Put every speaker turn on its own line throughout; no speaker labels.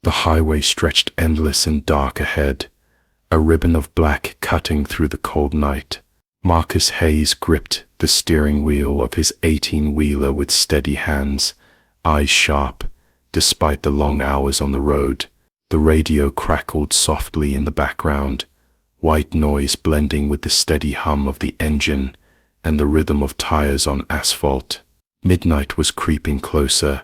The highway stretched endless and dark ahead, a ribbon of black cutting through the cold night. Marcus Hayes gripped the steering wheel of his 18-wheeler with steady hands, eyes sharp, despite the long hours on the road. The radio crackled softly in the background, white noise blending with the steady hum of the engine and the rhythm of tires on asphalt. Midnight was creeping closer,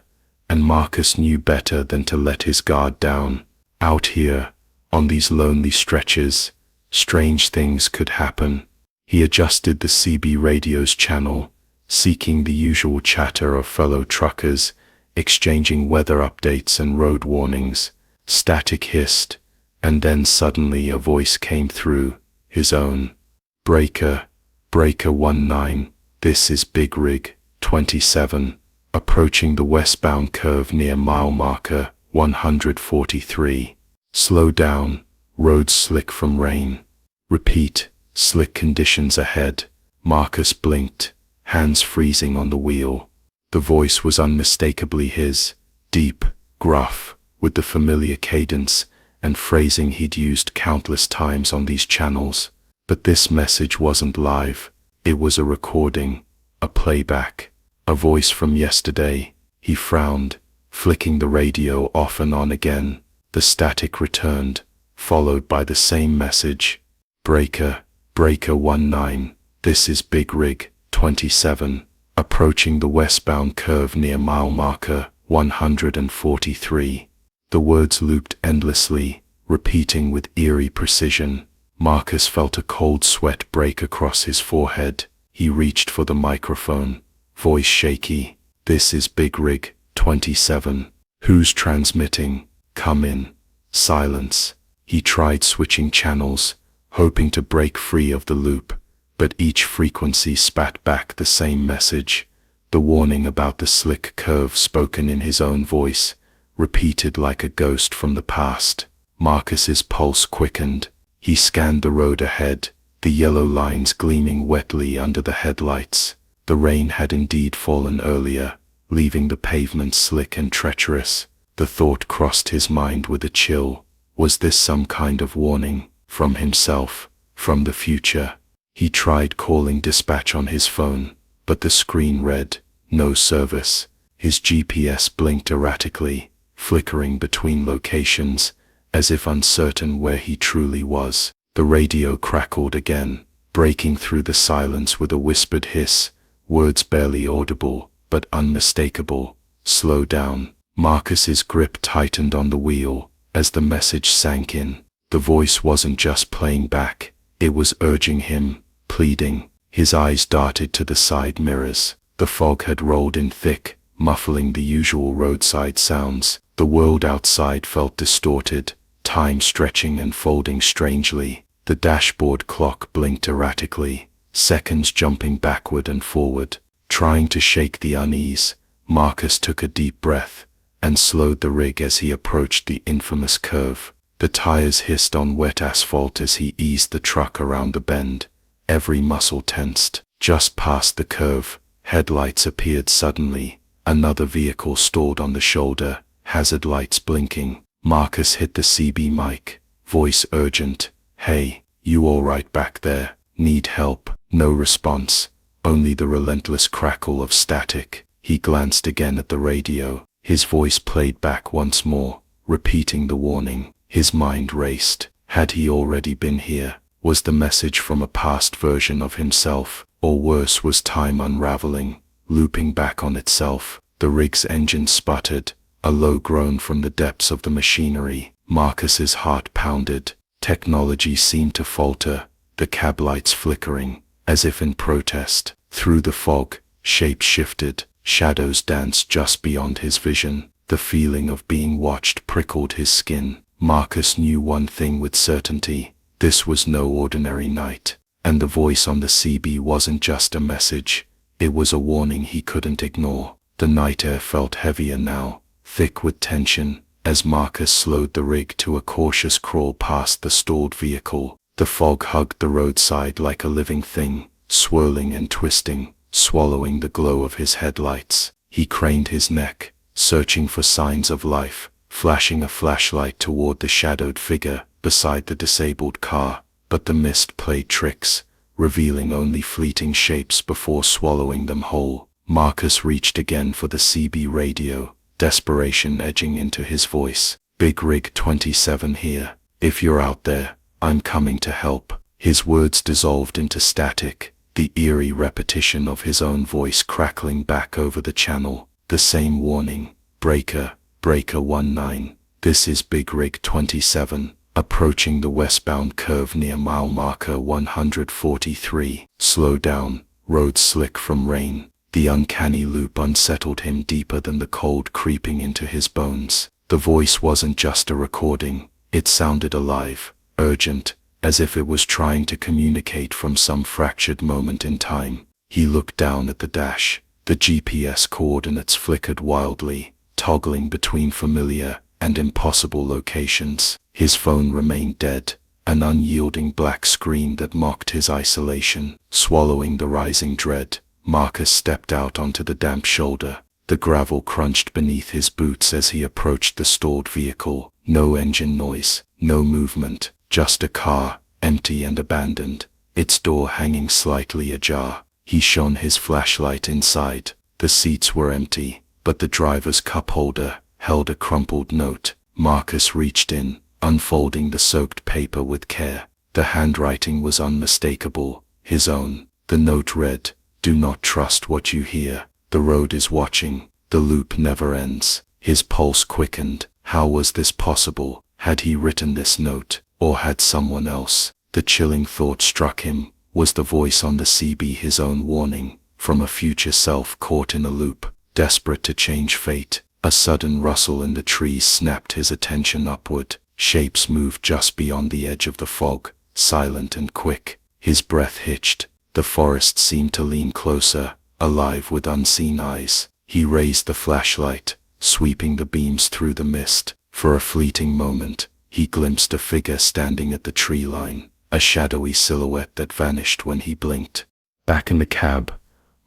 and Marcus knew better than to let his guard down. Out here, on these lonely stretches, strange things could happen. He adjusted the CB radio's channel, seeking the usual chatter of fellow truckers, exchanging weather updates and road warnings. Static hissed, and then suddenly a voice came through, his own. Breaker 19, this is Big Rig 27, approaching the westbound curve near mile marker 143. Slow down, roads slick from rain. Repeat, slick conditions ahead. Marcus blinked, hands freezing on the wheel. The voice was unmistakably his, deep, gruff, with the familiar cadence and phrasing he'd used countless times on these channels. But this message wasn't live. It was a recording, a playback, a voice from yesterday. He frowned, flicking the radio off and on again. The static returned, followed by the same message. Breaker 19, this is Big Rig 27, approaching the westbound curve near mile marker 143. The words looped endlessly, repeating with eerie precision. Marcus felt a cold sweat break across his forehead. He reached for the microphone, voice shaky. This is Big Rig 27. Who's transmitting? Come in. Silence. He tried switching channels, hoping to break free of the loop, but each frequency spat back the same message. The warning about the slick curve spoken in his own voice, repeated like a ghost from the past. Marcus's pulse quickened. He scanned the road ahead, the yellow lines gleaming wetly under the headlights. The rain had indeed fallen earlier, leaving the pavement slick and treacherous. The thought crossed his mind with a chill. Was this some kind of warning, from himself, from the future? He tried calling dispatch on his phone, but the screen read, no service. His GPS blinked erratically, flickering between locations, as if uncertain where he truly was. The radio crackled again, breaking through the silence with a whispered hiss, words barely audible, but unmistakable. Slow down. Marcus's grip tightened on the wheel as the message sank in. The voice wasn't just playing back, it was urging him, pleading. His eyes darted to the side mirrors. The fog had rolled in thick, muffling the usual roadside sounds. The world outside felt distorted, time stretching and folding strangely. The dashboard clock blinked erratically, seconds jumping backward and forward. Trying to shake the unease, Marcus took a deep breath and slowed the rig as he approached the infamous curve. The tires hissed on wet asphalt as he eased the truck around the bend, every muscle tensed. Just past the curve, headlights appeared suddenly. Another vehicle stalled on the shoulder, hazard lights blinking. Marcus hit the CB mic, voice urgent. Hey, you all right back there? Need help? No response, only the relentless crackle of static. He glanced again at the radio. His voice played back once more, repeating the warning. His mind raced. Had he already been here? Was the message from a past version of himself? Or worse, was time unraveling, looping back on itself? The rig's engine sputtered, a low groan from the depths of the machinery. Marcus's heart pounded. Technology seemed to falter, the cab lights flickering, as if in protest. Through the fog, shapes shifted, shadows danced just beyond his vision. The feeling of being watched prickled his skin. Marcus knew one thing with certainty. This was no ordinary night. And the voice on the CB wasn't just a message. It was a warning he couldn't ignore. The night air felt heavier now, thick with tension, as Marcus slowed the rig to a cautious crawl past the stalled vehicle. The fog hugged the roadside like a living thing, swirling and twisting, swallowing the glow of his headlights. He craned his neck, searching for signs of life, flashing a flashlight toward the shadowed figure beside the disabled car, but the mist played tricks, revealing only fleeting shapes before swallowing them whole. Marcus reached again for the CB radio, desperation edging into his voice. "Big Rig 27 here. If you're out there, I'm coming to help." His words dissolved into static, the eerie repetition of his own voice crackling back over the channel. The same warning: breaker 19. This is Big Rig 27, approaching the westbound curve near mile marker 143. Slow down, road slick from rain. The uncanny loop unsettled him deeper than the cold creeping into his bones. The voice wasn't just a recording, it sounded alive, urgent, as if it was trying to communicate from some fractured moment in time. He looked down at the dash. The GPS coordinates flickered wildly, toggling between familiar and impossible locations. His phone remained dead, an unyielding black screen that mocked his isolation. Swallowing the rising dread, Marcus stepped out onto the damp shoulder. The gravel crunched beneath his boots as he approached the stalled vehicle. No engine noise, no movement, just a car, empty and abandoned, its door hanging slightly ajar. He shone his flashlight inside. The seats were empty, but the driver's cup holder held a crumpled note. Marcus reached in, unfolding the soaked paper with care. The handwriting was unmistakable, his own. The note read, "Do not trust what you hear. The road is watching. The loop never ends." His pulse quickened. How was this possible? Had he written this note, or had someone else? The chilling thought struck him. Was the voice on the CB his own warning, from a future self caught in a loop, desperate to change fate? A sudden rustle in the trees snapped his attention upward. Shapes moved just beyond the edge of the fog, silent and quick. His breath hitched. The forest seemed to lean closer, alive with unseen eyes. He raised the flashlight, sweeping the beams through the mist. For a fleeting moment, he glimpsed a figure standing at the tree line, a shadowy silhouette that vanished when he blinked. Back in the cab,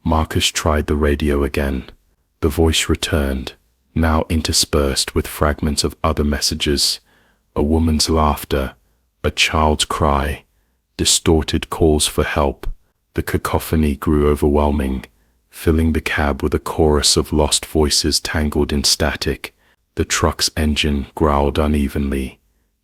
Marcus tried the radio again. The voice returned, now interspersed with fragments of other messages: a woman's laughter, a child's cry, distorted calls for help. The cacophony grew overwhelming, filling the cab with a chorus of lost voices tangled in static. The truck's engine growled unevenly,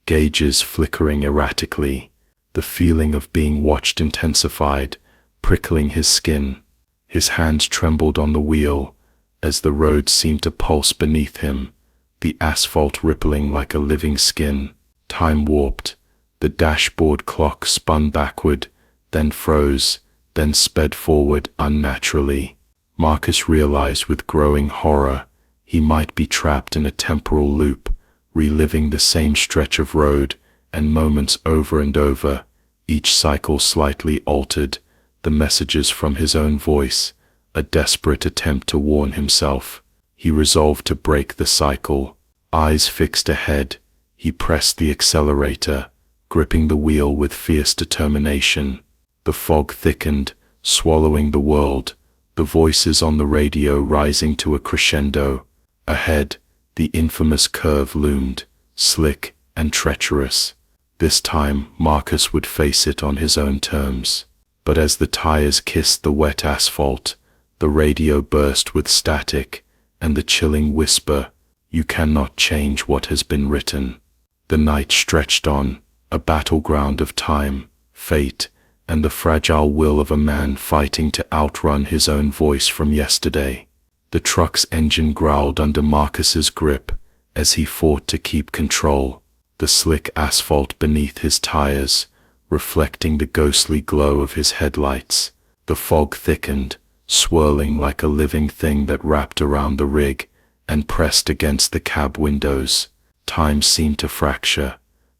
gauges flickering erratically. The feeling of being watched intensified, prickling his skin. His hands trembled on the wheel, as the road seemed to pulse beneath him, the asphalt rippling like a living skin. Time warped. The dashboard clock spun backward, then froze, then sped forward unnaturally. Marcus realized with growing horror he might be trapped in a temporal loop, reliving the same stretch of road and moments over and over, each cycle slightly altered, the messages from his own voice, a desperate attempt to warn himself. He resolved to break the cycle. Eyes fixed ahead, he pressed the accelerator, gripping the wheel with fierce determination. The fog thickened, swallowing the world, the voices on the radio rising to a crescendo. Ahead, the infamous curve loomed, slick and treacherous. This time, Marcus would face it on his own terms. But as the tires kissed the wet asphalt, the radio burst with static and the chilling whisper, "You cannot change what has been written." The night stretched on, a battleground of time, fate, and the fragile will of a man fighting to outrun his own voice from yesterday. The truck's engine growled under Marcus's grip as he fought to keep control, the slick asphalt beneath his tires reflecting the ghostly glow of his headlights. The fog thickened, swirling like a living thing that wrapped around the rig and pressed against the cab windows. Time seemed to fracture.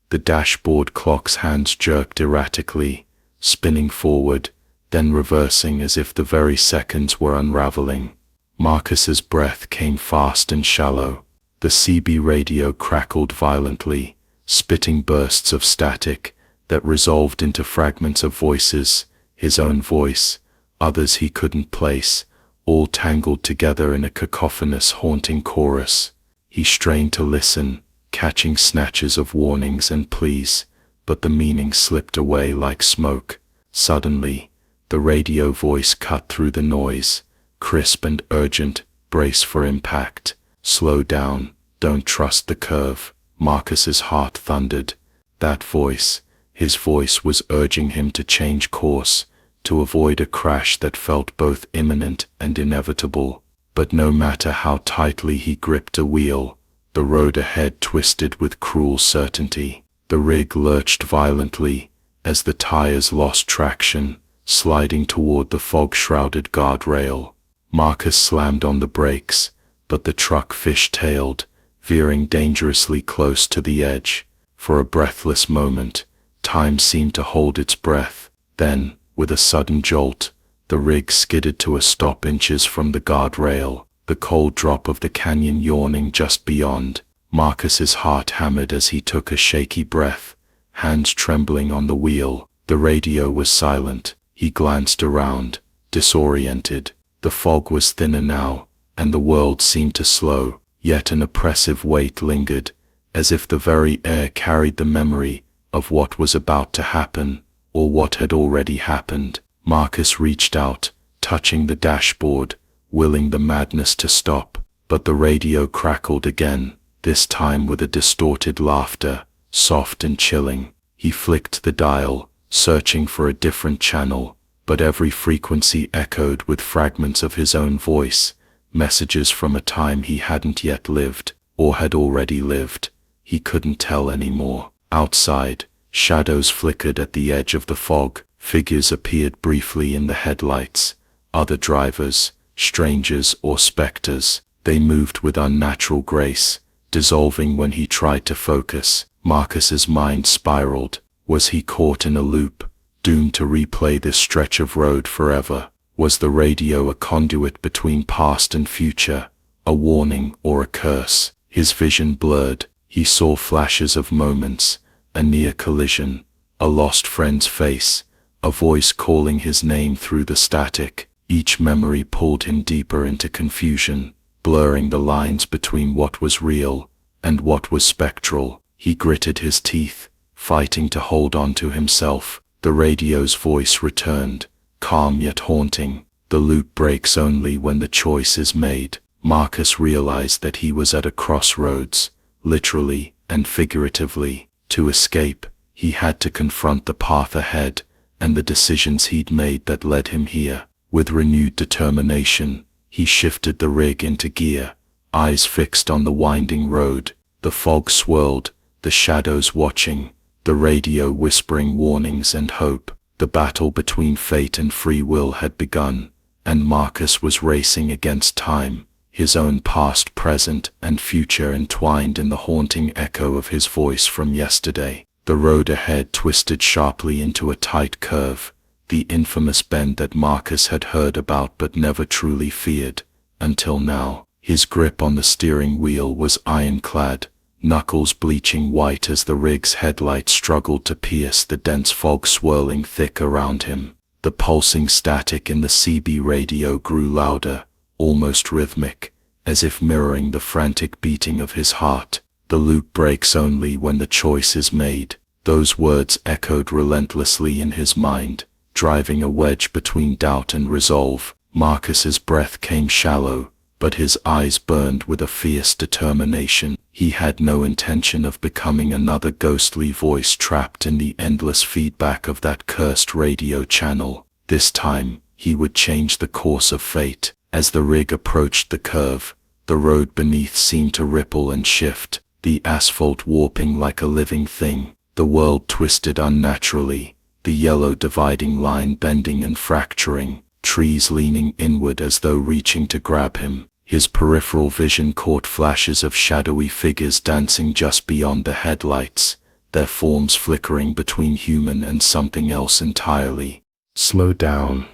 The dashboard clock's hands jerked erratically, spinning forward, then reversing as if the very seconds were unraveling. Marcus's breath came fast and shallow. The CB radio crackled violently, spitting bursts of static that resolved into fragments of voices, his own voice, others he couldn't place, all tangled together in a cacophonous, haunting chorus. He strained to listen, catching snatches of warnings and pleas, but the meaning slipped away like smoke. Suddenly, the radio voice cut through the noise, crisp and urgent. "Brace for impact. Slow down. Don't trust the curve." Marcus's heart thundered. That voice, his voice was urging him to change course, to avoid a crash that felt both imminent and inevitable. But no matter how tightly he gripped a wheel, the road ahead twisted with cruel certainty. The rig lurched violently as the tires lost traction, sliding toward the fog-shrouded guardrail. Marcus slammed on the brakes, but the truck fish-tailed, veering dangerously close to the edge. For a breathless moment, time seemed to hold its breath. Then, with a sudden jolt, the rig skidded to a stop inches from the guardrail, the cold drop of the canyon yawning just beyond. Marcus's heart hammered as he took a shaky breath, hands trembling on the wheel. The radio was silent. He glanced around, disoriented. The fog was thinner now, and the world seemed to slow, yet an oppressive weight lingered, as if the very air carried the memory of what was about to happen, or what had already happened. Marcus reached out, touching the dashboard, willing the madness to stop, but the radio crackled again, this time with a distorted laughter, soft and chilling. He flicked the dial, searching for a different channel, but every frequency echoed with fragments of his own voice, messages from a time he hadn't yet lived, or had already lived. He couldn't tell anymore. Outside, shadows flickered at the edge of the fog. Figures appeared briefly in the headlights. Other drivers, strangers or specters. They moved with unnatural grace, dissolving when he tried to focus. Marcus's mind spiraled. Was he caught in a loop, doomed to replay this stretch of road forever? Was the radio a conduit between past and future, a warning or a curse? His vision blurred. He saw flashes of moments, a near collision, a lost friend's face, a voice calling his name through the static. Each memory pulled him deeper into confusion, blurring the lines between what was real and what was spectral. He gritted his teeth, fighting to hold on to himself. The radio's voice returned, calm yet haunting. The loop breaks only when the choice is made. Marcus realized that he was at a crossroads, literally and figuratively. To escape, he had to confront the path ahead and the decisions he'd made that led him here. With renewed determination, he shifted the rig into gear, eyes fixed on the winding road. The fog swirled, the shadows watching, the radio whispering warnings and hope. The battle between fate and free will had begun, and Marcus was racing against time, his own past, present, and future entwined in the haunting echo of his voice from yesterday. The road ahead twisted sharply into a tight curve, the infamous bend that Marcus had heard about but never truly feared, until now. His grip on the steering wheel was ironclad, knuckles bleaching white as the rig's headlights struggled to pierce the dense fog swirling thick around him. The pulsing static in the CB radio grew louder, almost rhythmic, as if mirroring the frantic beating of his heart. The loop breaks only when the choice is made. Those words echoed relentlessly in his mind, driving a wedge between doubt and resolve. Marcus's breath came shallow, but his eyes burned with a fierce determination. He had no intention of becoming another ghostly voice trapped in the endless feedback of that cursed radio channel. This time, he would change the course of fate. As the rig approached the curve, the road beneath seemed to ripple and shift, the asphalt warping like a living thing. The world twisted unnaturally, the yellow dividing line bending and fracturing, trees leaning inward as though reaching to grab him. His peripheral vision caught flashes of shadowy figures dancing just beyond the headlights, their forms flickering between human and something else entirely. "Slow down,"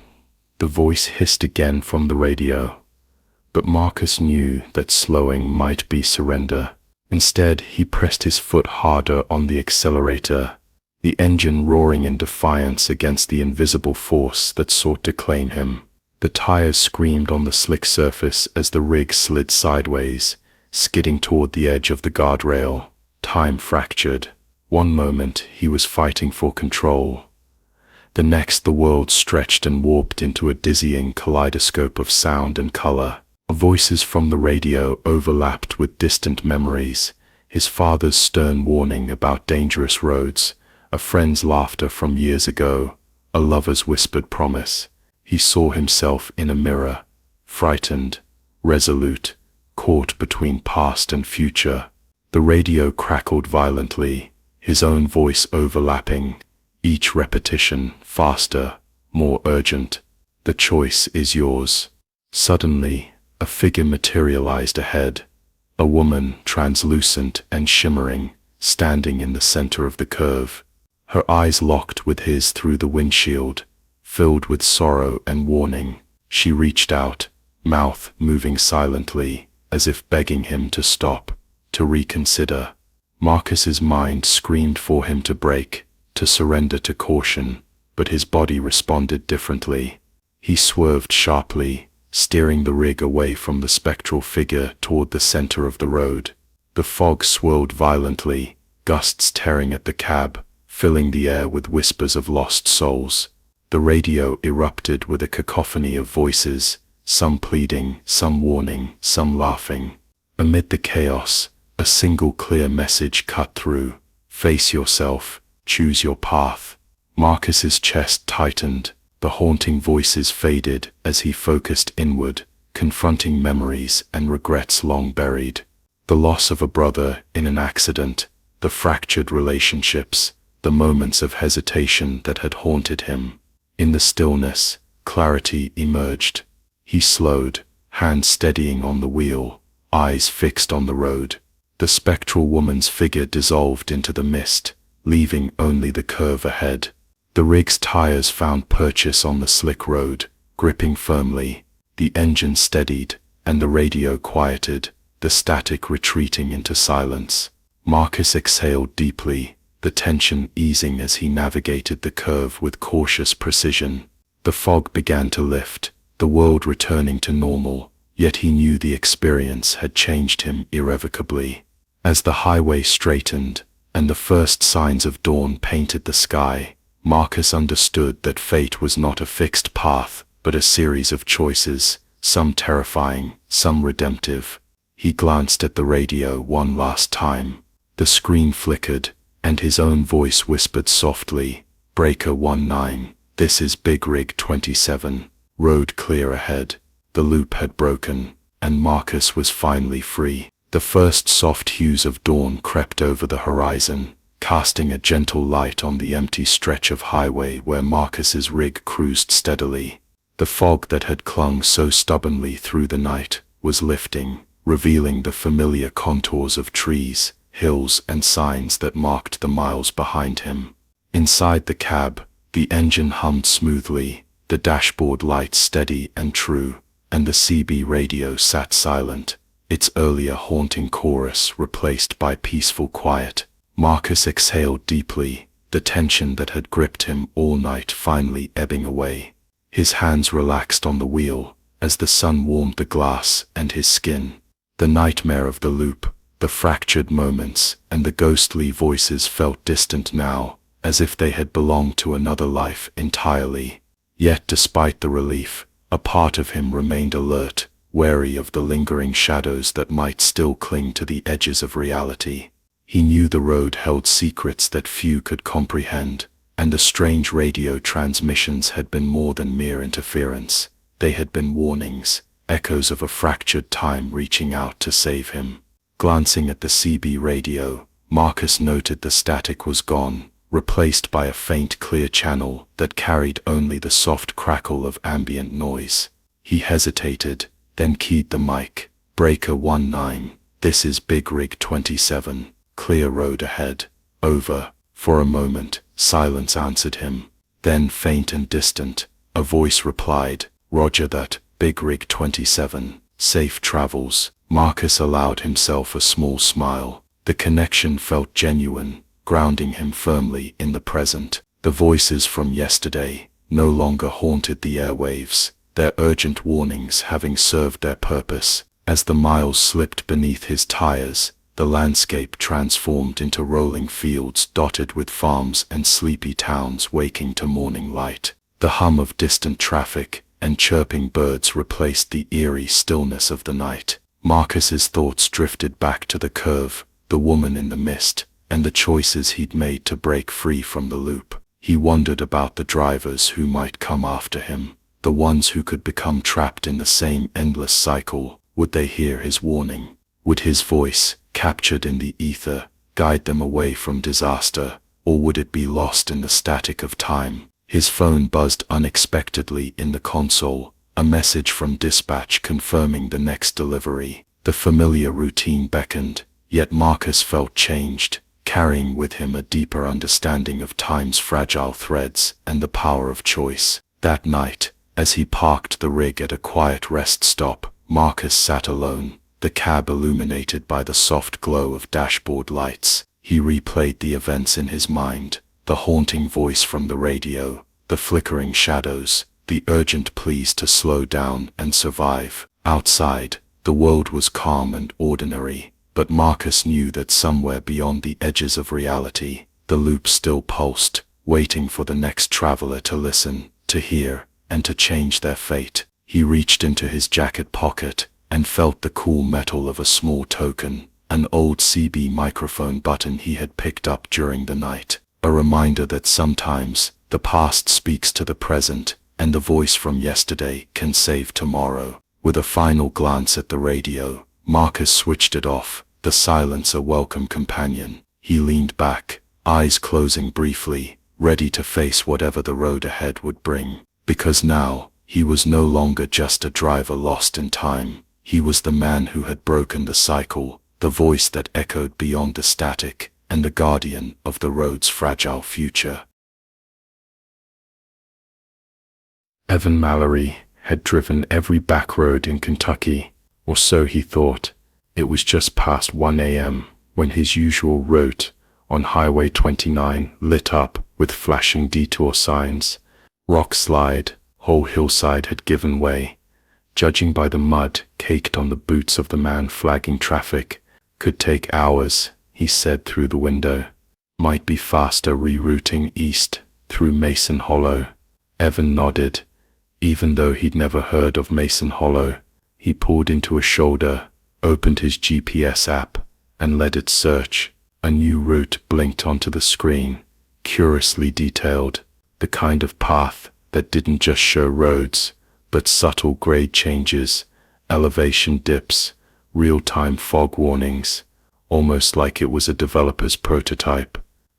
the voice hissed again from the radio. But Marcus knew that slowing might be surrender. Instead, he pressed his foot harder on the accelerator, the engine roaring in defiance against the invisible force that sought to claim him. The tires screamed on the slick surface as the rig slid sideways, skidding toward the edge of the guardrail. Time fractured. One moment he was fighting for control. The next the world stretched and warped into a dizzying kaleidoscope of sound and color. Voices from the radio overlapped with distant memories, his father's stern warning about dangerous roads, a friend's laughter from years ago, a lover's whispered promise. He saw himself in a mirror, frightened, resolute, caught between past and future. The radio crackled violently, his own voice overlapping, each repetition faster, more urgent. The choice is yours. Suddenly, a figure materialized ahead, a woman translucent and shimmering, standing in the center of the curve. Her eyes locked with his through the windshield, filled with sorrow and warning. She reached out, mouth moving silently, as if begging him to stop, to reconsider. Marcus's mind screamed for him to break, to surrender to caution, but his body responded differently. He swerved sharply, steering the rig away from the spectral figure toward the center of the road. The fog swirled violently, gusts tearing at the cab, filling the air with whispers of lost souls. The radio erupted with a cacophony of voices, some pleading, some warning, some laughing. Amid the chaos, a single clear message cut through: face yourself, choose your path. Marcus's chest tightened, the haunting voices faded as he focused inward, confronting memories and regrets long buried. The loss of a brother in an accident, the fractured relationships, the moments of hesitation that had haunted him. In the stillness, clarity emerged. He slowed, hands steadying on the wheel, eyes fixed on the road. The spectral woman's figure dissolved into the mist, leaving only the curve ahead. The rig's tires found purchase on the slick road, gripping firmly. The engine steadied, and the radio quieted, the static retreating into silence. Marcus exhaled deeply, the tension easing as he navigated the curve with cautious precision. The fog began to lift, the world returning to normal, yet he knew the experience had changed him irrevocably. As the highway straightened, and the first signs of dawn painted the sky, Marcus understood that fate was not a fixed path, but a series of choices, some terrifying, some redemptive. He glanced at the radio one last time. The screen flickered, and his own voice whispered softly, "Breaker 19, this is Big Rig 27, road clear ahead." The loop had broken, and Marcus was finally free. The first soft hues of dawn crept over the horizon, casting a gentle light on the empty stretch of highway where Marcus's rig cruised steadily. The fog that had clung so stubbornly through the night was lifting, revealing the familiar contours of trees, hills, and signs that marked the miles behind him. Inside the cab, the engine hummed smoothly, the dashboard lights steady and true, and the CB radio sat silent, its earlier haunting chorus replaced by peaceful quiet. Marcus exhaled deeply, the tension that had gripped him all night finally ebbing away. His hands relaxed on the wheel, as the sun warmed the glass and his skin. The nightmare of the loop, the fractured moments, and the ghostly voices felt distant now, as if they had belonged to another life entirely. Yet despite the relief, a part of him remained alert, wary of the lingering shadows that might still cling to the edges of reality. He knew the road held secrets that few could comprehend, and the strange radio transmissions had been more than mere interference. They had been warnings, echoes of a fractured time reaching out to save him. Glancing at the CB radio, Marcus noted the static was gone, replaced by a faint clear channel that carried only the soft crackle of ambient noise. He hesitated, then keyed the mic. "Breaker 19, this is Big Rig 27, clear road ahead." Over. For a moment, silence answered him. Then faint and distant, a voice replied, "Roger that, Big Rig 27, safe travels." Marcus allowed himself a small smile. The connection felt genuine, grounding him firmly in the present. The voices from yesterday no longer haunted the airwaves, their urgent warnings having served their purpose, As the miles slipped beneath his tires, the landscape transformed into rolling fields dotted with farms and sleepy towns waking to morning light. The hum of distant traffic and chirping birds replaced the eerie stillness of the night. Marcus's thoughts drifted back to the curve, the woman in the mist, and the choices he'd made to break free from the loop. He wondered about the drivers who might come after him, the ones who could become trapped in the same endless cycle. Would they hear his warning? Would his voice, captured in the ether, guide them away from disaster, or would it be lost in the static of time? His phone buzzed unexpectedly in the console, a message from dispatch confirming the next delivery. The familiar routine beckoned, yet Marcus felt changed, carrying with him a deeper understanding of time's fragile threads and the power of choice. That night, as he parked the rig at a quiet rest stop, Marcus sat alone, the cab illuminated by the soft glow of dashboard lights. He replayed the events in his mind, the haunting voice from the radio, the flickering shadows, the urgent pleas to slow down and survive. Outside, the world was calm and ordinary, but Marcus knew that somewhere beyond the edges of reality, the loop still pulsed, waiting for the next traveler to listen, to hear, and to change their fate. He reached into his jacket pocket and felt the cool metal of a small token, an old CB microphone button he had picked up during the night, a reminder that sometimes the past speaks to the present, and the voice from yesterday can save tomorrow. With a final glance at the radio, Marcus switched it off, the silence a welcome companion. He leaned back, eyes closing briefly, ready to face whatever the road ahead would bring. Because now, he was no longer just a driver lost in time. He was the man who had broken the cycle, the voice that echoed beyond the static, and the guardian of the road's fragile future. Evan Mallory had driven every back road in Kentucky, or so he thought. It was just past 1 a.m. when his usual route on Highway 29 lit up with flashing detour signs. Rock slide, whole hillside had given way. Judging by the mud caked on the boots of the man flagging traffic, could take hours, he said through the window. Might be faster rerouting east, through Mason Hollow. Evan nodded. Even though he'd never heard of Mason Hollow, he pulled into a shoulder, opened his GPS app, and let it search. A new route blinked onto the screen, curiously detailed, the kind of path that didn't just show roads, but subtle grade changes, elevation dips, real-time fog warnings, almost like it was a developer's prototype.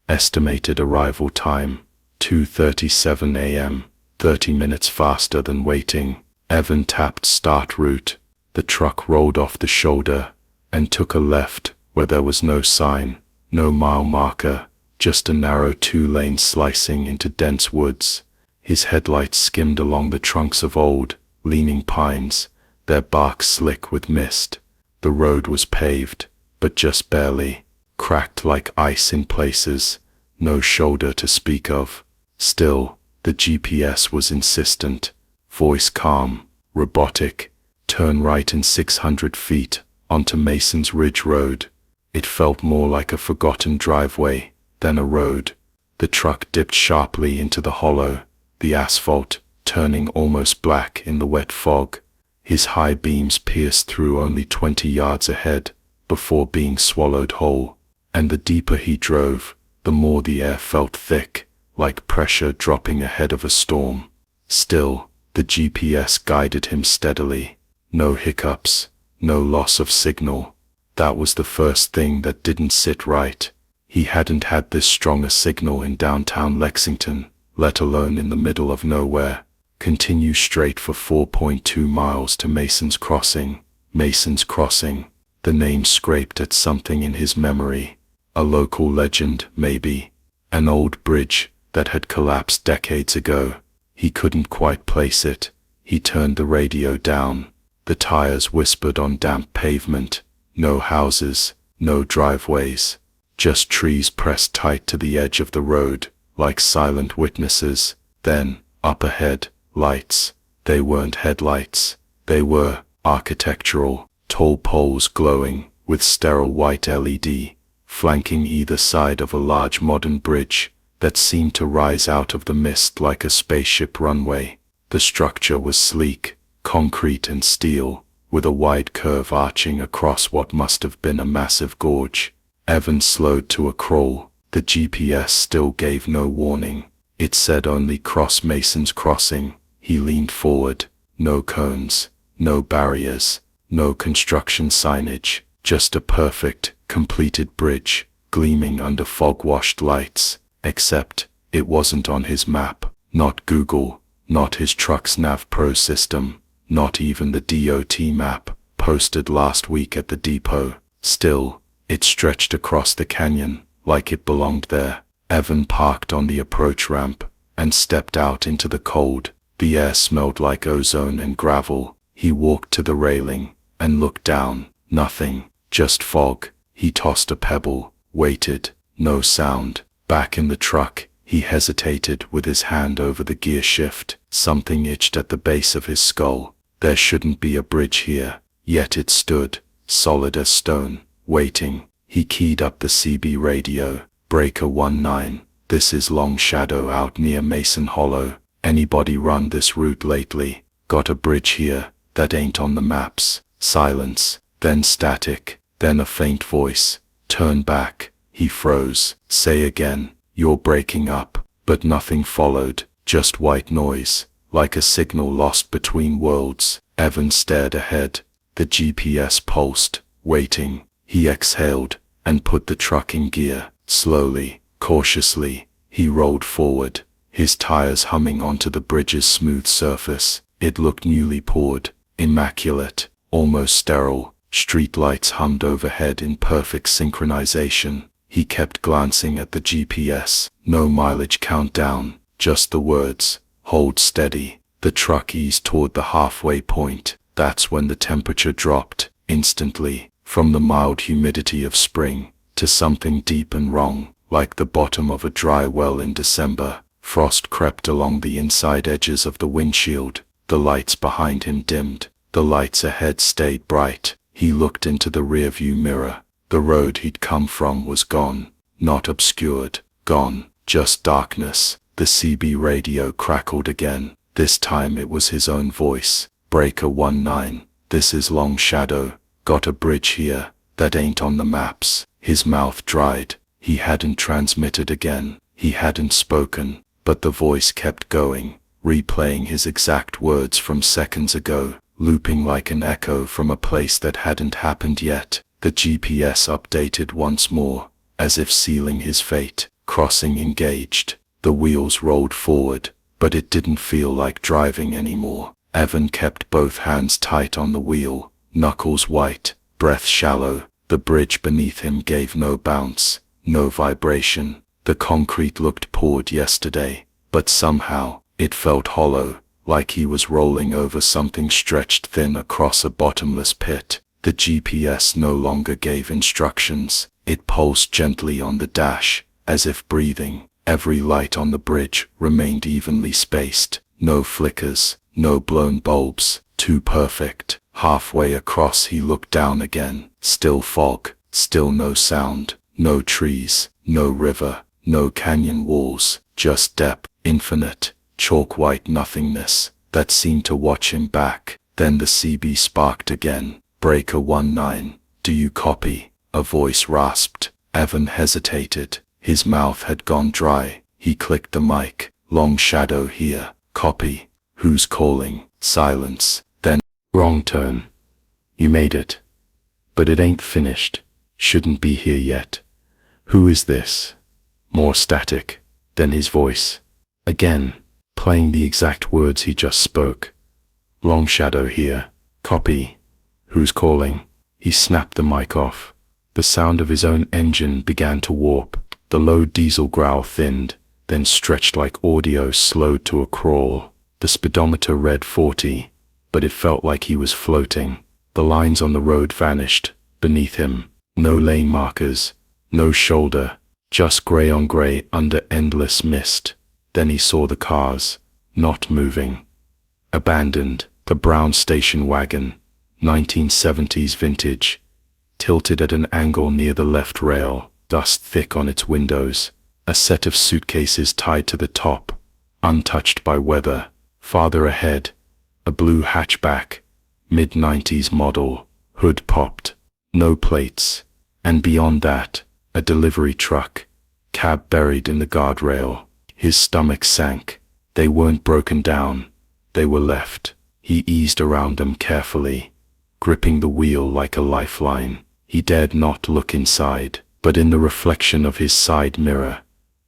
Estimated arrival time, 2:37 a.m., 30 minutes faster than waiting. Evan tapped start route. The truck rolled off the shoulder and took a left where there was no sign, no mile marker, just a narrow two-lane slicing into dense woods. His headlights skimmed along the trunks of old, leaning pines, their bark slick with mist. The road was paved, but just barely, cracked like ice in places, no shoulder to speak of. Still, the GPS was insistent, voice calm, robotic. Turn right in 600 feet, onto Mason's Ridge Road. It felt more like a forgotten driveway than a road. The truck dipped sharply into the hollow, the asphalt turning almost black in the wet fog. His high beams pierced through only 20 yards ahead, before being swallowed whole. And the deeper he drove, the more the air felt thick, like pressure dropping ahead of a storm. Still, the GPS guided him steadily. No hiccups, no loss of signal. That was the first thing that didn't sit right. He hadn't had this strong a signal in downtown Lexington, let alone in the middle of nowhere. Continue straight for 4.2 miles to Mason's Crossing. Mason's Crossing. The name scraped at something in his memory. A local legend, maybe. An old bridge that had collapsed decades ago. He couldn't quite place it. He turned the radio down. The tires whispered on damp pavement. No houses, no driveways. Just trees pressed tight to the edge of the road, like silent witnesses. Then, up ahead, lights. They weren't headlights. They were architectural, tall poles glowing with sterile white LED, flanking either side of a large modern bridge that seemed to rise out of the mist like a spaceship runway. The structure was sleek, concrete and steel, with a wide curve arching across what must have been a massive gorge. Evan slowed to a crawl. The GPS still gave no warning. It said only Cross Masons Crossing. He leaned forward. No cones, no barriers, no construction signage, just a perfect, completed bridge, gleaming under fog-washed lights. Except, it wasn't on his map. Not Google, not his truck's Nav Pro system, not even the DOT map posted last week at the depot. Still, it stretched across the canyon, like it belonged there. Evan parked on the approach ramp and stepped out into the cold. The air smelled like ozone and gravel. He walked to the railing and looked down. Nothing, just fog. He tossed a pebble, waited, no sound. Back in the truck, he hesitated with his hand over the gear shift. Something itched at the base of his skull. There shouldn't be a bridge here, yet it stood, solid as stone, waiting. He keyed up the CB radio. Breaker 19, this is Long Shadow out near Mason Hollow. Anybody run this route lately? Got a bridge here, that ain't on the maps. Silence, then static, then a faint voice. Turn back. He froze. Say again. You're breaking up. But nothing followed, just white noise, like a signal lost between worlds. Evan stared ahead. The GPS pulsed, waiting. He exhaled and put the truck in gear. Slowly, cautiously, he rolled forward, his tires humming onto the bridge's smooth surface. It looked newly poured, immaculate, almost sterile. Street lights hummed overhead in perfect synchronization. He kept glancing at the GPS. No mileage countdown, just the words, hold steady. The truck eased toward the halfway point. That's when the temperature dropped, instantly, from the mild humidity of spring to something deep and wrong, like the bottom of a dry well in December. Frost crept along the inside edges of the windshield. The lights behind him dimmed. The lights ahead stayed bright. He looked into the rearview mirror. The road he'd come from was gone. Not obscured. Gone. Just darkness. The CB radio crackled again. This time it was his own voice. Breaker 19, this is Long Shadow. Got a bridge here, that ain't on the maps. His mouth dried. He hadn't transmitted again. He hadn't spoken, but the voice kept going, replaying his exact words from seconds ago, looping like an echo from a place that hadn't happened yet. The GPS updated once more, as if sealing his fate. Crossing engaged. The wheels rolled forward, but it didn't feel like driving anymore. Evan kept both hands tight on the wheel, knuckles white, breath shallow. The bridge beneath him gave no bounce, no vibration. The concrete looked poured yesterday, but somehow, it felt hollow, like he was rolling over something stretched thin across a bottomless pit. The GPS no longer gave instructions. It pulsed gently on the dash, as if breathing. Every light on the bridge remained evenly spaced. No flickers, no blown bulbs. Too perfect. Halfway across he looked down again. Still fog, still no sound, no trees, no river, no canyon walls, just depth, infinite, chalk-white nothingness that seemed to watch him back. Then the CB sparked again. Breaker 19, do you copy? A voice rasped. Evan hesitated. His mouth had gone dry. He clicked the mic. Long Shadow here. Copy. Who's calling? Silence. Then, wrong turn. You made it. But it ain't finished. Shouldn't be here yet. Who is this? More static. Then his voice. Again, playing the exact words he just spoke. Long Shadow here. Copy. Who's calling? He snapped the mic off. The sound of his own engine began to warp. The low diesel growl thinned, then stretched like audio slowed to a crawl. The speedometer read 40, but it felt like he was floating. The lines on the road vanished. Beneath him, no lane markers, no shoulder, just gray on gray under endless mist. Then he saw the cars, not moving. Abandoned, the brown station wagon, 1970s vintage, tilted at an angle near the left rail, dust thick on its windows, a set of suitcases tied to the top, untouched by weather. Farther ahead, a blue hatchback, mid-90s model, hood popped, no plates, and beyond that, a delivery truck, cab buried in the guardrail. His stomach sank. They weren't broken down, they were left. He eased around them carefully, gripping the wheel like a lifeline. He dared not look inside, but in the reflection of his side mirror,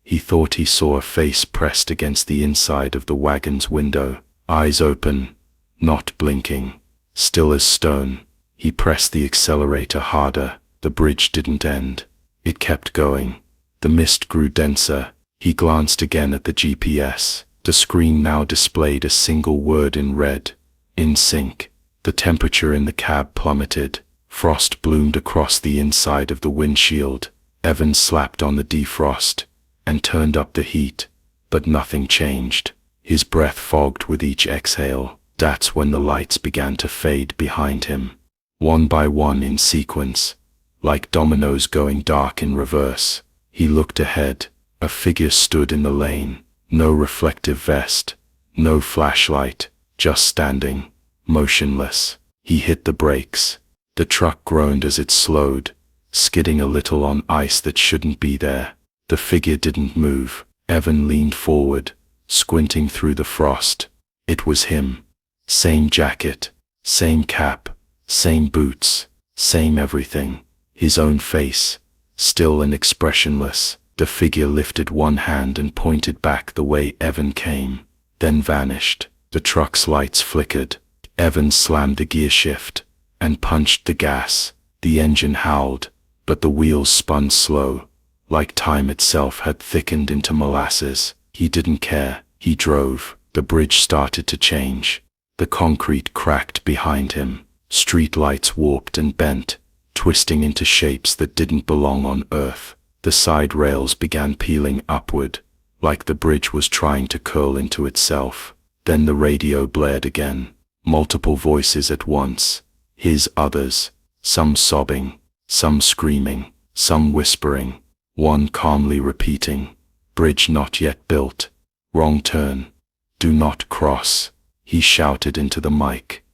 he thought he saw a face pressed against the inside of the wagon's window, eyes open, not blinking, still as stone. He pressed the accelerator harder. The bridge didn't end. It kept going. The mist grew denser. He glanced again at the GPS. The screen now displayed a single word in red, in sync. The temperature in the cab plummeted. Frost bloomed across the inside of the windshield. Evan slapped on the defrost and turned up the heat, but nothing changed. His breath fogged with each exhale. That's when the lights began to fade behind him, one by one in sequence, like dominoes going dark in reverse. He looked ahead. A figure stood in the lane. No reflective vest, no flashlight, just standing, motionless. He hit the brakes. The truck groaned as it slowed, skidding a little on ice that shouldn't be there. The figure didn't move. Evan leaned forward, squinting through the frost. It was him. Same jacket, same cap, same boots, same everything. His own face, still and expressionless. The figure lifted one hand and pointed back the way Evan came, then vanished. The truck's lights flickered. Evan slammed the gear shift and punched the gas. The engine howled, but the wheels spun slow, like time itself had thickened into molasses. He didn't care. He drove. The bridge started to change. The concrete cracked behind him. Street lights warped and bent, twisting into shapes that didn't belong on Earth. The side rails began peeling upward, like the bridge was trying to curl into itself. Then the radio blared again, multiple voices at once, his others, some sobbing, some screaming, some whispering, one calmly repeating, "Bridge not yet built. Wrong turn. Do not cross." He shouted into the mic.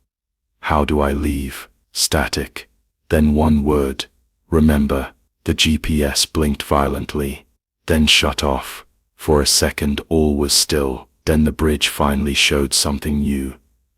"How do I leave?" Static. Then one word, "Remember." The GPS blinked violently, then shut off. For a second all was still. Then the bridge finally showed something new.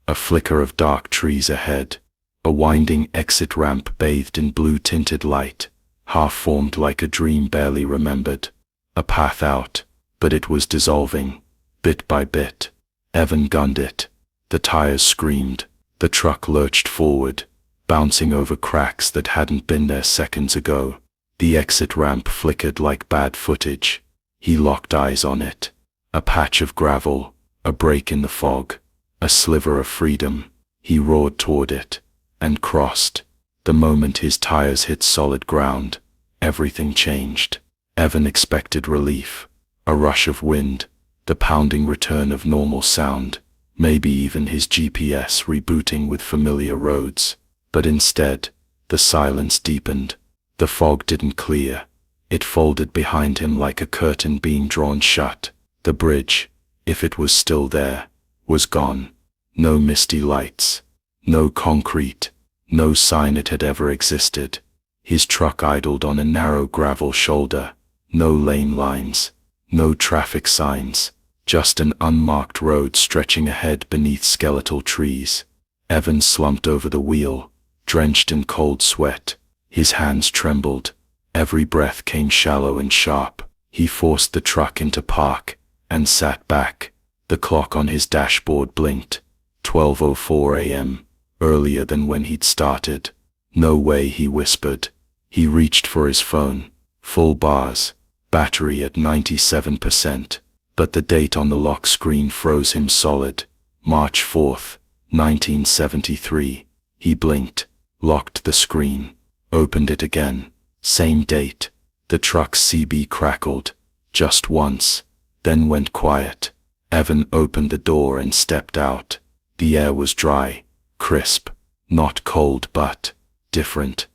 A flicker of dark trees ahead. A winding exit ramp bathed in blue-tinted light, half-formed like a dream barely remembered. A path out, but it was dissolving, bit by bit. Evan gunned it. The tires screamed. The truck lurched forward, bouncing over cracks that hadn't been there seconds ago. The exit ramp flickered like bad footage. He locked eyes on it. A patch of gravel, a break in the fog, a sliver of freedom. He roared toward it, and crossed. The moment his tires hit solid ground, everything changed. Evan expected relief, a rush of wind, the pounding return of normal sound, maybe even his GPS rebooting with familiar roads. But instead, the silence deepened. The fog didn't clear. It folded behind him like a curtain being drawn shut. The bridge, if it was still there, was gone. No misty lights, no concrete, no sign it had ever existed. His truck idled on a narrow gravel shoulder. No lane lines, no traffic signs, just an unmarked road stretching ahead beneath skeletal trees. Evan slumped over the wheel, drenched in cold sweat. His hands trembled. Every breath came shallow and sharp. He forced the truck into park and sat back. The clock on his dashboard blinked. 12:04 a.m., earlier than when he'd started. "No way," he whispered. He reached for his phone. Full bars, battery at 97%. But the date on the lock screen froze him solid. March 4th, 1973. He blinked, locked the screen, opened it again. Same date. The truck's CB crackled, just once, then went quiet. Evan opened the door and stepped out. The air was dry, crisp. Not cold but different.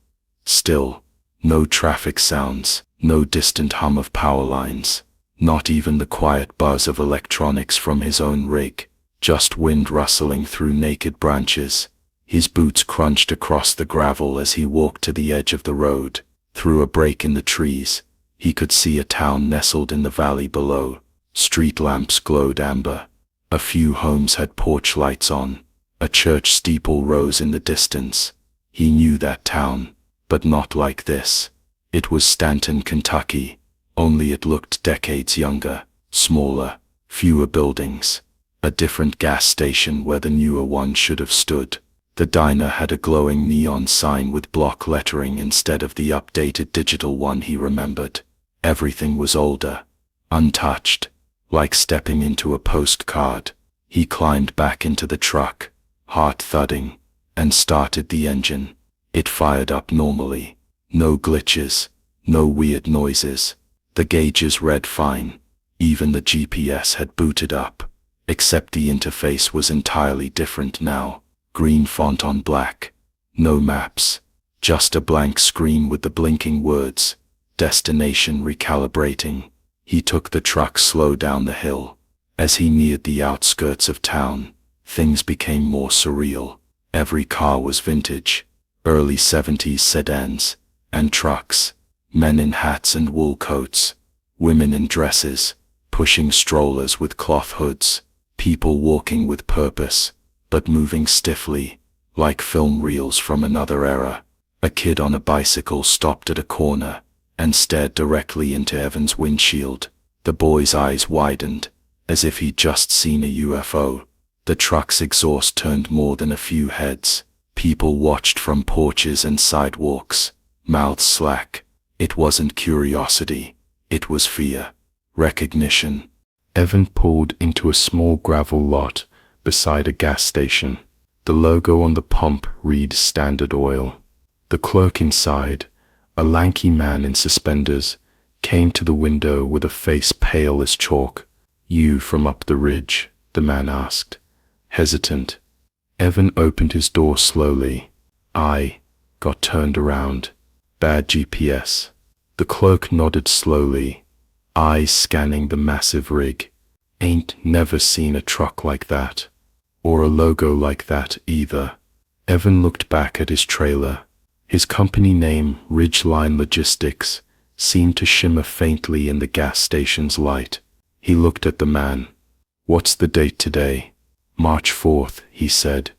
Still, no traffic sounds, no distant hum of power lines, not even the quiet buzz of electronics from his own rig, just wind rustling through naked branches. His boots crunched across the gravel as he walked to the edge of the road. Through a break in the trees, he could see a town nestled in the valley below. Street lamps glowed amber. A few homes had porch lights on. A church steeple rose in the distance. He knew that town, but not like this. It was Stanton, Kentucky, only it looked decades younger, smaller, fewer buildings. A different gas station where the newer one should have stood. The diner had a glowing neon sign with block lettering instead of the updated digital one he remembered. Everything was older, untouched, like stepping into a postcard. He climbed back into the truck, heart thudding, and started the engine. It fired up normally. No glitches, no weird noises. The gauges read fine. Even the GPS had booted up, except the interface was entirely different now. Green font on black. No maps. Just a blank screen with the blinking words. Destination recalibrating. He took the truck slow down the hill. As he neared the outskirts of town, things became more surreal. Every car was vintage. Early 70s sedans and trucks. Men in hats and wool coats. Women in dresses, pushing strollers with cloth hoods. People walking with purpose, but moving stiffly, like film reels from another era. A kid on a bicycle stopped at a corner and stared directly into Evan's windshield. The boy's eyes widened, as if he'd just seen a UFO. The truck's exhaust turned more than a few heads. People watched from porches and sidewalks, mouths slack. It wasn't curiosity, it was fear, recognition. Evan pulled into a small gravel lot beside a gas station. The logo on the pump read Standard Oil. The clerk inside, a lanky man in suspenders, came to the window with a face pale as chalk. "You from up the ridge?" the man asked, hesitant. Evan opened his door slowly. I got turned around. Bad GPS. The clerk nodded slowly, eyes scanning the massive rig. Ain't never seen a truck like that. Or a logo like that either. Evan looked back at his trailer. His company name, Ridgeline Logistics, seemed to shimmer faintly in the gas station's light. He looked at the man. "What's the date today?" "March 4th, he said.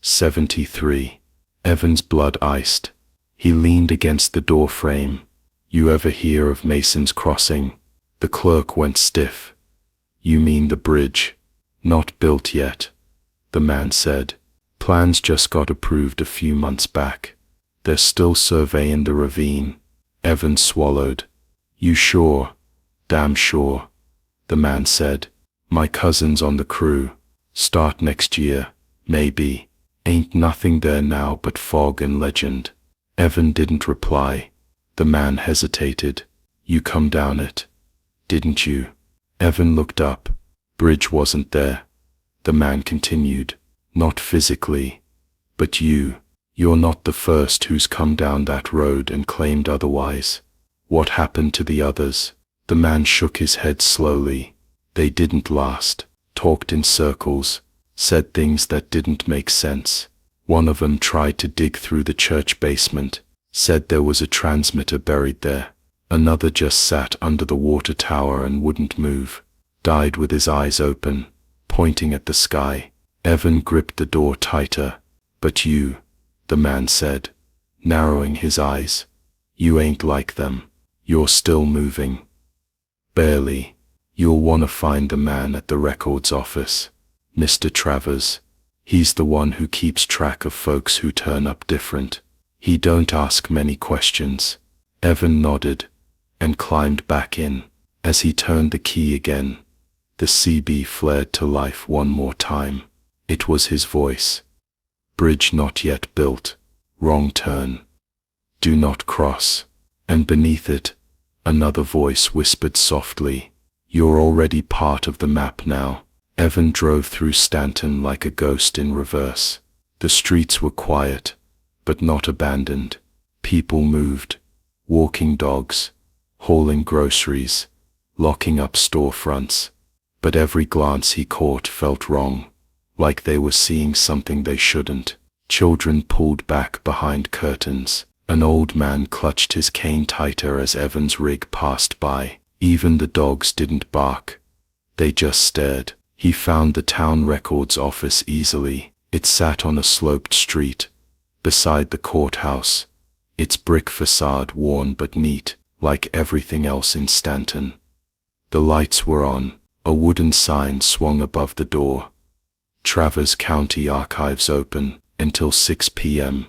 73. Evan's blood iced. He leaned against the door frame. "You ever hear of Mason's Crossing?" The clerk went stiff. "You mean the bridge?" "Not built yet," the man said. "Plans just got approved a few months back. They're still surveying the ravine." Evan swallowed. "You sure?" "Damn sure," the man said. "My cousin's on the crew. Start next year, maybe. Ain't nothing there now but fog and legend." Evan didn't reply. The man hesitated. "You come down it, didn't you?" Evan looked up. Bridge wasn't there. The man continued. "Not physically. But you're not the first who's come down that road and claimed otherwise. What happened to the others?" The man shook his head slowly. "They didn't last. Talked in circles. Said things that didn't make sense. One of them tried to dig through the church basement. Said there was a transmitter buried there. Another just sat under the water tower and wouldn't move. Died with his eyes open, pointing at the sky." Evan gripped the door tighter. "But you," the man said, narrowing his eyes. "You ain't like them. You're still moving." "Barely. You'll want to find the man at the records office. Mr. Travers. He's the one who keeps track of folks who turn up different. He don't ask many questions." Evan nodded and climbed back in. As he turned the key again, the CB flared to life one more time. It was his voice. "Bridge not yet built. Wrong turn. Do not cross." And beneath it, another voice whispered softly, "You're already part of the map now." Evan drove through Stanton like a ghost in reverse. The streets were quiet, but not abandoned. People moved, walking dogs, hauling groceries, locking up storefronts. But every glance he caught felt wrong, like they were seeing something they shouldn't. Children pulled back behind curtains. An old man clutched his cane tighter as Evan's rig passed by. Even the dogs didn't bark. They just stared. He found the town records office easily. It sat on a sloped street, beside the courthouse, its brick facade worn but neat, like everything else in Stanton. The lights were on. A wooden sign swung above the door. Travers County Archives open until 6 p.m.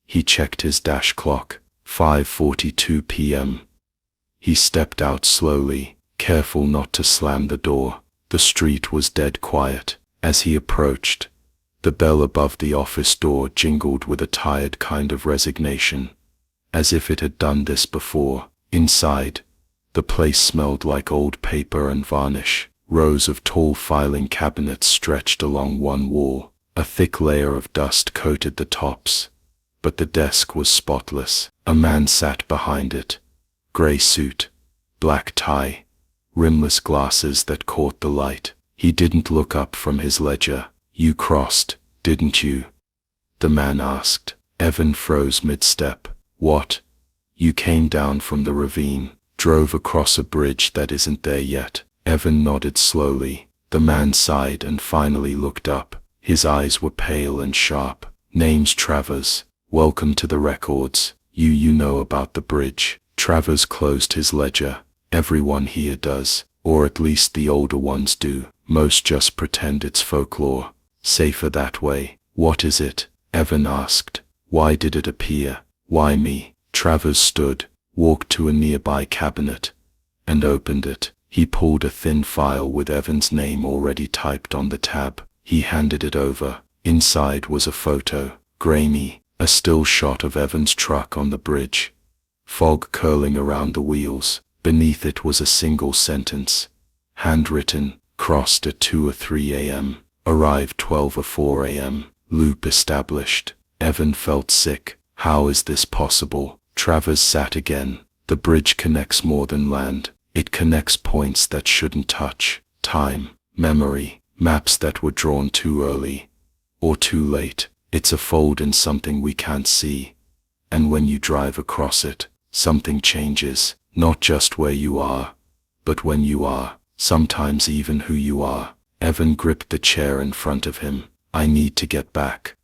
He checked his dash clock. 5:42 p.m. He stepped out slowly, careful not to slam the door. The street was dead quiet. As he approached, the bell above the office door jingled with a tired kind of resignation, as if it had done this before. Inside, the place smelled like old paper and varnish. Rows of tall filing cabinets stretched along one wall. A thick layer of dust coated the tops, but the desk was spotless. A man sat behind it. Gray suit, black tie, rimless glasses that caught the light. He didn't look up from his ledger. "You crossed, didn't you?" the man asked. Evan froze mid-step. "What? You came down from the ravine, drove across a bridge that isn't there yet?" Evan nodded slowly. The man sighed and finally looked up. His eyes were pale and sharp. "Name's Travers. Welcome to the records. You know about the bridge." Travers closed his ledger. "Everyone here does, or at least the older ones do. Most just pretend it's folklore. Safer that way." "What is it?" Evan asked. "Why did it appear? Why me?" Travers stood, walked to a nearby cabinet, and opened it. He pulled a thin file with Evan's name already typed on the tab. He handed it over. Inside was a photo, grainy, a still shot of Evan's truck on the bridge, fog curling around the wheels. Beneath it was a single sentence, handwritten, crossed at 2 or 3 a.m., arrived 12 or 4 a.m., loop established. Evan felt sick. How is this possible? Travers sat again. The bridge connects more than land. It connects points that shouldn't touch. Time, memory, maps that were drawn too early or too late. It's a fold in something we can't see. And when you drive across it, something changes. Not just where you are, but when you are, sometimes even who you are. Evan gripped the chair in front of him. "I need to get back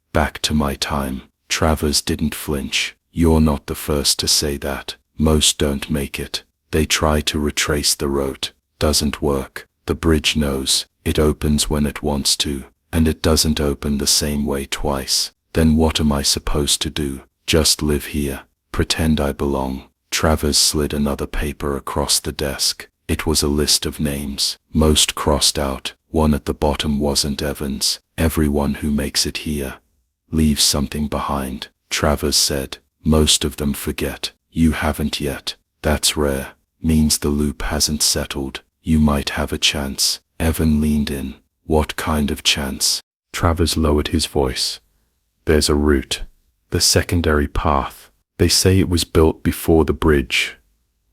to my time." Travers didn't flinch. "You're not the first to say that. Most don't make it. They try to retrace the route. Doesn't work. The bridge knows. It opens when it wants to, and it doesn't open the same way twice. Then what am I supposed to do? Just live here? Pretend I belong?" Travers slid another paper across the desk. It was a list of names, most crossed out. One at the bottom wasn't Evan's. "Everyone who makes it here leaves something behind," Travers said. "Most of them forget. You haven't yet. That's rare. Means the loop hasn't settled. You might have a chance." Evan leaned in. "What kind of chance?" Travers lowered his voice. "There's a route. The secondary path. They say it was built before the bridge,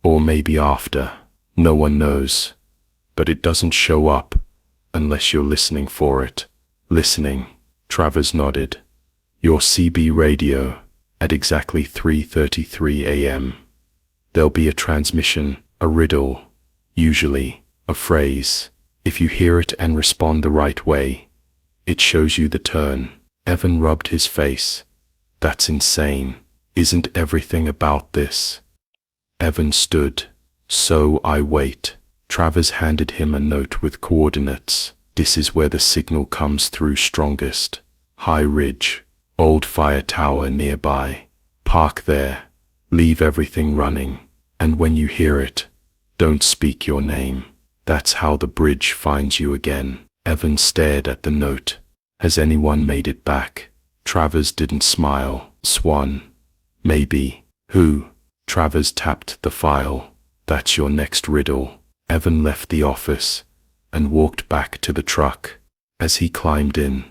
or maybe after. No one knows. But it doesn't show up unless you're listening for it." "Listening?" Travers nodded. "Your CB radio at exactly 3:33 a.m. There'll be a transmission, a riddle, usually a phrase. If you hear it and respond the right way, it shows you the turn." Evan rubbed his face. "That's insane. Isn't everything about this?" Evan stood. "So I wait." Travers handed him a note with coordinates. "This is where the signal comes through strongest. High ridge, old fire tower nearby. Park there. Leave everything running. And when you hear it, don't speak your name. That's how the bridge finds you again." Evan stared at the note. "Has anyone made it back?" Travers didn't smile. "Swan. Maybe." "Who?" Travers tapped the file. "That's your next riddle." Evan left the office and walked back to the truck. As he climbed in,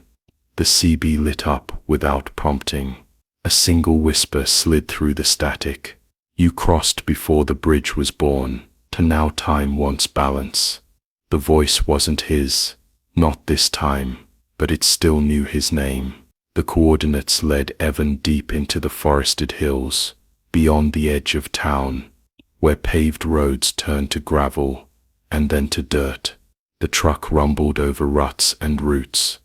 The CB lit up without prompting. A single whisper slid through the static. You crossed before the bridge was born, to now time wants balance. The voice wasn't his, not this time, but it still knew his name. The coordinates led Evan deep into the forested hills, beyond the edge of town, where paved roads turned to gravel, and then to dirt. The truck rumbled over ruts and roots,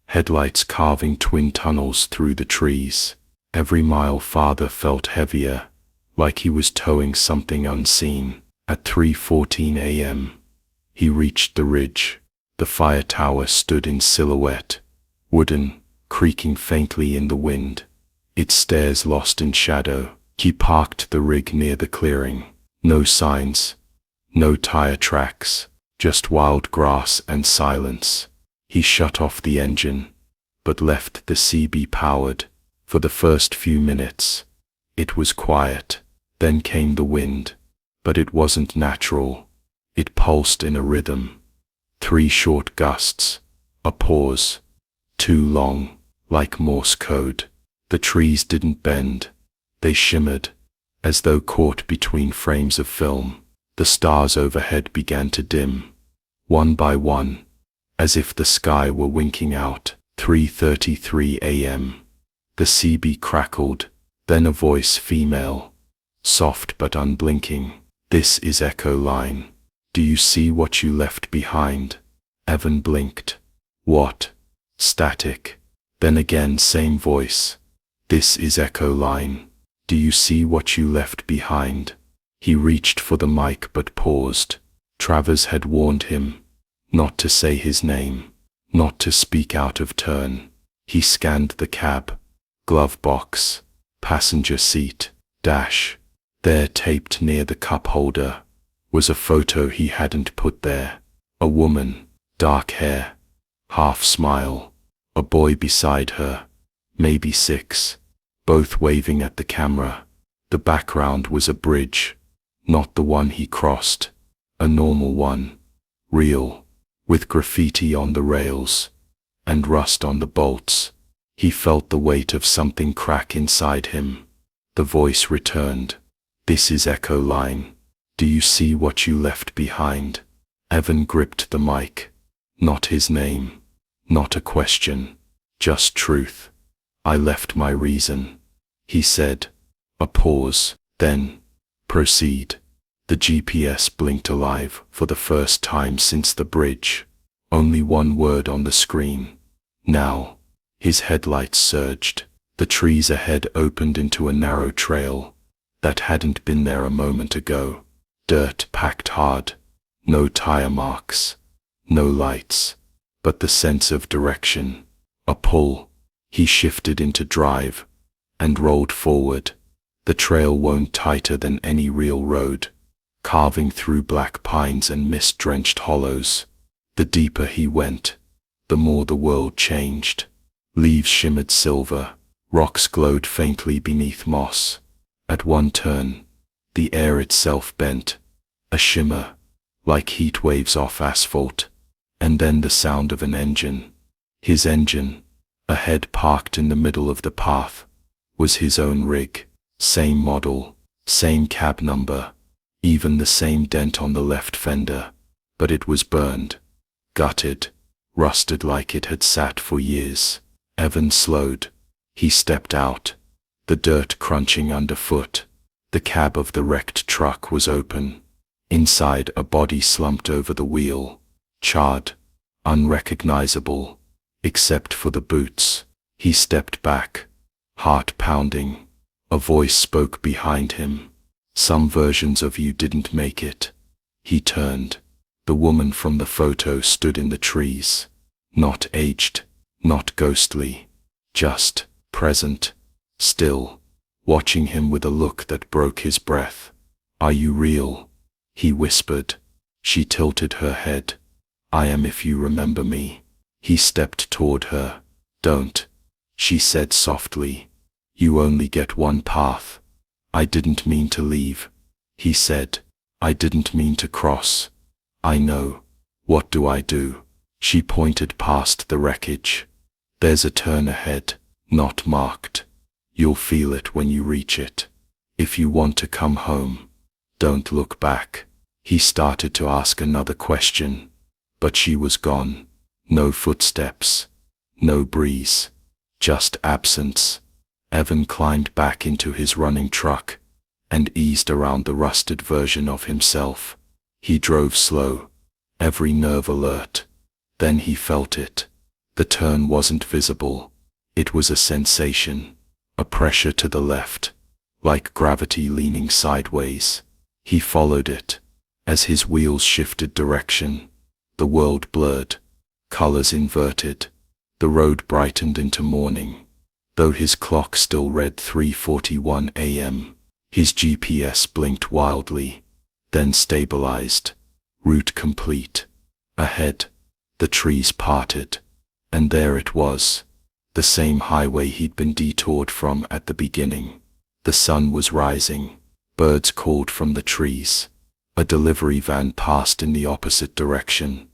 headlights carving twin tunnels through the trees. Every mile farther felt heavier, like he was towing something unseen. At 3:14 a.m., he reached the ridge. The fire tower stood in silhouette, wooden, creaking faintly in the wind, its stairs lost in shadow. He parked the rig near the clearing. No signs, no tire tracks, just wild grass and silence. He shut off the engine, but left the CB powered. For the first few minutes, it was quiet. Then came the wind, but it wasn't natural. It pulsed in a rhythm. 3 short gusts, a pause, 2 long, like Morse code. The trees didn't bend. They shimmered, as though caught between frames of film. The stars overhead began to dim, one by one, as if the sky were winking out. 3:33 a.m. The CB crackled, then a voice, female, soft but unblinking. "This is Echo Line. Do you see what you left behind?" Evan blinked. "What?" Static. Then again, same voice. "This is Echo Line. Do you see what you left behind?" He reached for the mic but paused. Travers had warned him not to say his name, not to speak out of turn. He scanned the cab, glove box, passenger seat, dash. There, taped near the cup holder, was a photo he hadn't put there. A woman, dark hair, half smile. A boy beside her, maybe 6, both waving at the camera. The background was a bridge, not the one he crossed, a normal one, real, with graffiti on the rails, and rust on the bolts. He felt the weight of something crack inside him. The voice returned. "This is Echo Line. Do you see what you left behind?" Evan gripped the mic. Not his name, not a question, just truth. "I left my reason," he said. A pause, then, "Proceed." The GPS blinked alive for the first time since the bridge. Only one word on the screen. Now. His headlights surged. The trees ahead opened into a narrow trail that hadn't been there a moment ago. Dirt packed hard. No tire marks. No lights. But the sense of direction. A pull. He shifted into drive and rolled forward. The trail wound tighter than any real road, carving through black pines and mist-drenched hollows. The deeper he went, the more the world changed. Leaves shimmered silver, rocks glowed faintly beneath moss. At one turn, the air itself bent, a shimmer, like heat waves off asphalt, and then the sound of an engine. His engine, ahead parked in the middle of the path, was his own rig. Same model, same cab number, even the same dent on the left fender, but it was burned, gutted, rusted like it had sat for years. Evan slowed. He stepped out, the dirt crunching underfoot. The cab of the wrecked truck was open. Inside, a body slumped over the wheel, charred, unrecognizable, except for the boots. He stepped back, heart pounding. A voice spoke behind him. "Some versions of you didn't make it." He turned. The woman from the photo stood in the trees. Not aged, not ghostly, just present, still, watching him with a look that broke his breath. "Are you real?" he whispered. She tilted her head. "I am if you remember me." He stepped toward her. "Don't," she said softly. "You only get one path." "I didn't mean to leave," he said. "I didn't mean to cross." "I know. What do I do?" She pointed past the wreckage. There's a turn ahead, not marked. You'll feel it when you reach it. If you want to come home, don't look back. He started to ask another question, but she was gone. No footsteps, no breeze, just absence. Evan climbed back into his running truck and eased around the rusted version of himself. He drove slow, every nerve alert. Then he felt it. The turn wasn't visible. It was a sensation, a pressure to the left, like gravity leaning sideways. He followed it. As his wheels shifted direction, the world blurred, colors inverted. The road brightened into morning, though his clock still read 3:41 a.m. His GPS blinked wildly, then stabilized. Route complete. Ahead, the trees parted, and there it was, the same highway he'd been detoured from at the beginning. The sun was rising, birds called from the trees. A delivery van passed in the opposite direction,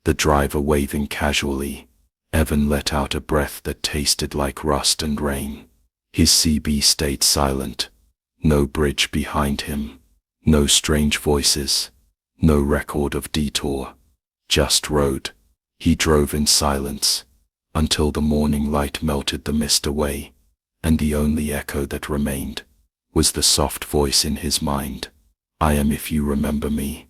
the driver waving casually. Evan let out a breath that tasted like rust and rain. His CB stayed silent. No bridge behind him, no strange voices, no record of detour, just road. He drove in silence, until the morning light melted the mist away, and the only echo that remained was the soft voice in his mind. I am if you remember me.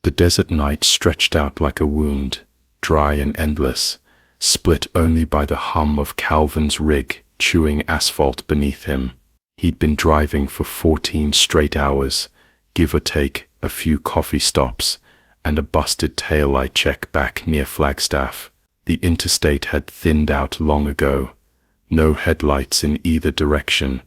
The desert night stretched out like a wound, dry and endless, split only by the hum of Calvin's rig chewing asphalt beneath him. He'd been driving for 14 straight hours, give or take a few coffee stops, and a busted taillight check back near Flagstaff. The interstate had thinned out long ago. No headlights in either direction,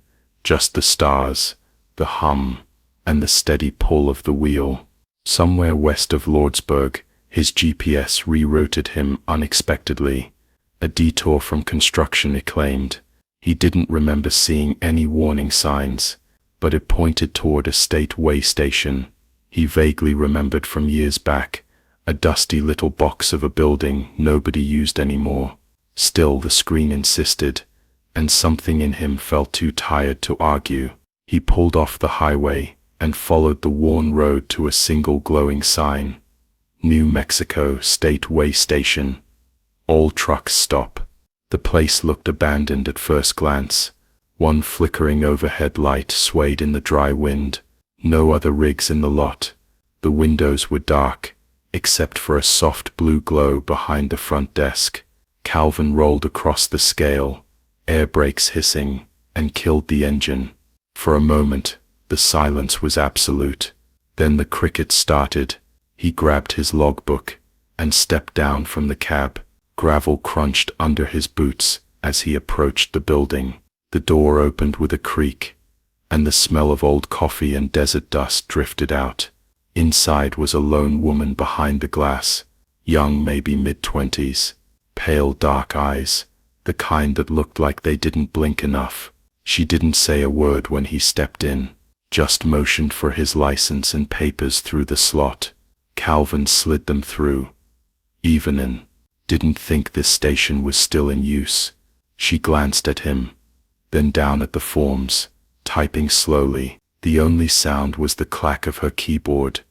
just the stars, the hum, and the steady pull of the wheel. Somewhere west of Lordsburg, his GPS rerouted him unexpectedly. A detour from construction, it claimed. He didn't remember seeing any warning signs, but it pointed toward a state way station. He vaguely remembered from years back, a dusty little box of a building nobody used anymore. Still the screen insisted, and something in him felt too tired to argue. He pulled off the highway and followed the worn road to a single glowing sign. New Mexico State Way Station. All trucks stop. The place looked abandoned at first glance. One flickering overhead light swayed in the dry wind. No other rigs in the lot. The windows were dark, except for a soft blue glow behind the front desk. Calvin rolled across the scale, air brakes hissing, and killed the engine. For a moment, the silence was absolute. Then the cricket started. He grabbed his logbook and stepped down from the cab. Gravel crunched under his boots as he approached the building. The door opened with a creak, and the smell of old coffee and desert dust drifted out. Inside was a lone woman behind the glass, young, maybe mid-20s, pale dark eyes, the kind that looked like they didn't blink enough. She didn't say a word when he stepped in, just motioned for his license and papers through the slot. Calvin slid them through. Evening. Didn't think this station was still in use. She glanced at him, then down at the forms, typing slowly. The only sound was the clack of her keyboard,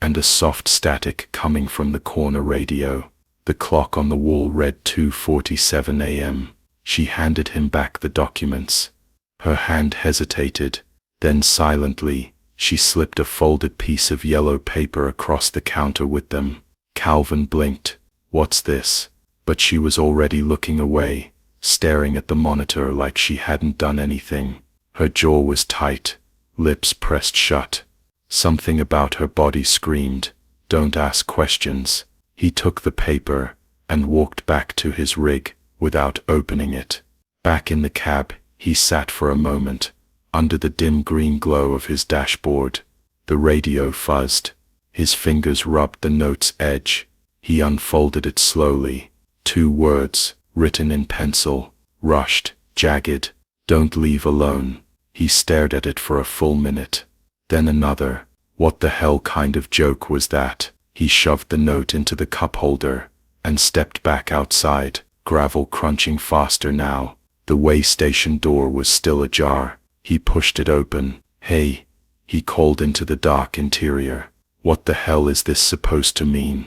and a soft static coming from the corner radio. The clock on the wall read 2:47 a.m. She handed him back the documents. Her hand hesitated, then silently, she slipped a folded piece of yellow paper across the counter with them. Calvin blinked. What's this? But she was already looking away, staring at the monitor like she hadn't done anything. Her jaw was tight, lips pressed shut. Something about her body screamed, "Don't ask questions." He took the paper and walked back to his rig without opening it. Back in the cab, he sat for a moment, under the dim green glow of his dashboard. The radio fuzzed. His fingers rubbed the note's edge. He unfolded it slowly. 2 words, written in pencil, rushed, jagged. "Don't leave alone." He stared at it for a full minute. Then another. What the hell kind of joke was that? He shoved the note into the cup holder and stepped back outside, gravel crunching faster now. The way station door was still ajar. He pushed it open. "Hey," he called into the dark interior. "What the hell is this supposed to mean?"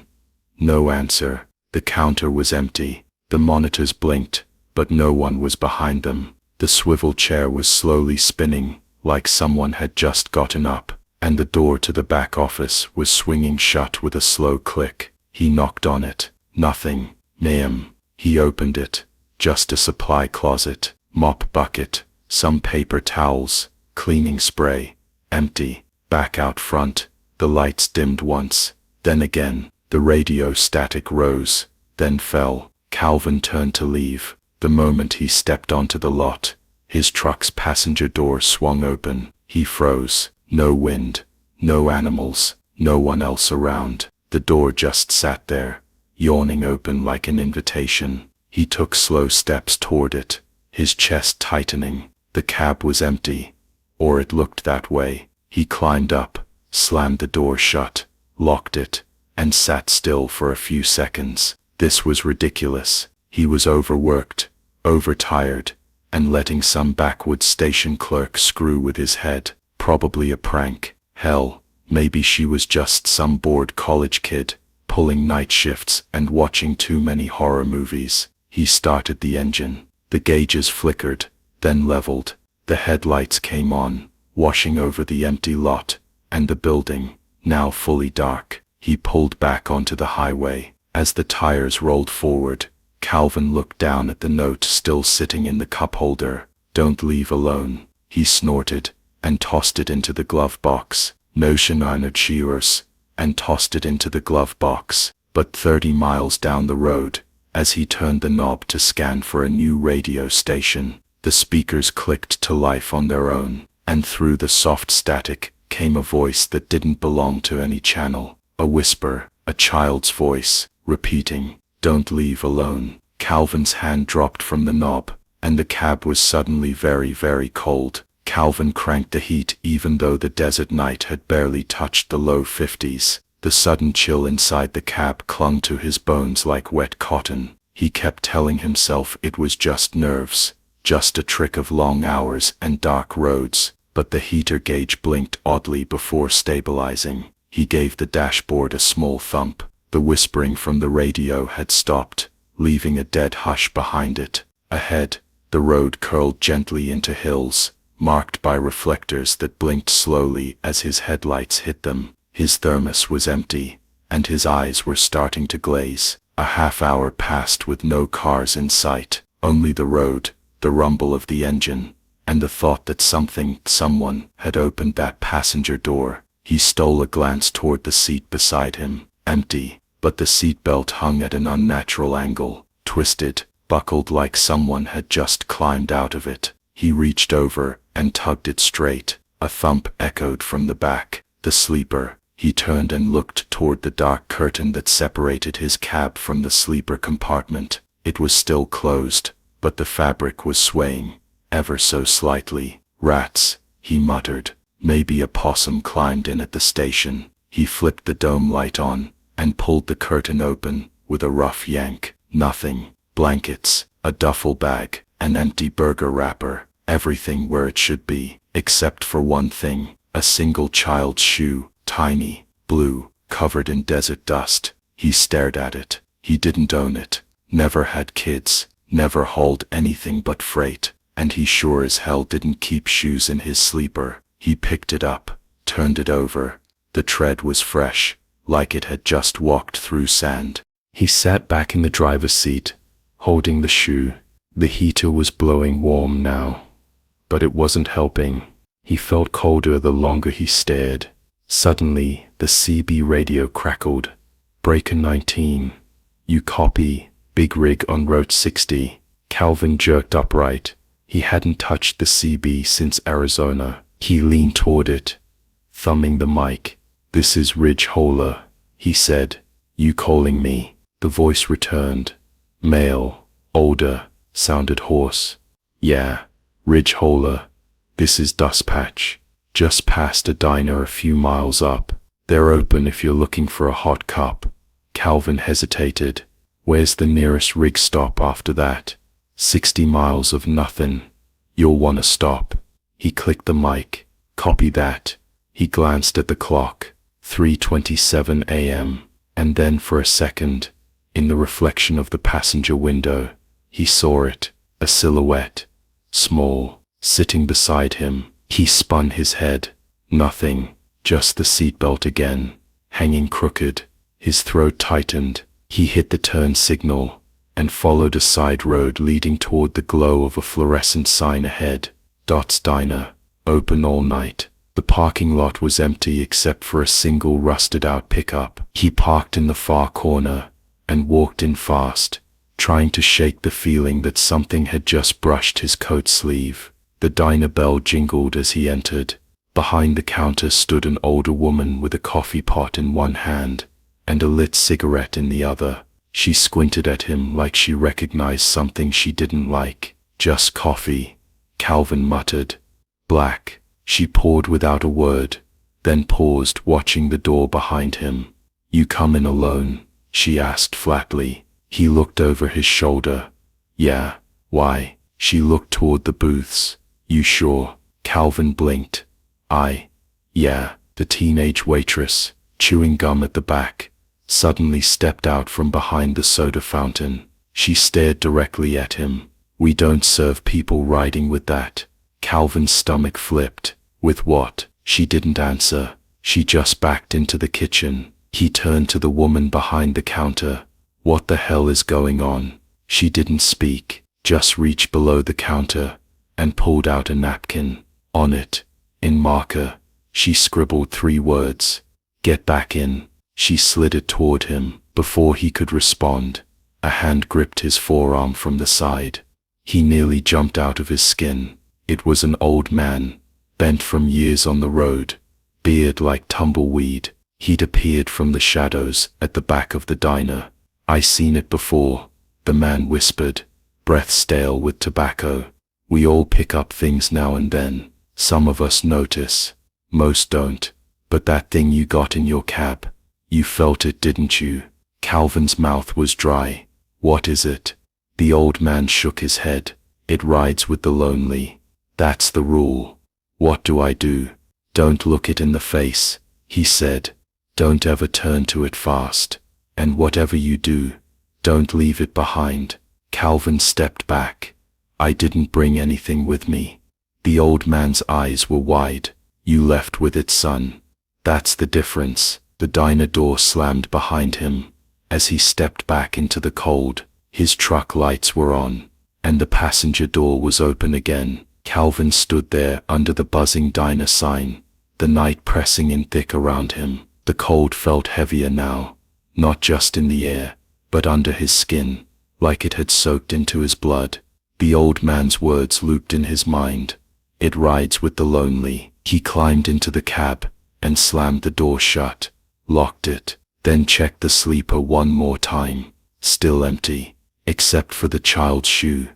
No answer. The counter was empty. The monitors blinked, but no one was behind them. The swivel chair was slowly spinning, like someone had just gotten up, and the door to the back office was swinging shut with a slow click. He knocked on it. Nothing. "Ma'am." He opened it. Just a supply closet, mop bucket, some paper towels, cleaning spray. Empty. Back out front, the lights dimmed once, then again. The radio static rose, then fell. Calvin turned to leave. The moment he stepped onto the lot, his truck's passenger door swung open. He froze. No wind, no animals, no one else around. The door just sat there, yawning open like an invitation. He took slow steps toward it, his chest tightening. The cab was empty, or it looked that way. He climbed up, slammed the door shut, locked it, and sat still for a few seconds. This was ridiculous. He was overworked, overtired, and letting some backwoods station clerk screw with his head. Probably a prank. Hell, maybe she was just some bored college kid, pulling night shifts and watching too many horror movies. He started the engine. The gauges flickered, then leveled. The headlights came on, washing over the empty lot, and the building, now fully dark. He pulled back onto the highway. As the tires rolled forward, Calvin looked down at the note still sitting in the cup holder. "Don't leave alone," he snorted, and tossed it into the glove box. "Notion einer Cheers," and tossed it into the glove box. But 30 miles down the road, as he turned the knob to scan for a new radio station, the speakers clicked to life on their own, and through the soft static came a voice that didn't belong to any channel. A whisper, a child's voice, repeating, "Don't leave alone." Calvin's hand dropped from the knob, and the cab was suddenly very, very cold. Calvin cranked the heat even though the desert night had barely touched the low 50s. The sudden chill inside the cab clung to his bones like wet cotton. He kept telling himself it was just nerves, just a trick of long hours and dark roads, but the heater gauge blinked oddly before stabilizing. He gave the dashboard a small thump. The whispering from the radio had stopped, leaving a dead hush behind it. Ahead, the road curled gently into hills, marked by reflectors that blinked slowly as his headlights hit them. His thermos was empty, and his eyes were starting to glaze. A half hour passed with no cars in sight, only the road, the rumble of the engine, and the thought that someone had opened that passenger door. He stole a glance toward the seat beside him. Empty, but the seatbelt hung at an unnatural angle, twisted, buckled like someone had just climbed out of it. He reached over and tugged it straight. A thump echoed from the back. The sleeper. He turned and looked toward the dark curtain that separated his cab from the sleeper compartment. It was still closed, but the fabric was swaying, ever so slightly. "Rats," he muttered. Maybe a possum climbed in at the station. He flipped the dome light on, and pulled the curtain open, with a rough yank. Nothing. Blankets, a duffel bag, an empty burger wrapper, everything where it should be, except for one thing, a single child's shoe, tiny, blue, covered in desert dust. He stared at it. He didn't own it, never had kids, never hauled anything but freight, and he sure as hell didn't keep shoes in his sleeper. He picked it up, turned it over. The tread was fresh, like it had just walked through sand. He sat back in the driver's seat, holding the shoe. The heater was blowing warm now, but it wasn't helping. He felt colder the longer he stared. Suddenly, the CB radio crackled. "Breaker 19. You copy? Big rig on Route 60. Calvin jerked upright. He hadn't touched the CB since Arizona. He leaned toward it, thumbing the mic. "This is Ridge Holler," he said. "You calling me?" The voice returned. Male, older, sounded hoarse. "Yeah, Ridge Holler. This is Dust Patch. Just past a diner a few miles up. They're open if you're looking for a hot cup." Calvin hesitated. Where's the nearest rig stop after that? 60 miles of nothing. You'll wanna stop. He clicked the mic. Copy that. He glanced at the clock. 3:27 a.m. And then for a second, in the reflection of the passenger window, he saw it, a silhouette, small, sitting beside him. He spun his head. Nothing, just the seatbelt again, hanging crooked. His throat tightened. He hit the turn signal and followed a side road leading toward the glow of a fluorescent sign ahead. Dot's Diner, open all night. The parking lot was empty except for a single rusted-out pickup. He parked in the far corner and walked in fast, trying to shake the feeling that something had just brushed his coat sleeve. The diner bell jingled as he entered. Behind the counter stood an older woman with a coffee pot in one hand and a lit cigarette in the other. She squinted at him like she recognized something she didn't like. Just coffee, Calvin muttered. Black. She poured without a word, then paused, watching the door behind him. You come in alone? She asked flatly. He looked over his shoulder. Yeah, why? She looked toward the booths. You sure? Calvin blinked. Yeah. The teenage waitress, chewing gum at the back, suddenly stepped out from behind the soda fountain. She stared directly at him. We don't serve people riding with that. Calvin's stomach flipped. With what? She didn't answer. She just backed into the kitchen. He turned to the woman behind the counter. What the hell is going on? She didn't speak, just reached below the counter and pulled out a napkin. On it, in marker, she scribbled 3 words. Get back in. She slid it toward him. Before he could respond, a hand gripped his forearm from the side. He nearly jumped out of his skin. It was an old man, bent from years on the road, beard like tumbleweed. He'd appeared from the shadows at the back of the diner. I seen it before, the man whispered, breath stale with tobacco. We all pick up things now and then. Some of us notice, most don't. But that thing you got in your cab, you felt it, didn't you? Calvin's mouth was dry. What is it? The old man shook his head. It rides with the lonely. That's the rule. What do I do? Don't look it in the face, he said. Don't ever turn to it fast. And whatever you do, don't leave it behind. Calvin stepped back. I didn't bring anything with me. The old man's eyes were wide. You left with it, son. That's the difference. The diner door slammed behind him. As he stepped back into the cold, his truck lights were on, and the passenger door was open again. Calvin stood there under the buzzing diner sign, the night pressing in thick around him. The cold felt heavier now, not just in the air, but under his skin, like it had soaked into his blood. The old man's words looped in his mind. It rides with the lonely. He climbed into the cab and slammed the door shut, locked it, then checked the sleeper one more time. Still empty, except for the child's shoe,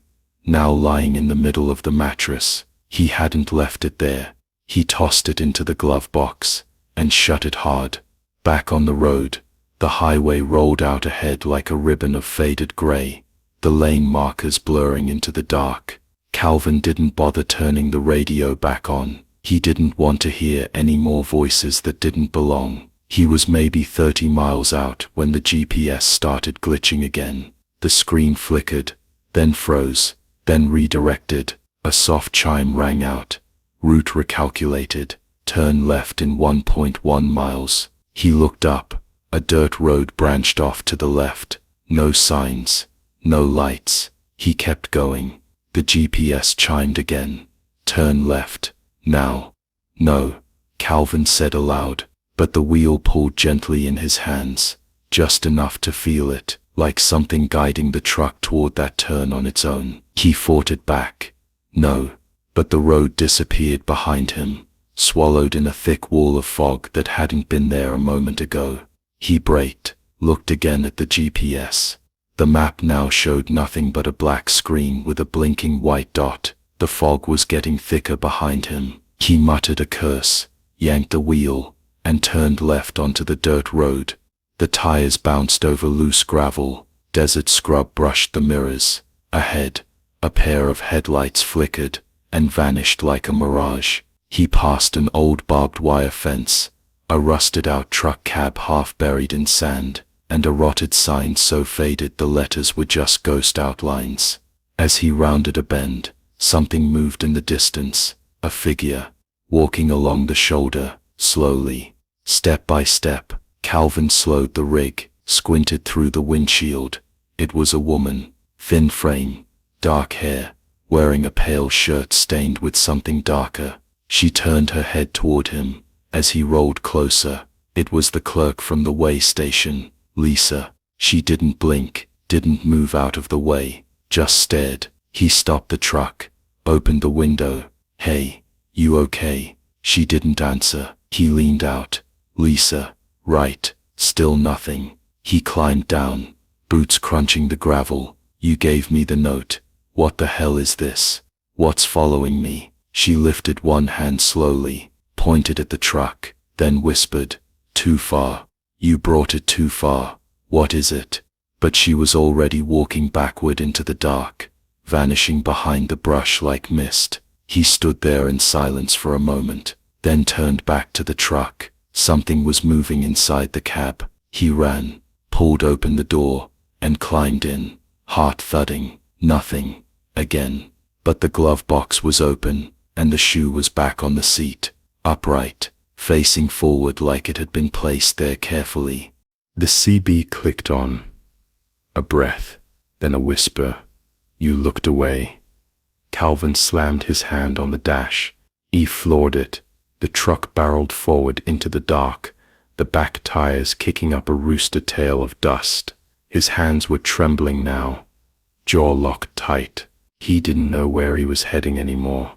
now lying in the middle of the mattress. He hadn't left it there. He tossed it into the glove box and shut it hard. Back on the road, the highway rolled out ahead like a ribbon of faded gray, the lane markers blurring into the dark. Calvin didn't bother turning the radio back on. He didn't want to hear any more voices that didn't belong. He was maybe 30 miles out when the GPS started glitching again. The screen flickered, then froze, then redirected. A soft chime rang out. Route recalculated. Turn left in 1.1 miles. He looked up. A dirt road branched off to the left. No signs, no lights. He kept going. The GPS chimed again. Turn left. Now. No, Calvin said aloud, but the wheel pulled gently in his hands, just enough to feel it, like something guiding the truck toward that turn on its own. He fought it back. No, but the road disappeared behind him, swallowed in a thick wall of fog that hadn't been there a moment ago. He braked, looked again at the GPS. The map now showed nothing but a black screen with a blinking white dot. The fog was getting thicker behind him. He muttered a curse, yanked the wheel, and turned left onto the dirt road. The tires bounced over loose gravel, Desert scrub brushed the mirrors. Ahead, a pair of headlights flickered and vanished like a mirage. He passed an old barbed wire fence, a rusted-out truck cab half buried in sand, and a rotted sign so faded the letters were just ghost outlines. As he rounded a bend, something moved in the distance, a figure, walking along the shoulder, slowly. Step by step, Calvin slowed the rig, squinted through the windshield. It was a woman, thin frame, dark hair, wearing a pale shirt stained with something darker. She turned her head toward him. As he rolled closer, it was the clerk from the way station, Lisa. She didn't blink, didn't move out of the way, just stared. He stopped the truck, opened the window. "Hey, you okay?" She didn't answer. He leaned out. "Lisa, right." Still nothing. He climbed down, boots crunching the gravel. "You gave me the note. What the hell is this? What's following me?" She lifted one hand slowly, pointed at the truck, then whispered, "Too far. You brought it too far. What is it?" But she was already walking backward into the dark, vanishing behind the brush like mist. He stood there in silence for a moment, then turned back to the truck. Something was moving inside the cab. He ran, pulled open the door, and climbed in, heart thudding. Nothing. Again. But the glove box was open, and the shoe was back on the seat, upright, facing forward like it had been placed there carefully. The CB clicked on. A breath, then a whisper. "You looked away." Calvin slammed his hand on the dash. He floored it. The truck barreled forward into the dark, the back tires kicking up a rooster tail of dust. His hands were trembling now, jaw locked tight. He didn't know where he was heading anymore,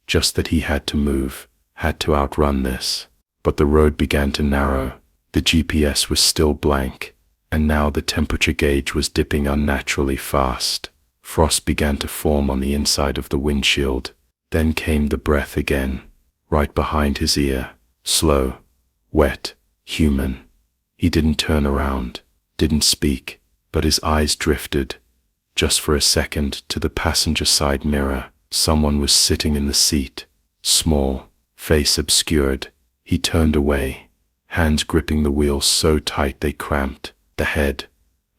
just that he had to move, had to outrun this. But the road began to narrow. The GPS was still blank, and now the temperature gauge was dipping unnaturally fast. Frost began to form on the inside of the windshield. Then came the breath again, right behind his ear, slow, wet, human. He didn't turn around, didn't speak, but his eyes drifted, just for a second, to the passenger side mirror. Someone was sitting in the seat, small, face obscured. He turned away, hands gripping the wheels so tight they cramped. The head.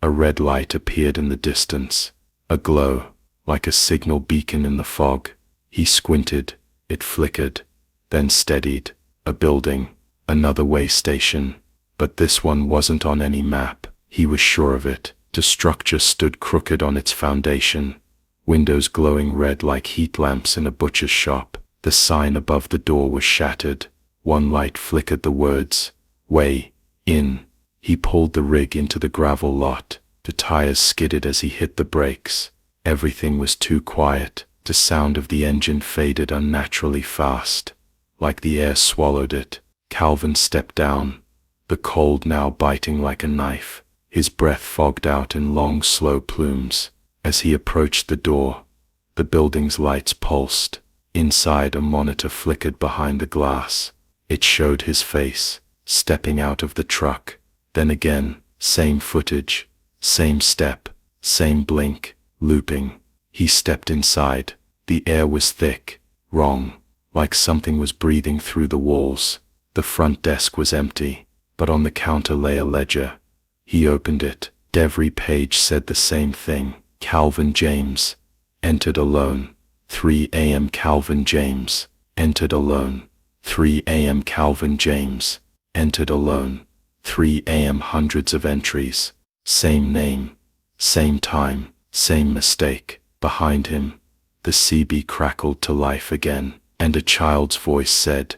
A red light appeared in the distance, a glow, like a signal beacon in the fog. He squinted. It flickered, then steadied. A building, another way station. But this one wasn't on any map. He was sure of it. The structure stood crooked on its foundation, windows glowing red like heat lamps in a butcher's shop. The sign above the door was shattered. One light flickered the words, "Way in." He pulled the rig into the gravel lot. The tires skidded as he hit the brakes. Everything was too quiet. The sound of the engine faded unnaturally fast, like the air swallowed it. Calvin stepped down, the cold now biting like a knife. His breath fogged out in long, slow plumes. As he approached the door, the building's lights pulsed. Inside, a monitor flickered behind the glass. It showed his face, stepping out of the truck. Then again, same footage, same step, same blink, looping. He stepped inside. The air was thick, wrong, like something was breathing through the walls. The front desk was empty, but on the counter lay a ledger. He opened it. Every page said the same thing. Calvin James, entered alone. 3 a.m. Calvin James, entered alone. 3 a.m. Calvin James, entered alone. 3 a.m. Hundreds of entries. Same name, same time, same mistake. Behind him, the CB crackled to life again, and a child's voice said,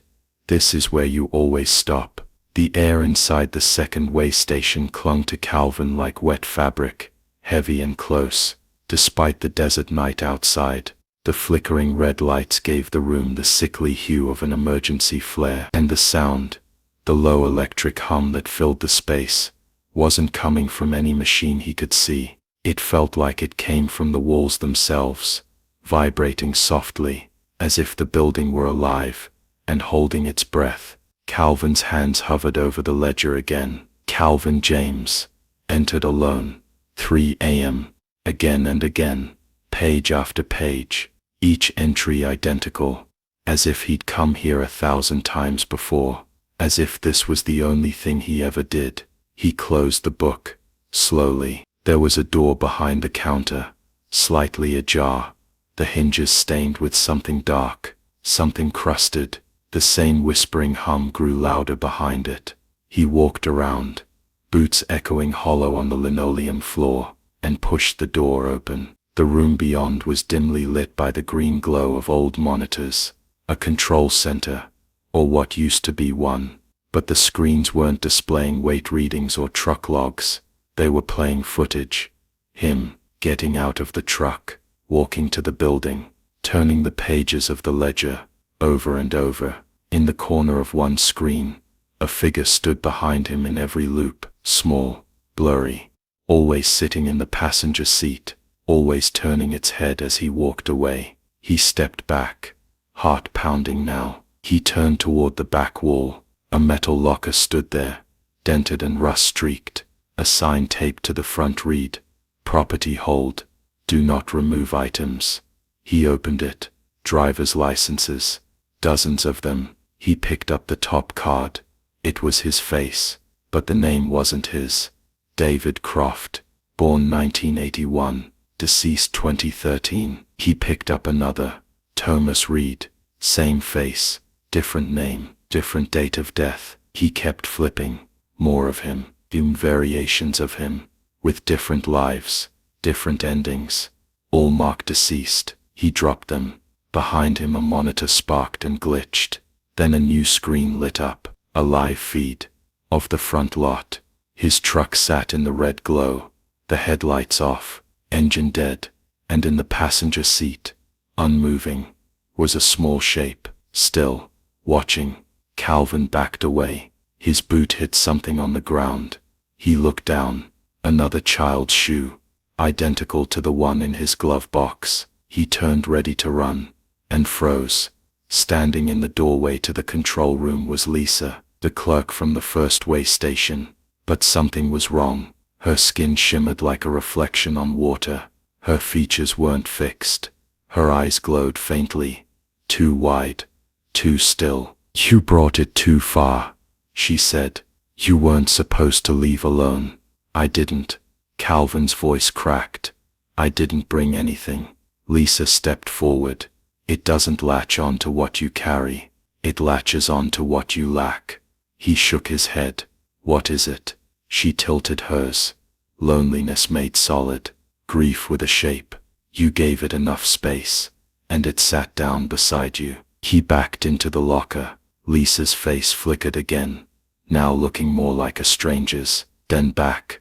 "This is where you always stop." The air inside the second way station clung to Calvin like wet fabric, heavy and close. Despite the desert night outside, the flickering red lights gave the room the sickly hue of an emergency flare. And the sound, the low electric hum that filled the space, wasn't coming from any machine he could see. It felt like it came from the walls themselves, vibrating softly, as if the building were alive and holding its breath. Calvin's hands hovered over the ledger again. Calvin James, entered alone. 3 a.m. Again and again, page after page, each entry identical, as if he'd come here 1,000 times before, as if this was the only thing he ever did. He closed the book, slowly. There was a door behind the counter, slightly ajar, the hinges stained with something dark, something crusted. The same whispering hum grew louder behind it. He walked around, boots echoing hollow on the linoleum floor, and pushed the door open. The room beyond was dimly lit by the green glow of old monitors, a control center, or what used to be one. But the screens weren't displaying weight readings or truck logs. They were playing footage. Him, getting out of the truck, walking to the building, turning the pages of the ledger, over and over. In the corner of one screen, a figure stood behind him in every loop, small, blurry, always sitting in the passenger seat, always turning its head as he walked away. He stepped back, heart pounding now. He turned toward the back wall. A metal locker stood there, dented and rust-streaked. A sign taped to the front read, "Property hold. Do not remove items." He opened it. Driver's licenses. Dozens of them. He picked up the top card. It was his face, but the name wasn't his. David Croft, born 1981, deceased 2013. He picked up another. Thomas Reed. Same face, different name, different date of death. He kept flipping. More of him. Variations of him, with different lives, different endings, all marked deceased. He dropped them. Behind him a monitor sparked and glitched. Then a new screen lit up, a live feed of the front lot. His truck sat in the red glow, the headlights off, engine dead, and in the passenger seat, unmoving, was a small shape, still, watching. Calvin backed away. His boot hit something on the ground. He looked down. Another child's shoe, identical to the one in his glove box. He turned ready to run, and froze. Standing in the doorway to the control room was Lisa, the clerk from the first way station. But something was wrong. Her skin shimmered like a reflection on water. Her features weren't fixed. Her eyes glowed faintly. Too wide. Too still. "You brought it too far," she said. "You weren't supposed to leave alone." "I didn't." Calvin's voice cracked. "I didn't bring anything." Lisa stepped forward. "It doesn't latch on to what you carry. It latches on to what you lack." He shook his head. "What is it?" She tilted hers. "Loneliness made solid. Grief with a shape. You gave it enough space, and it sat down beside you." He backed into the locker. Lisa's face flickered again, now looking more like a stranger's, then back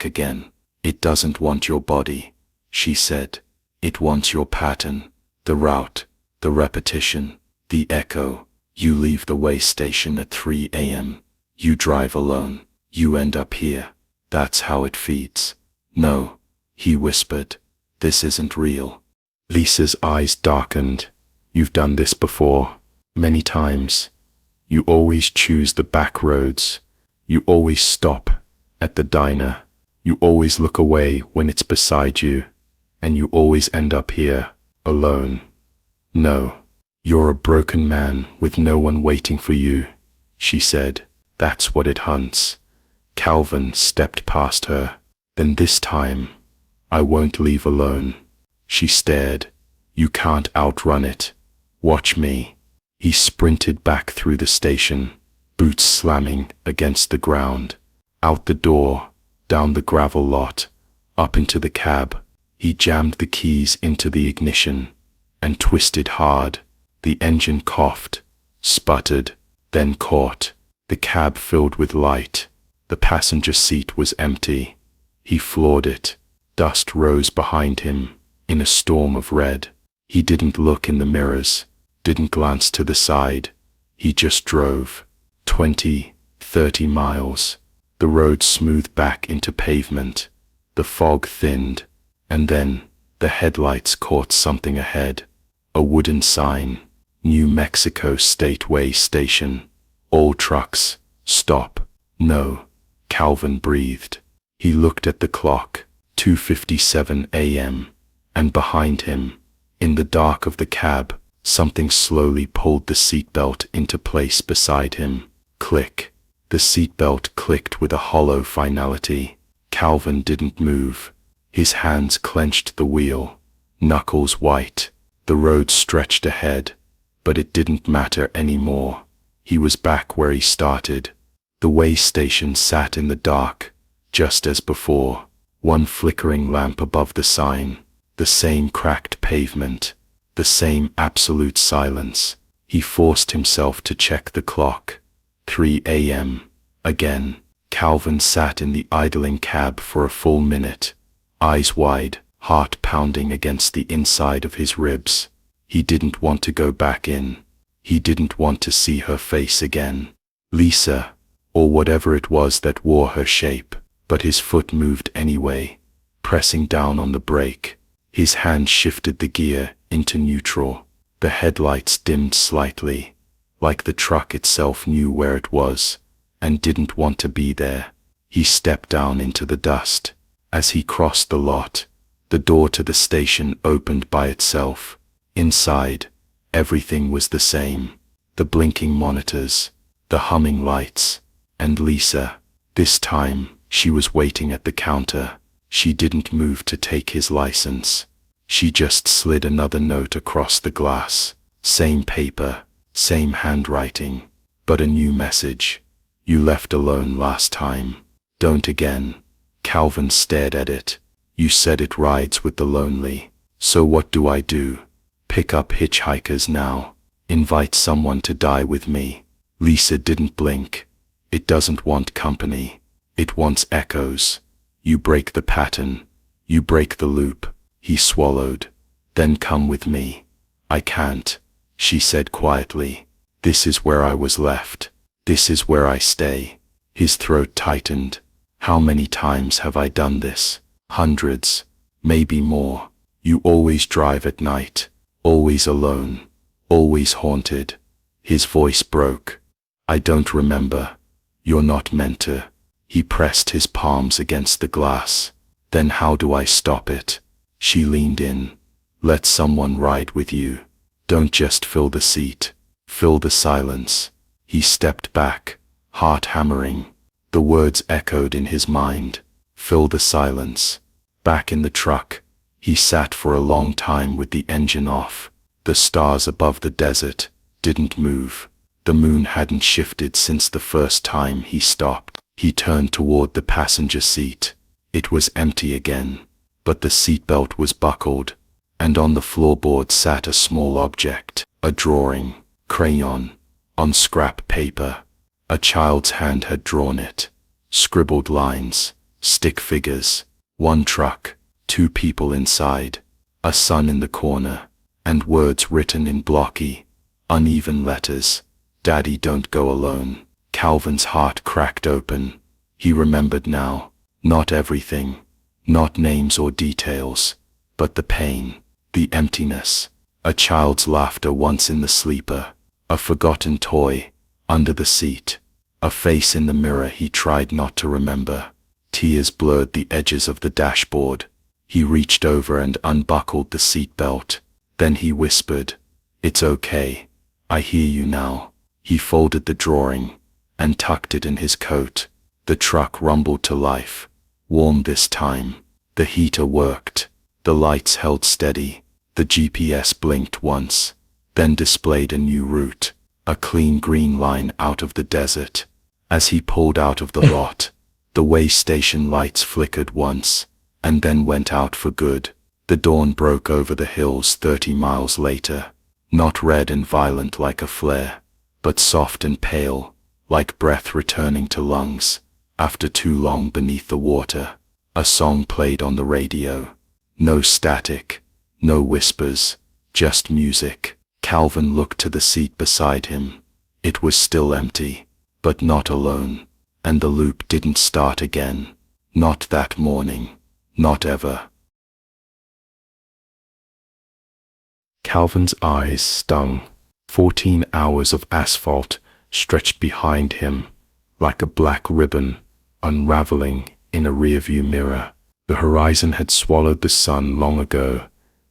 again. "It doesn't want your body," she said. "It wants your pattern, the route, the repetition, the echo. You leave the way station at 3 a.m. You drive alone. You end up here. That's how it feeds." "No," he whispered. "This isn't real." Lisa's eyes darkened. "You've done this before. Many times. You always choose the back roads. You always stop at the diner. You always look away when it's beside you. And you always end up here, alone. No, you're a broken man with no one waiting for you," she said. "That's what it hunts." Calvin stepped past her. "Then this time, I won't leave alone." She stared. "You can't outrun it. Watch me." He sprinted back through the station, boots slamming against the ground, out the door, down the gravel lot, up into the cab. He jammed the keys into the ignition and twisted hard. The engine coughed, sputtered, then caught. The cab filled with light. The passenger seat was empty. He floored it. Dust rose behind him in a storm of red. He didn't look in the mirrors, didn't glance to the side. He just drove. 20, 30 miles. The road smoothed back into pavement. The fog thinned, and then the headlights caught something ahead. A wooden sign. New Mexico State Way Station. All trucks. Stop. No. Calvin breathed. He looked at the clock, 2:57 a.m., and behind him, in the dark of the cab, something slowly pulled the seatbelt into place beside him. Click. The seatbelt clicked with a hollow finality. Calvin didn't move. His hands clenched the wheel, knuckles white. The road stretched ahead, but it didn't matter anymore. He was back where he started. The way station sat in the dark, just as before. One flickering lamp above the sign, the same cracked pavement, the same absolute silence. He forced himself to check the clock. 3 a.m. Again. Calvin sat in the idling cab for a full minute, eyes wide, heart pounding against the inside of his ribs. He didn't want to go back in. He didn't want to see her face again. Lisa, or whatever it was that wore her shape. But his foot moved anyway, pressing down on the brake. His hand shifted the gear into neutral. The headlights dimmed slightly, like the truck itself knew where it was, and didn't want to be there. He stepped down into the dust. As he crossed the lot, the door to the station opened by itself. Inside, everything was the same. The blinking monitors, the humming lights, and Lisa. This time, she was waiting at the counter. She didn't move to take his license. She just slid another note across the glass. Same paper, same handwriting, but a new message. You left alone last time. Don't again. Calvin stared at it. You said it rides with the lonely. So what do I do? Pick up hitchhikers now. Invite someone to die with me. Lisa didn't blink. It doesn't want company. It wants echoes. You break the pattern. You break the loop. He swallowed. Then come with me. I can't, she said quietly. This is where I was left. This is where I stay. His throat tightened. How many times have I done this? Hundreds. Maybe more. You always drive at night. Always alone. Always haunted. His voice broke. I don't remember. You're not meant to. He pressed his palms against the glass. Then how do I stop it? She leaned in. Let someone ride with you. Don't just fill the seat. Fill the silence. He stepped back, heart hammering. The words echoed in his mind. Fill the silence. Back in the truck, he sat for a long time with the engine off. The stars above the desert didn't move. The moon hadn't shifted since the first time he stopped. He turned toward the passenger seat. It was empty again, but the seatbelt was buckled, and on the floorboard sat a small object, a drawing, crayon, on scrap paper. A child's hand had drawn it. Scribbled lines, stick figures, one truck, two people inside, a sun in the corner, and words written in blocky, uneven letters. Daddy, don't go alone. Calvin's heart cracked open. He remembered now, not everything, not names or details, but the pain, the emptiness, a child's laughter once in the sleeper, a forgotten toy under the seat, a face in the mirror he tried not to remember. Tears blurred the edges of the dashboard. He reached over and unbuckled the seatbelt. Then he whispered, "It's okay. I hear you now." He folded the drawing and tucked it in his coat. The truck rumbled to life, warm this time. The heater worked. The lights held steady. The GPS blinked once, then displayed a new route, a clean green line out of the desert. As he pulled out of the lot, the way station lights flickered once, and then went out for good. The dawn broke over the hills 30 miles later, not red and violent like a flare, but soft and pale, like breath returning to lungs, after too long beneath the water. A song played on the radio. No static, no whispers, just music. Calvin looked to the seat beside him. It was still empty, but not alone, and the loop didn't start again. Not that morning, not ever. Calvin's eyes stung. 14 hours of asphalt stretched behind him, like a black ribbon, unraveling in a rearview mirror. The horizon had swallowed the sun long ago,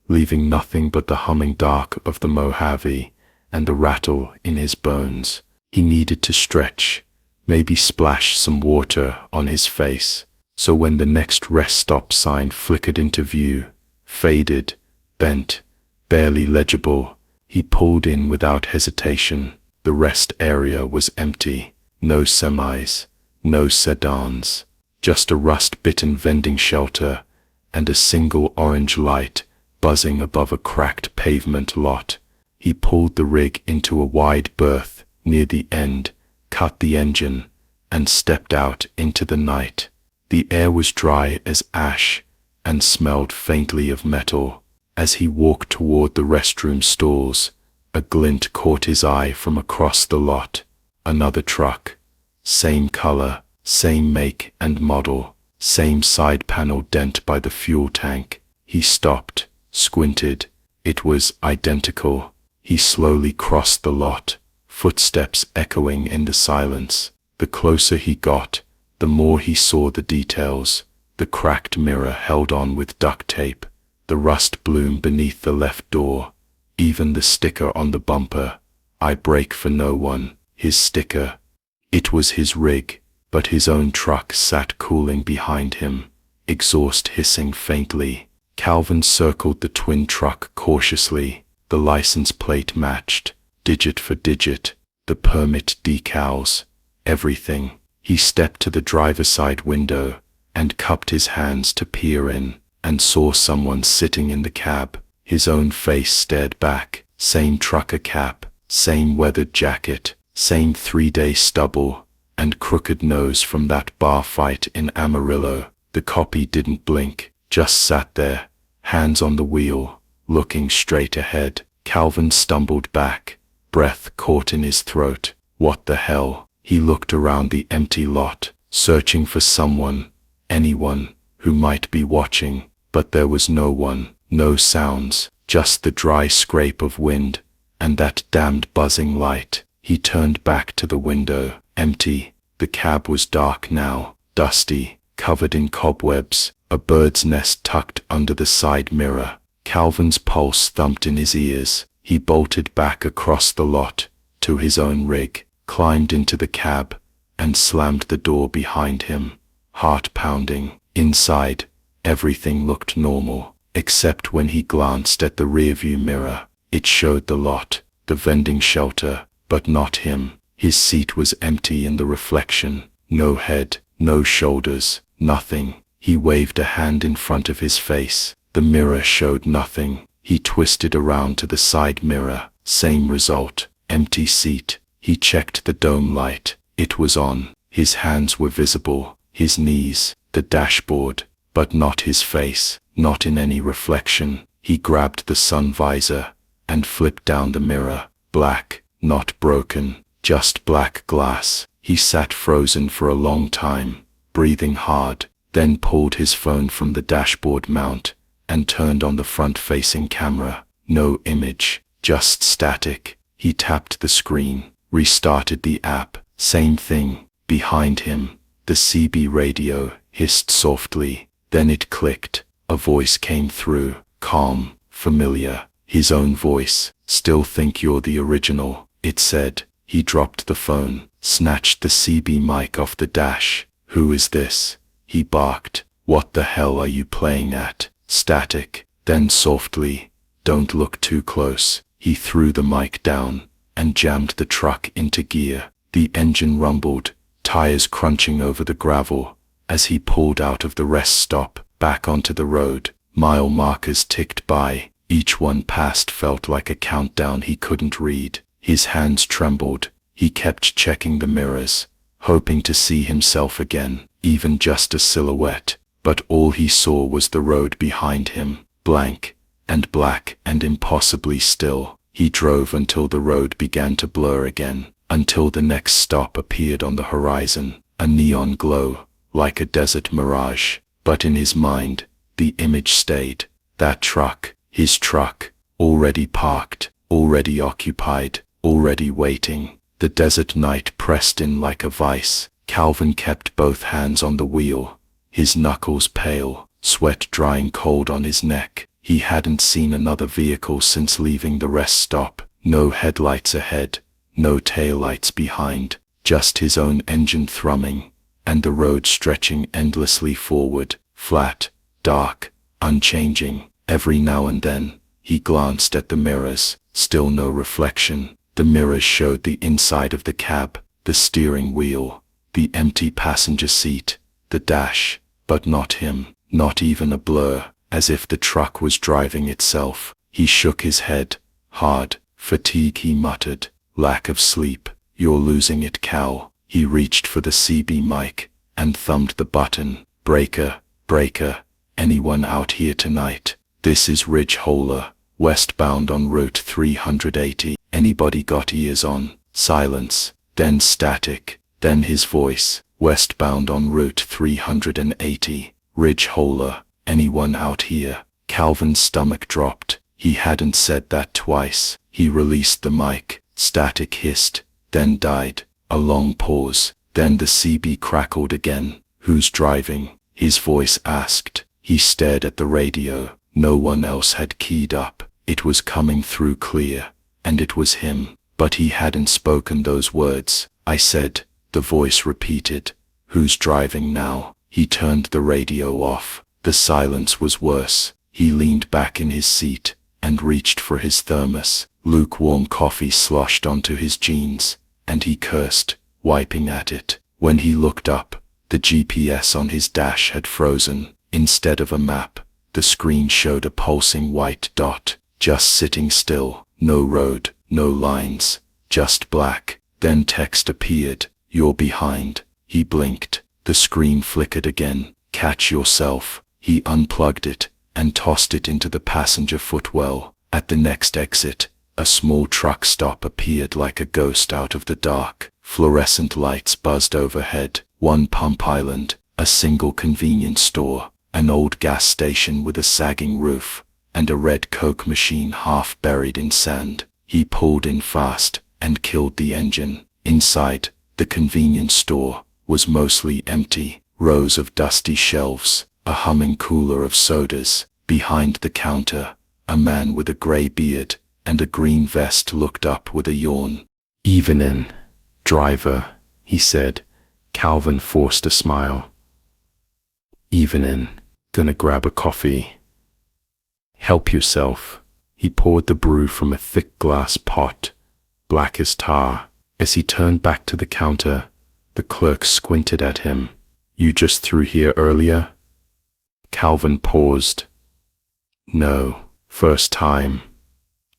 leaving nothing but the humming dark of the Mojave and the rattle in his bones. He needed to stretch, maybe splash some water on his face. So when the next rest stop sign flickered into view, faded, bent, barely legible, he pulled in without hesitation. The rest area was empty. No semis, no sedans, just a rust-bitten vending shelter and a single orange light buzzing above a cracked pavement lot. He pulled the rig into a wide berth near the end, cut the engine, and stepped out into the night. The air was dry as ash and smelled faintly of metal. As he walked toward the restroom stalls, a glint caught his eye from across the lot. Another truck. Same color, same make and model, same side panel dent by the fuel tank. He stopped, squinted. It was identical. He slowly crossed the lot, footsteps echoing in the silence. The closer he got, the more he saw the details. The cracked mirror held on with duct tape, the rust bloom beneath the left door, even the sticker on the bumper. "I brake for no one," his sticker. It was his rig, but his own truck sat cooling behind him, exhaust hissing faintly. Calvin circled the twin truck cautiously. The license plate matched, digit for digit, the permit decals, everything. He stepped to the driver's side window and cupped his hands to peer in, and saw someone sitting in the cab. His own face stared back. Same trucker cap, same weathered jacket, same 3-day stubble, and crooked nose from that bar fight in Amarillo. The copy didn't blink, just sat there, hands on the wheel, looking straight ahead. Calvin stumbled back, breath caught in his throat. What the hell? He looked around the empty lot, searching for someone, anyone, who might be watching, but there was no one, no sounds, just the dry scrape of wind, and that damned buzzing light. He turned back to the window, empty. The cab was dark now, dusty, covered in cobwebs, a bird's nest tucked under the side mirror. Calvin's pulse thumped in his ears. He bolted back across the lot, to his own rig, climbed into the cab, and slammed the door behind him, heart pounding. Inside, everything looked normal, except when he glanced at the rearview mirror. It showed the lot, the vending shelter, but not him. His seat was empty in the reflection. No head, no shoulders, nothing. He waved a hand in front of his face. The mirror showed nothing. He twisted around to the side mirror. Same result, empty seat. He checked the dome light. It was on. His hands were visible, his knees, the dashboard, but not his face, not in any reflection. He grabbed the sun visor and flipped down the mirror. Black, not broken, just black glass. He sat frozen for a long time, breathing hard, then pulled his phone from the dashboard mount and turned on the front-facing camera. No image, just static. He tapped the screen, restarted the app. Same thing. Behind him, the CB radio hissed softly. Then it clicked. A voice came through, calm, familiar. His own voice. "Still think you're the original," it said. He dropped the phone, snatched the CB mic off the dash. "Who is this?" he barked. "What the hell are you playing at?" Static. Then softly, "Don't look too close." He threw the mic down and jammed the truck into gear. The engine rumbled, tires crunching over the gravel. As he pulled out of the rest stop, back onto the road, mile markers ticked by. Each one passed felt like a countdown he couldn't read. His hands trembled. He kept checking the mirrors, hoping to see himself again, even just a silhouette. But all he saw was the road behind him, blank and black and impossibly still. He drove until the road began to blur again, until the next stop appeared on the horizon, a neon glow, like a desert mirage. But in his mind, the image stayed. That truck, his truck, already parked, already occupied, already waiting. The desert night pressed in like a vice. Calvin kept both hands on the wheel, his knuckles pale, sweat drying cold on his neck. He hadn't seen another vehicle since leaving the rest stop. No headlights ahead, no taillights behind, just his own engine thrumming, and the road stretching endlessly forward, flat, dark, unchanging. Every now and then, he glanced at the mirrors, still no reflection. The mirrors showed the inside of the cab, the steering wheel, the empty passenger seat, the dash, but not him, not even a blur, as if the truck was driving itself. He shook his head, hard. Fatigue, he muttered. Lack of sleep. You're losing it, Cal. He reached for the CB mic and thumbed the button. Breaker, breaker. Anyone out here tonight? This is Ridge Holler, westbound on Route 380. Anybody got ears on? Silence, then static, then his voice. Westbound on Route 380. Ridge Holler. Anyone out here? Calvin's stomach dropped. He hadn't said that twice. He released the mic. Static hissed, then died. A long pause. Then the CB crackled again. Who's driving? His voice asked. He stared at the radio. No one else had keyed up. It was coming through clear. And it was him. But he hadn't spoken those words. I said, the voice repeated. Who's driving now? He turned the radio off. The silence was worse. He leaned back in his seat and reached for his thermos. Lukewarm coffee sloshed onto his jeans, and he cursed, wiping at it. When he looked up, the GPS on his dash had frozen. Instead of a map, the screen showed a pulsing white dot, just sitting still. No road, no lines, just black. Then text appeared. You're behind. He blinked. The screen flickered again. Catch yourself. He unplugged it and tossed it into the passenger footwell. At the next exit, a small truck stop appeared like a ghost out of the dark. Fluorescent lights buzzed overhead. One pump island, a single convenience store, an old gas station with a sagging roof, and a red Coke machine half buried in sand. He pulled in fast and killed the engine. Inside, the convenience store was mostly empty. Rows of dusty shelves, a humming cooler of sodas. Behind the counter, a man with a gray beard and a green vest looked up with a yawn. "Evenin', driver," he said. Calvin forced a smile. "Evenin', gonna grab a coffee?" "Help yourself." He poured the brew from a thick glass pot, black as tar. As he turned back to the counter, the clerk squinted at him. "You just through here earlier?" Calvin paused. "No, first time.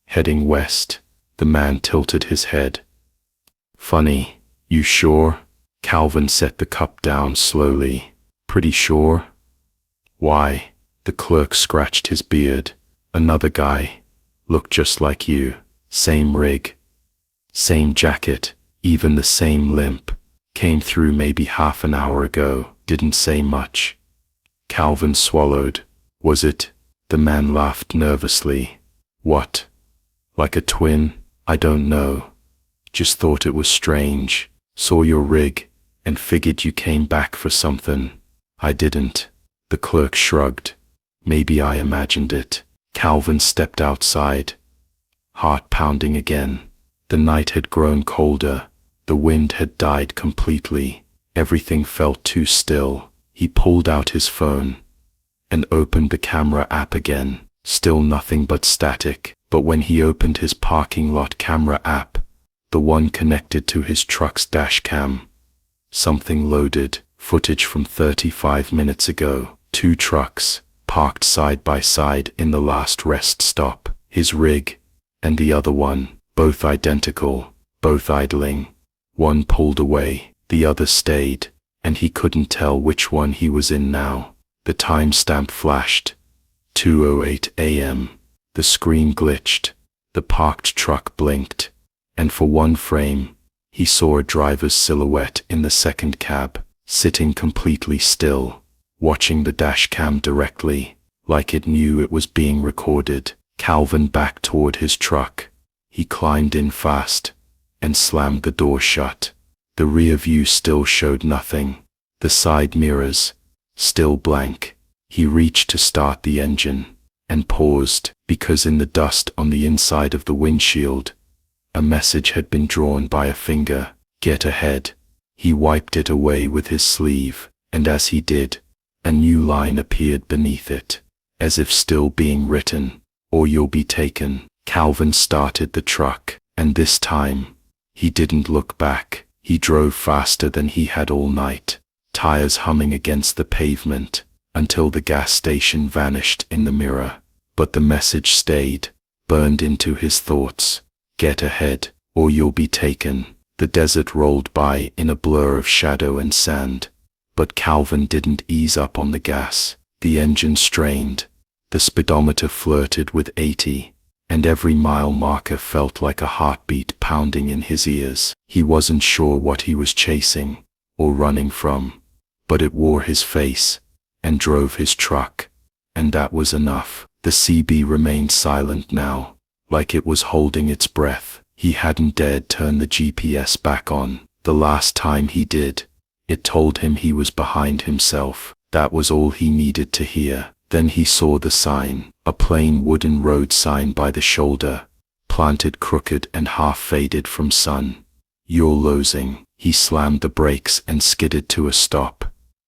Heading west." The man tilted his head. "Funny, you sure?" Calvin set the cup down slowly. "Pretty sure." "Why?" The clerk scratched his beard. "Another guy. Looked just like you. Same rig. Same jacket. Even the same limp. Came through maybe half an hour ago. Didn't say much." Calvin swallowed. "Was it?" The man laughed nervously. "What? Like a twin? I don't know. Just thought it was strange. Saw your rig, and figured you came back for something." "I didn't." The clerk shrugged. "Maybe I imagined it." Calvin stepped outside. Heart pounding again. The night had grown colder. The wind had died completely. Everything felt too still. He pulled out his phone and opened the camera app again. Still nothing but static. But when he opened his parking lot camera app, the one connected to his truck's dash cam, something loaded. Footage from 35 minutes ago. 2 trucks, parked side by side in the last rest stop. His rig, and the other one, both identical, both idling. One pulled away, the other stayed, and he couldn't tell which one he was in now. The timestamp flashed. 2:08 a.m. The screen glitched. The parked truck blinked. And for one frame, he saw a driver's silhouette in the second cab, sitting completely still, watching the dash cam directly, like it knew it was being recorded. Calvin backed toward his truck. He climbed in fast and slammed the door shut. The rear view still showed nothing. The side mirrors, still blank. He reached to start the engine, and paused, because in the dust on the inside of the windshield, a message had been drawn by a finger. Get ahead. He wiped it away with his sleeve, and as he did, a new line appeared beneath it, as if still being written, or you'll be taken. Calvin started the truck, and this time, he didn't look back. He drove faster than he had all night, tires humming against the pavement, until the gas station vanished in the mirror. But the message stayed, burned into his thoughts. Get ahead, or you'll be taken. The desert rolled by in a blur of shadow and sand, but Calvin didn't ease up on the gas. The engine strained, the speedometer flirted with 80, and every mile marker felt like a heartbeat pounding in his ears. He wasn't sure what he was chasing, or running from, but it wore his face, and drove his truck, and that was enough. The CB remained silent now, like it was holding its breath. He hadn't dared turn the GPS back on. The last time he did, it told him he was behind himself. That was all he needed to hear. Then he saw the sign, a plain wooden road sign by the shoulder, planted crooked and half-faded from sun. You're losing. He slammed the brakes and skidded to a stop,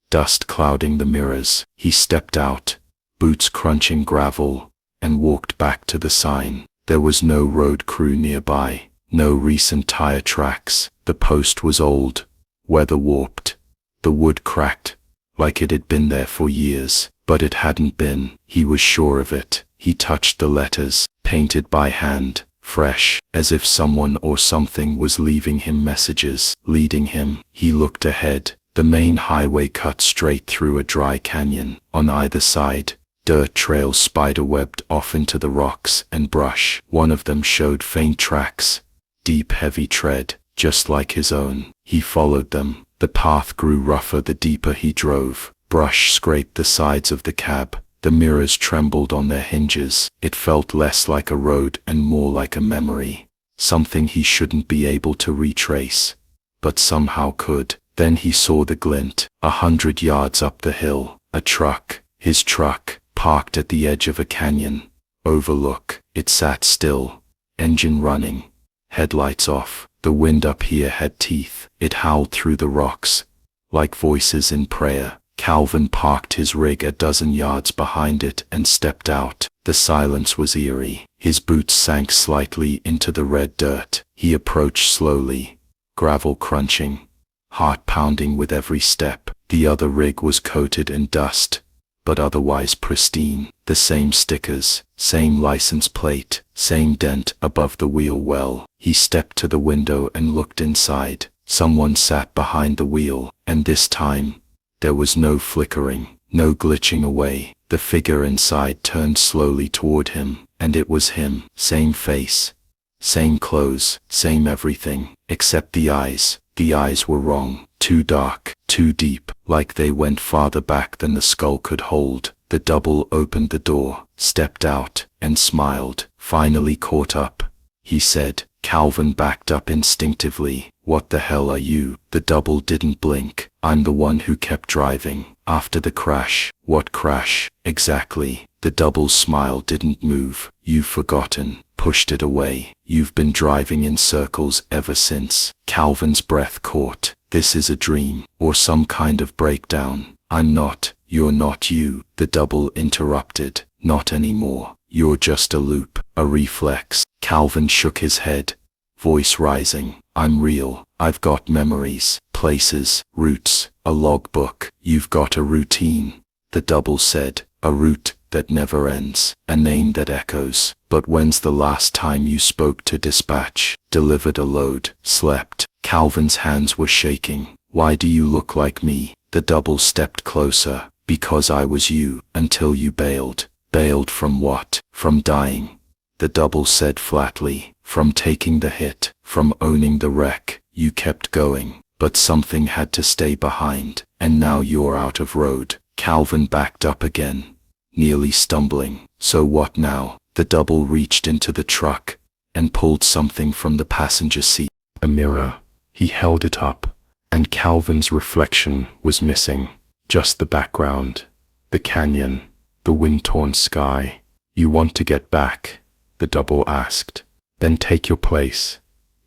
dust clouding the mirrors. He stepped out, boots crunching gravel, and walked back to the sign. There was no road crew nearby, no recent tire tracks. The post was old, weather-warped. The wood cracked, like it had been there for years. But it hadn't been. He was sure of it. He touched the letters, painted by hand, fresh, as if someone or something was leaving him messages, leading him. He looked ahead. The main highway cut straight through a dry canyon. On either side, dirt trails spider-webbed off into the rocks and brush. One of them showed faint tracks, deep heavy tread, just like his own. He followed them. The path grew rougher the deeper he drove. Brush scraped the sides of the cab. The mirrors trembled on their hinges. It felt less like a road and more like a memory. Something he shouldn't be able to retrace, but somehow could. Then he saw the glint. 100 yards up the hill, a truck, his truck, parked at the edge of a canyon. Overlook. It sat still, engine running, headlights off. The wind up here had teeth. It howled through the rocks, like voices in prayer. Calvin parked his rig a dozen yards behind it and stepped out. The silence was eerie. His boots sank slightly into the red dirt. He approached slowly, gravel crunching, heart pounding with every step. The other rig was coated in dust, but otherwise pristine. The same stickers, same license plate, same dent above the wheel well. He stepped to the window and looked inside. Someone sat behind the wheel, and this time, there was no flickering, no glitching away. The figure inside turned slowly toward him, and it was him. Same face, same clothes, same everything, except the eyes. The eyes were wrong, too dark, too deep, like they went farther back than the skull could hold. The double opened the door, stepped out, and smiled. Finally caught up, he said. Calvin backed up instinctively. What the hell are you? The double didn't blink. I'm the one who kept driving. After the crash. What crash? Exactly. The double's smile didn't move. You've forgotten. Pushed it away. You've been driving in circles ever since. Calvin's breath caught. This is a dream, or some kind of breakdown. I'm not. You're not you. The double interrupted. Not anymore. You're just a loop, a reflex. Calvin shook his head, voice rising. I'm real. I've got memories, places, routes, a logbook. You've got a routine, the double said. A route that never ends, a name that echoes. But when's the last time you spoke to dispatch, delivered a load, slept? Calvin's hands were shaking. Why do you look like me? The double stepped closer. Because I was you, until you bailed. Bailed from what? From dying. The double said flatly. From taking the hit, from owning the wreck. You kept going, but something had to stay behind, and now you're out of road. Calvin backed up again, nearly stumbling. So what now? The double reached into the truck and pulled something from the passenger seat. A mirror. He held it up, and Calvin's reflection was missing. Just the background, the canyon, the wind-torn sky. You want to get back? The double asked. Then take your place.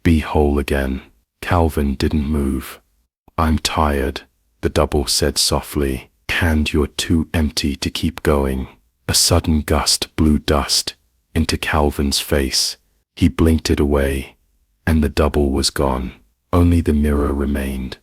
Be whole again. Calvin didn't move. I'm tired, the double said softly, and you're too empty to keep going. A sudden gust blew dust into Calvin's face. He blinked it away, and the double was gone. Only the mirror remained,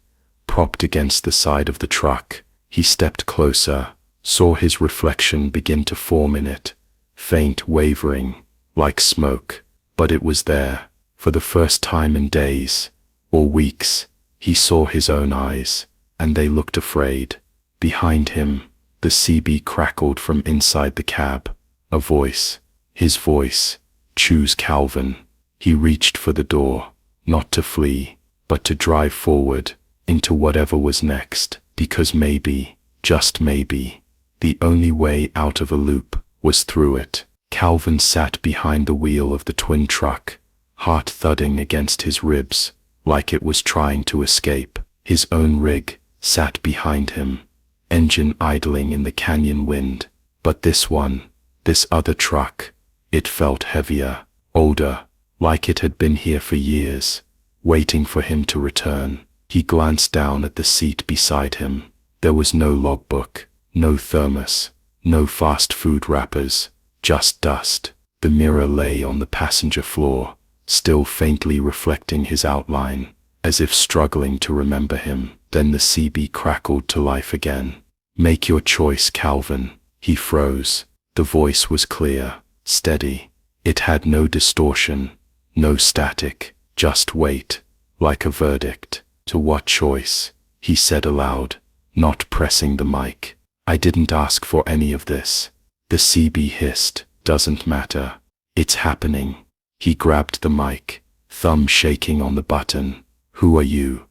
propped against the side of the truck. He stepped closer, saw his reflection begin to form in it, faint, wavering, like smoke. But it was there. For the first time in days, or weeks, he saw his own eyes, and they looked afraid. Behind him, the CB crackled from inside the cab. A voice, his voice, choose Calvin. He reached for the door, not to flee, but to drive forward, into whatever was next, because maybe, just maybe, the only way out of a loop was through it. Calvin sat behind the wheel of the twin truck, heart thudding against his ribs, like it was trying to escape. His own rig sat behind him, engine idling in the canyon wind. But this one, this other truck, it felt heavier, older, like it had been here for years, waiting for him to return. He glanced down at the seat beside him. There was no logbook, no thermos, no fast food wrappers, just dust. The mirror lay on the passenger floor, still faintly reflecting his outline, as if struggling to remember him. Then the CB crackled to life again. Make your choice, Calvin. He froze. The voice was clear, steady. It had no distortion, no static, just weight, like a verdict. To what choice? He said aloud, not pressing the mic. I didn't ask for any of this. The CB hissed. Doesn't matter. It's happening. He grabbed the mic, thumb shaking on the button. Who are you?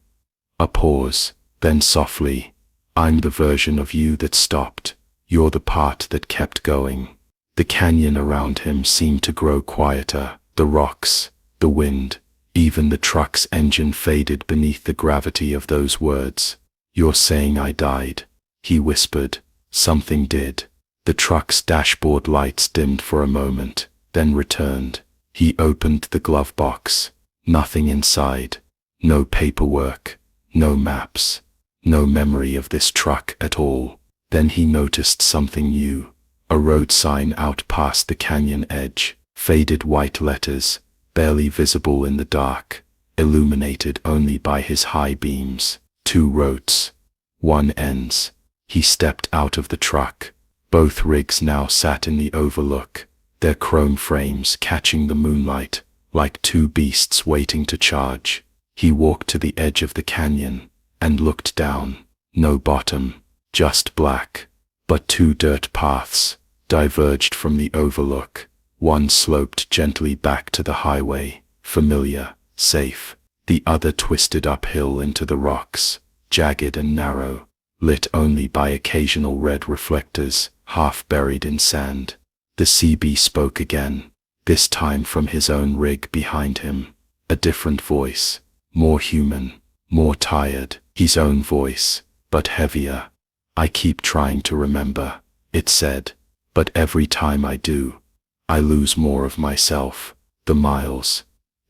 A pause, then softly. I'm the version of you that stopped. You're the part that kept going. The canyon around him seemed to grow quieter. The rocks, the wind, even the truck's engine faded beneath the gravity of those words. You're saying I died? He whispered. Something did. The truck's dashboard lights dimmed for a moment, then returned. He opened the glove box. Nothing inside. No paperwork, no maps, no memory of this truck at all. Then he noticed something new. A road sign out past the canyon edge. Faded white letters, barely visible in the dark, illuminated only by his high beams. 2 roads. 1 ends. He stepped out of the truck. Both rigs now sat in the overlook, their chrome frames catching the moonlight, like 2 beasts waiting to charge. He walked to the edge of the canyon, and looked down. No bottom, just black. But 2 dirt paths diverged from the overlook. One sloped gently back to the highway, familiar, safe. The other twisted uphill into the rocks, jagged and narrow, lit only by occasional red reflectors, half buried in sand. The CB spoke again, this time from his own rig behind him. A different voice, more human, more tired. His own voice, but heavier. I keep trying to remember, it said, but every time I do, I lose more of myself. The miles,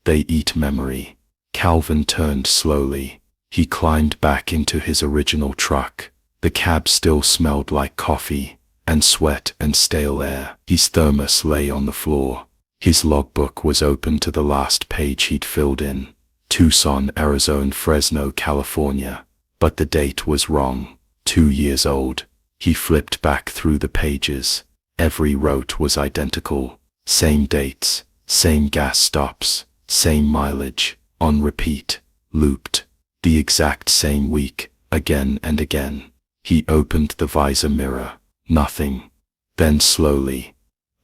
they eat memory. Calvin turned slowly. He climbed back into his original truck. The cab still smelled like coffee, and sweat and stale air. His thermos lay on the floor. His logbook was open to the last page he'd filled in. Tucson, Arizona, Fresno, California. But the date was wrong. 2 years old. He flipped back through the pages. Every route was identical. Same dates, same gas stops, same mileage, on repeat, looped. The exact same week, again and again. He opened the visor mirror. Nothing. Then slowly,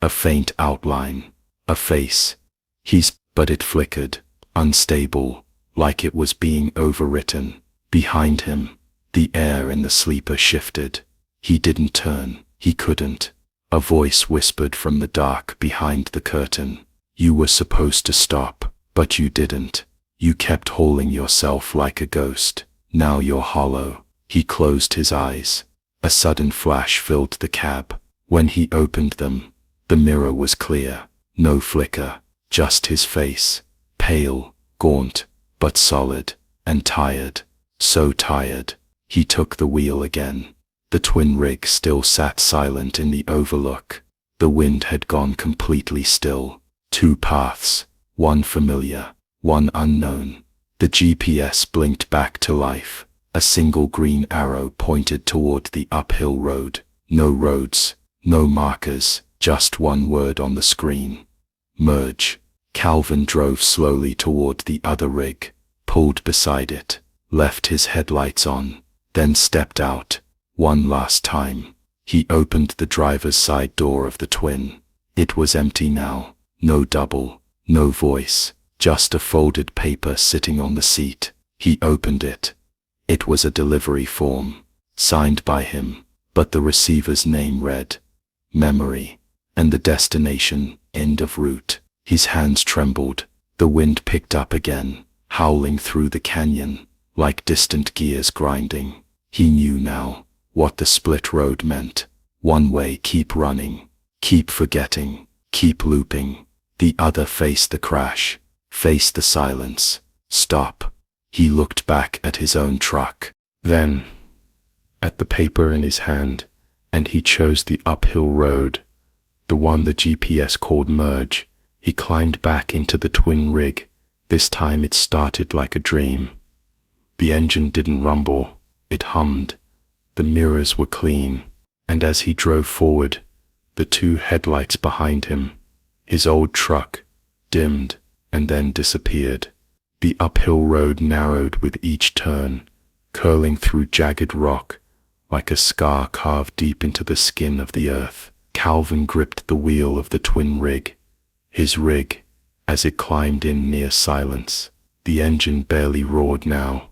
a faint outline, a face. But it flickered, unstable, like it was being overwritten. Behind him, the air in the sleeper shifted. He didn't turn. He couldn't. A voice whispered from the dark behind the curtain. You were supposed to stop, but you didn't. You kept hauling yourself like a ghost. Now you're hollow. He closed his eyes. A sudden flash filled the cab. When he opened them, the mirror was clear. No flicker, just his face. Pale, gaunt, but solid, and tired. So tired. He took the wheel again. The twin rig still sat silent in the overlook. The wind had gone completely still. 2 paths, one familiar, one unknown. The GPS blinked back to life. A single green arrow pointed toward the uphill road. No roads, no markers, just one word on the screen. Merge. Calvin drove slowly toward the other rig, pulled beside it, left his headlights on, then stepped out. One last time. He opened the driver's side door of the twin. It was empty now. No double, no voice, just a folded paper sitting on the seat. He opened it. It was a delivery form, signed by him, but the receiver's name read, Memory, and the destination, End of Route. His hands trembled. The wind picked up again, howling through the canyon, like distant gears grinding. He knew now what the split road meant. One way, keep running, keep forgetting, keep looping. The other, face the crash, face the silence, stop. He looked back at his own truck, then at the paper in his hand, and he chose the uphill road, the one the GPS called Merge. He climbed back into the twin rig. This time it started like a dream. The engine didn't rumble, it hummed. The mirrors were clean, and as he drove forward, the 2 headlights behind him, his old truck, dimmed and then disappeared. The uphill road narrowed with each turn, curling through jagged rock, like a scar carved deep into the skin of the earth. Calvin gripped the wheel of the twin rig, his rig, as it climbed in near silence. The engine barely roared now.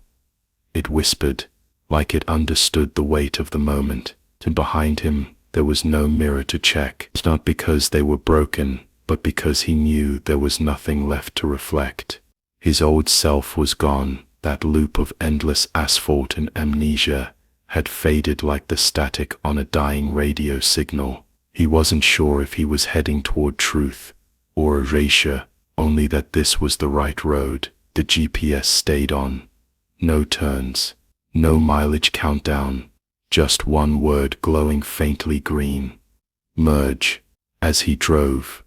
It whispered, like it understood the weight of the moment. And behind him, there was no mirror to check. It's not because they were broken, but because he knew there was nothing left to reflect. His old self was gone. That loop of endless asphalt and amnesia had faded like the static on a dying radio signal. He wasn't sure if he was heading toward truth or erasure, only that this was the right road. The GPS stayed on. No turns, no mileage countdown, just one word glowing faintly green. Merge. As he drove,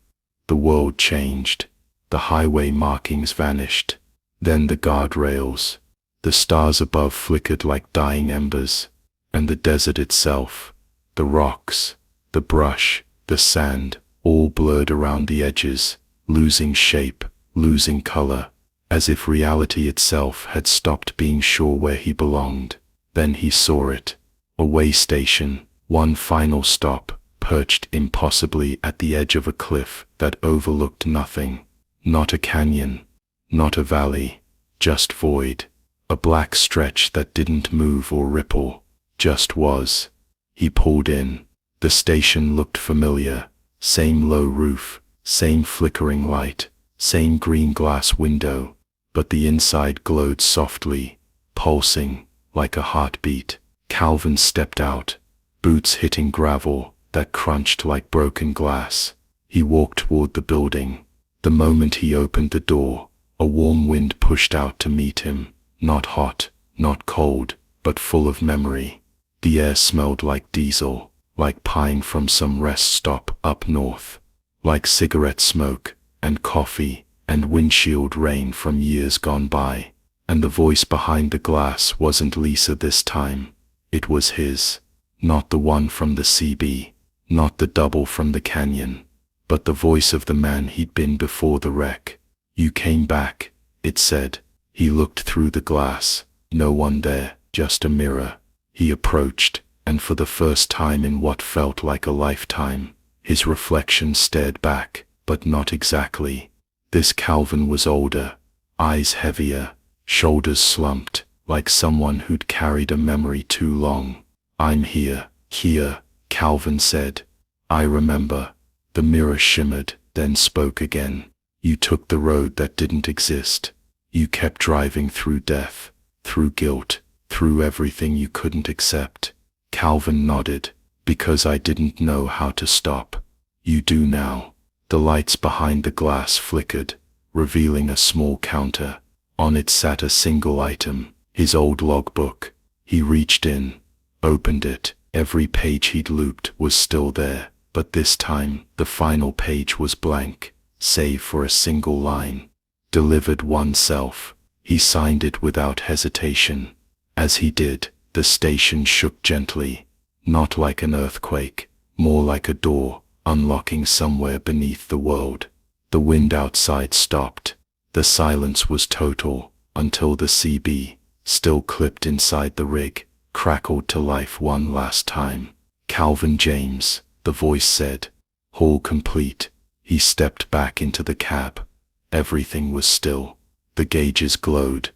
the world changed. The highway markings vanished. Then the guardrails. The stars above flickered like dying embers. And the desert itself, the rocks, the brush, the sand, all blurred around the edges, losing shape, losing color, as if reality itself had stopped being sure where he belonged. Then he saw it. A way station, one final stop, perched impossibly at the edge of a cliff that overlooked nothing. Not a canyon, not a valley, just void. A black stretch that didn't move or ripple, just was. He pulled in. The station looked familiar. Same low roof, same flickering light, same green glass window, but the inside glowed softly, pulsing, like a heartbeat. Calvin stepped out, boots hitting gravel that crunched like broken glass. He walked toward the building. The moment he opened the door, a warm wind pushed out to meet him, not hot, not cold, but full of memory. The air smelled like diesel, like pine from some rest stop up north, like cigarette smoke, and coffee, and windshield rain from years gone by. And the voice behind the glass wasn't Lisa this time. It was his, not the one from the CB, not the double from the canyon, but the voice of the man he'd been before the wreck. You came back, it said. He looked through the glass. No one there, just a mirror. He approached, and for the first time in what felt like a lifetime, his reflection stared back, but not exactly. This Calvin was older, eyes heavier, shoulders slumped, like someone who'd carried a memory too long. I'm here, Calvin said. I remember. The mirror shimmered, then spoke again. You took the road that didn't exist. You kept driving through death, through guilt, through everything you couldn't accept. Calvin nodded. Because I didn't know how to stop. You do now. The lights behind the glass flickered, revealing a small counter. On it sat a single item, his old logbook. He reached in, opened it. Every page he'd looped was still there, but this time the final page was blank, save for a single line. Delivered oneself. He signed it without hesitation. As he did, the station shook gently, not like an earthquake, more like a door, unlocking somewhere beneath the world. The wind outside stopped. The silence was total, until the CB, still clipped inside the rig, crackled to life one last time. Calvin James, the voice said. Haul complete. He stepped back into the cab. Everything was still. The gauges glowed.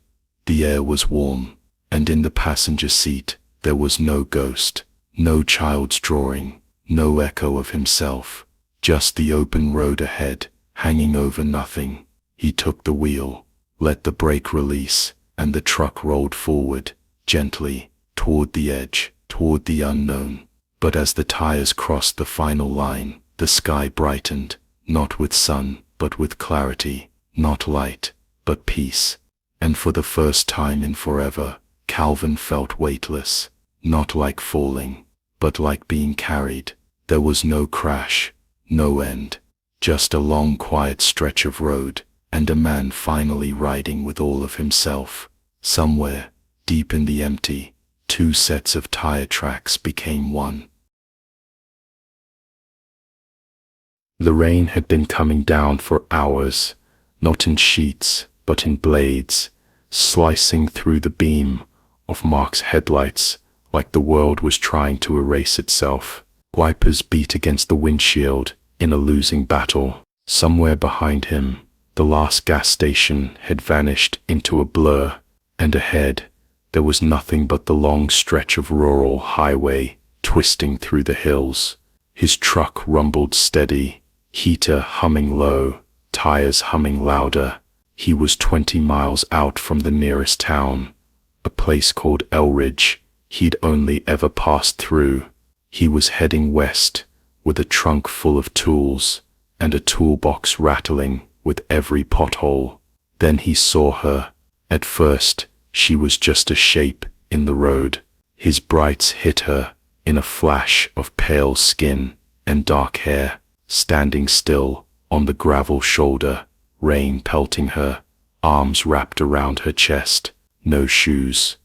The air was warm, and in the passenger seat, there was no ghost, no child's drawing, no echo of himself, just the open road ahead, hanging over nothing. He took the wheel, let the brake release, and the truck rolled forward, gently, toward the edge, toward the unknown. But as the tires crossed the final line, the sky brightened, not with sun, but with clarity, not light, but peace. And for the first time in forever, Calvin felt weightless, not like falling, but like being carried. There was no crash, no end, just a long quiet stretch of road, and a man finally riding with all of himself. Somewhere, deep in the empty, two sets of tire tracks became one. The rain had been coming down for hours, not in sheets, but in blades, slicing through the beam of Mark's headlights like the world was trying to erase itself. Wipers beat against the windshield in a losing battle. Somewhere behind him, the last gas station had vanished into a blur, and ahead, there was nothing but the long stretch of rural highway twisting through the hills. His truck rumbled steady, heater humming low, tires humming louder. He was 20 miles out from the nearest town, a place called Elridge he'd only ever passed through. He was heading west, with a trunk full of tools, and a toolbox rattling with every pothole. Then he saw her. At first, she was just a shape in the road. His brights hit her in a flash of pale skin and dark hair, standing still on the gravel shoulder, rain pelting her, arms wrapped around her chest, no shoes.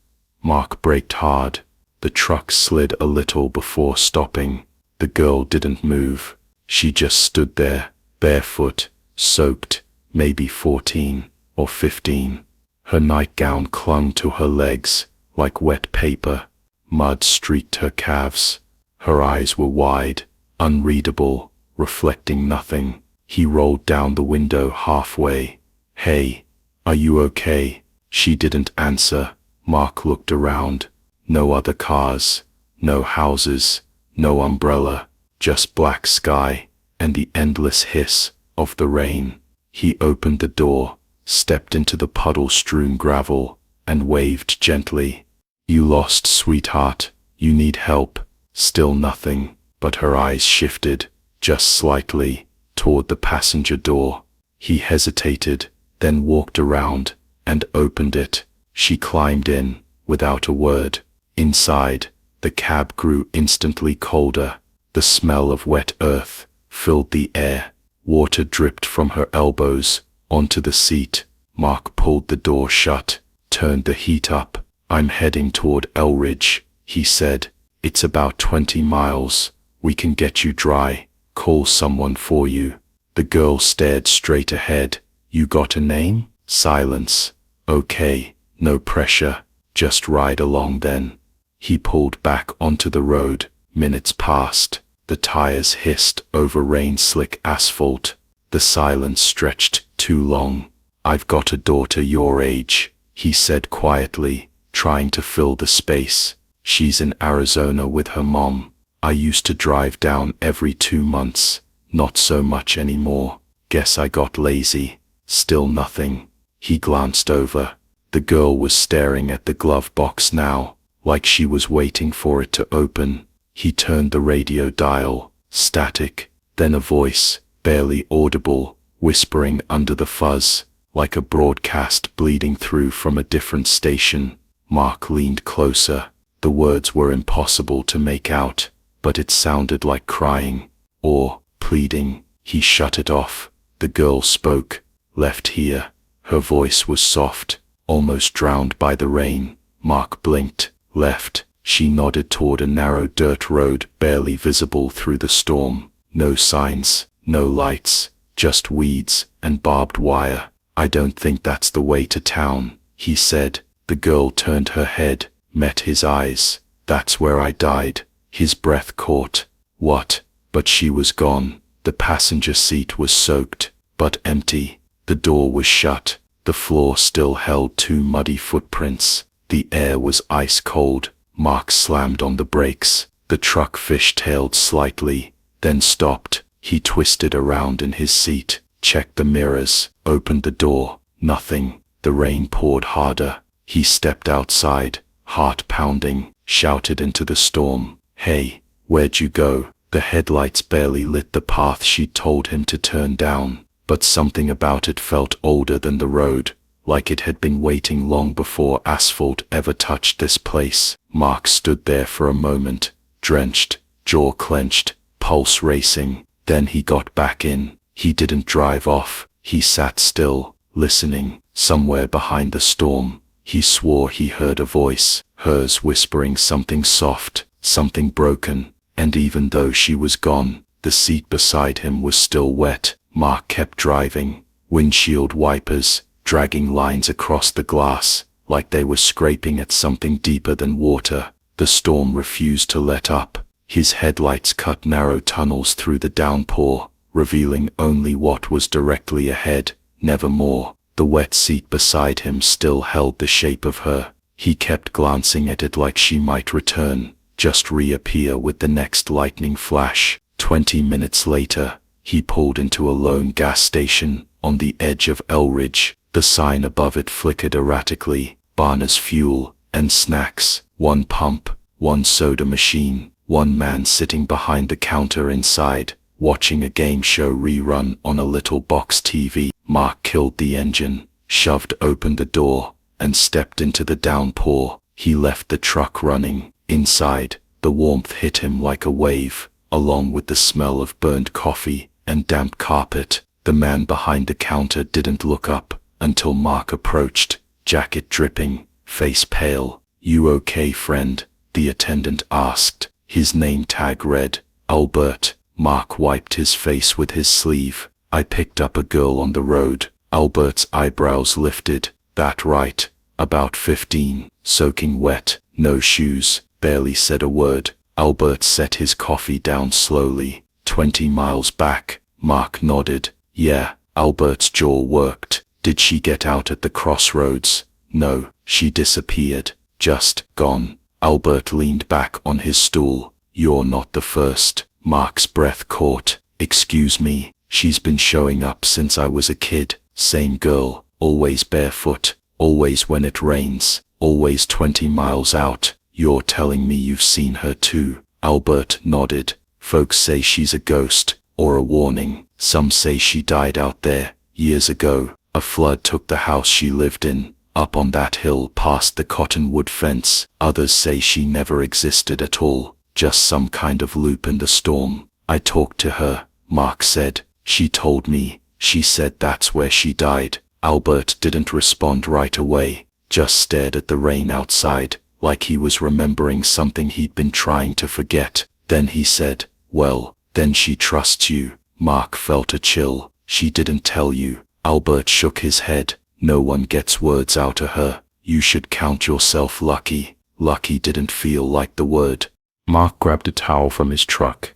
Mark braked hard. The truck slid a little before stopping. The girl didn't move. She just stood there, barefoot, soaked, maybe 14 or 15. Her nightgown clung to her legs like wet paper. Mud streaked her calves. Her eyes were wide, unreadable, reflecting nothing. He rolled down the window halfway. "Hey, are you okay?" She didn't answer. Mark looked around. No other cars, no houses, no umbrella, just black sky and the endless hiss of the rain. He opened the door, stepped into the puddle-strewn gravel, and waved gently. "You lost, sweetheart. You need help." Still nothing, but her eyes shifted, just slightly, toward the passenger door. He hesitated, then walked around and opened it. She climbed in, without a word. Inside, the cab grew instantly colder. The smell of wet earth filled the air. Water dripped from her elbows onto the seat. Mark pulled the door shut, turned the heat up. "I'm heading toward Elridge," he said. "It's about 20 miles. We can get you dry, call someone for you." The girl stared straight ahead. "You got a name?" Silence. "Okay, no pressure. Just ride along then." He pulled back onto the road. Minutes passed. The tires hissed over rain-slick asphalt. The silence stretched too long. "I've got a daughter your age," he said quietly, trying to fill the space. "She's in Arizona with her mom. I used to drive down every 2 months. Not so much anymore. Guess I got lazy." Still nothing. He glanced over. The girl was staring at the glove box now, like she was waiting for it to open. He turned the radio dial, static, then a voice, barely audible, whispering under the fuzz, like a broadcast bleeding through from a different station. Mark leaned closer. The words were impossible to make out, but it sounded like crying, or pleading. He shut it off. The girl spoke. Left here. Her voice was soft, almost drowned by the rain. Mark blinked. Left. She nodded toward a narrow dirt road barely visible through the storm. No signs, no lights, just weeds and barbed wire. I don't think that's the way to town, he said. The girl turned her head, met his eyes. That's where I died. His breath caught. What? But she was gone. The passenger seat was soaked, but empty. The door was shut. The floor still held 2 muddy footprints. The air was ice cold. Mark slammed on the brakes. The truck fishtailed slightly, then stopped. He twisted around in his seat, checked the mirrors, opened the door. Nothing. The rain poured harder. He stepped outside, heart pounding, shouted into the storm. Hey, where'd you go? The headlights barely lit the path she'd told him to turn down, but something about it felt older than the road, like it had been waiting long before asphalt ever touched this place. Mark stood there for a moment, drenched, jaw clenched, pulse racing. Then he got back in. He didn't drive off. He sat still, listening. Somewhere behind the storm, he swore he heard a voice, hers whispering something soft, something broken. And even though she was gone, the seat beside him was still wet. Mark kept driving. Windshield wipers, dragging lines across the glass, like they were scraping at something deeper than water. The storm refused to let up. His headlights cut narrow tunnels through the downpour, revealing only what was directly ahead, never more. The wet seat beside him still held the shape of her. He kept glancing at it like she might return, just reappear with the next lightning flash. 20 minutes later, he pulled into a lone gas station on the edge of Elridge. The sign above it flickered erratically. Barner's Fuel and Snacks. 1 pump, 1 soda machine, 1 man sitting behind the counter inside, watching a game show rerun on a little box TV. Mark killed the engine, shoved open the door, and stepped into the downpour. He left the truck running. Inside, the warmth hit him like a wave, along with the smell of burned coffee and damp carpet. The man behind the counter didn't look up until Mark approached, jacket dripping, face pale. You okay, friend? The attendant asked. His name tag read, Albert. Mark wiped his face with his sleeve. I picked up a girl on the road. Albert's eyebrows lifted. That right? About 15, soaking wet, no shoes, barely said a word. Albert set his coffee down slowly. 20 miles back. Mark nodded. Yeah. Albert's jaw worked. Did she get out at the crossroads? No, she disappeared. Just gone. Albert leaned back on his stool. You're not the first. Mark's breath caught. Excuse me, she's been showing up since I was a kid. Same girl, always barefoot, always when it rains, always 20 miles out. You're telling me you've seen her too? Albert nodded. Folks say she's a ghost, or a warning. Some say she died out there, years ago. A flood took the house she lived in, up on that hill past the cottonwood fence. Others say she never existed at all, just some kind of loop in the storm. I talked to her, Mark said. She told me. She said that's where she died. Albert didn't respond right away, just stared at the rain outside, like he was remembering something he'd been trying to forget. Then he said, well, then she trusts you. Mark felt a chill. She didn't tell you. Albert shook his head. No one gets words out of her. You should count yourself lucky. Lucky didn't feel like the word. Mark grabbed a towel from his truck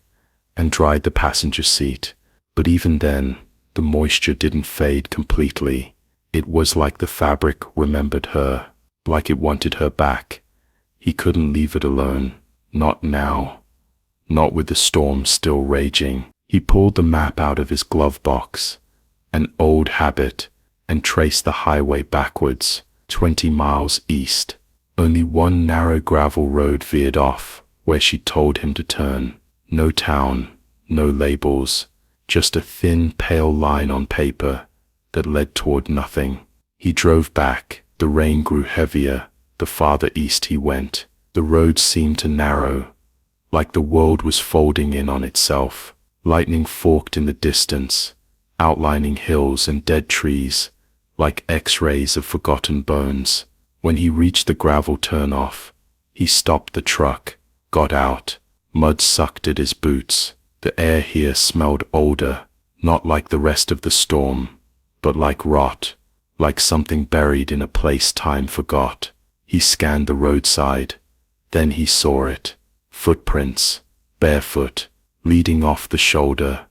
and dried the passenger seat. But even then, the moisture didn't fade completely. It was like the fabric remembered her, like it wanted her back. He couldn't leave it alone. Not now. Not with the storm still raging. He pulled the map out of his glove box, an old habit, and traced the highway backwards, 20 miles east, Only one narrow gravel road veered off, where she told him to turn. No town, no labels, just a thin, pale line on paper that led toward nothing. He drove back. The rain grew heavier. The farther east he went, the road seemed to narrow, like the world was folding in on itself. Lightning forked in the distance, outlining hills and dead trees, like X-rays of forgotten bones. When he reached the gravel turnoff, he stopped the truck, got out. Mud sucked at his boots. The air here smelled older, not like the rest of the storm, but like rot, like something buried in a place time forgot. He scanned the roadside. Then he saw it. Footprints, barefoot, leading off the shoulder,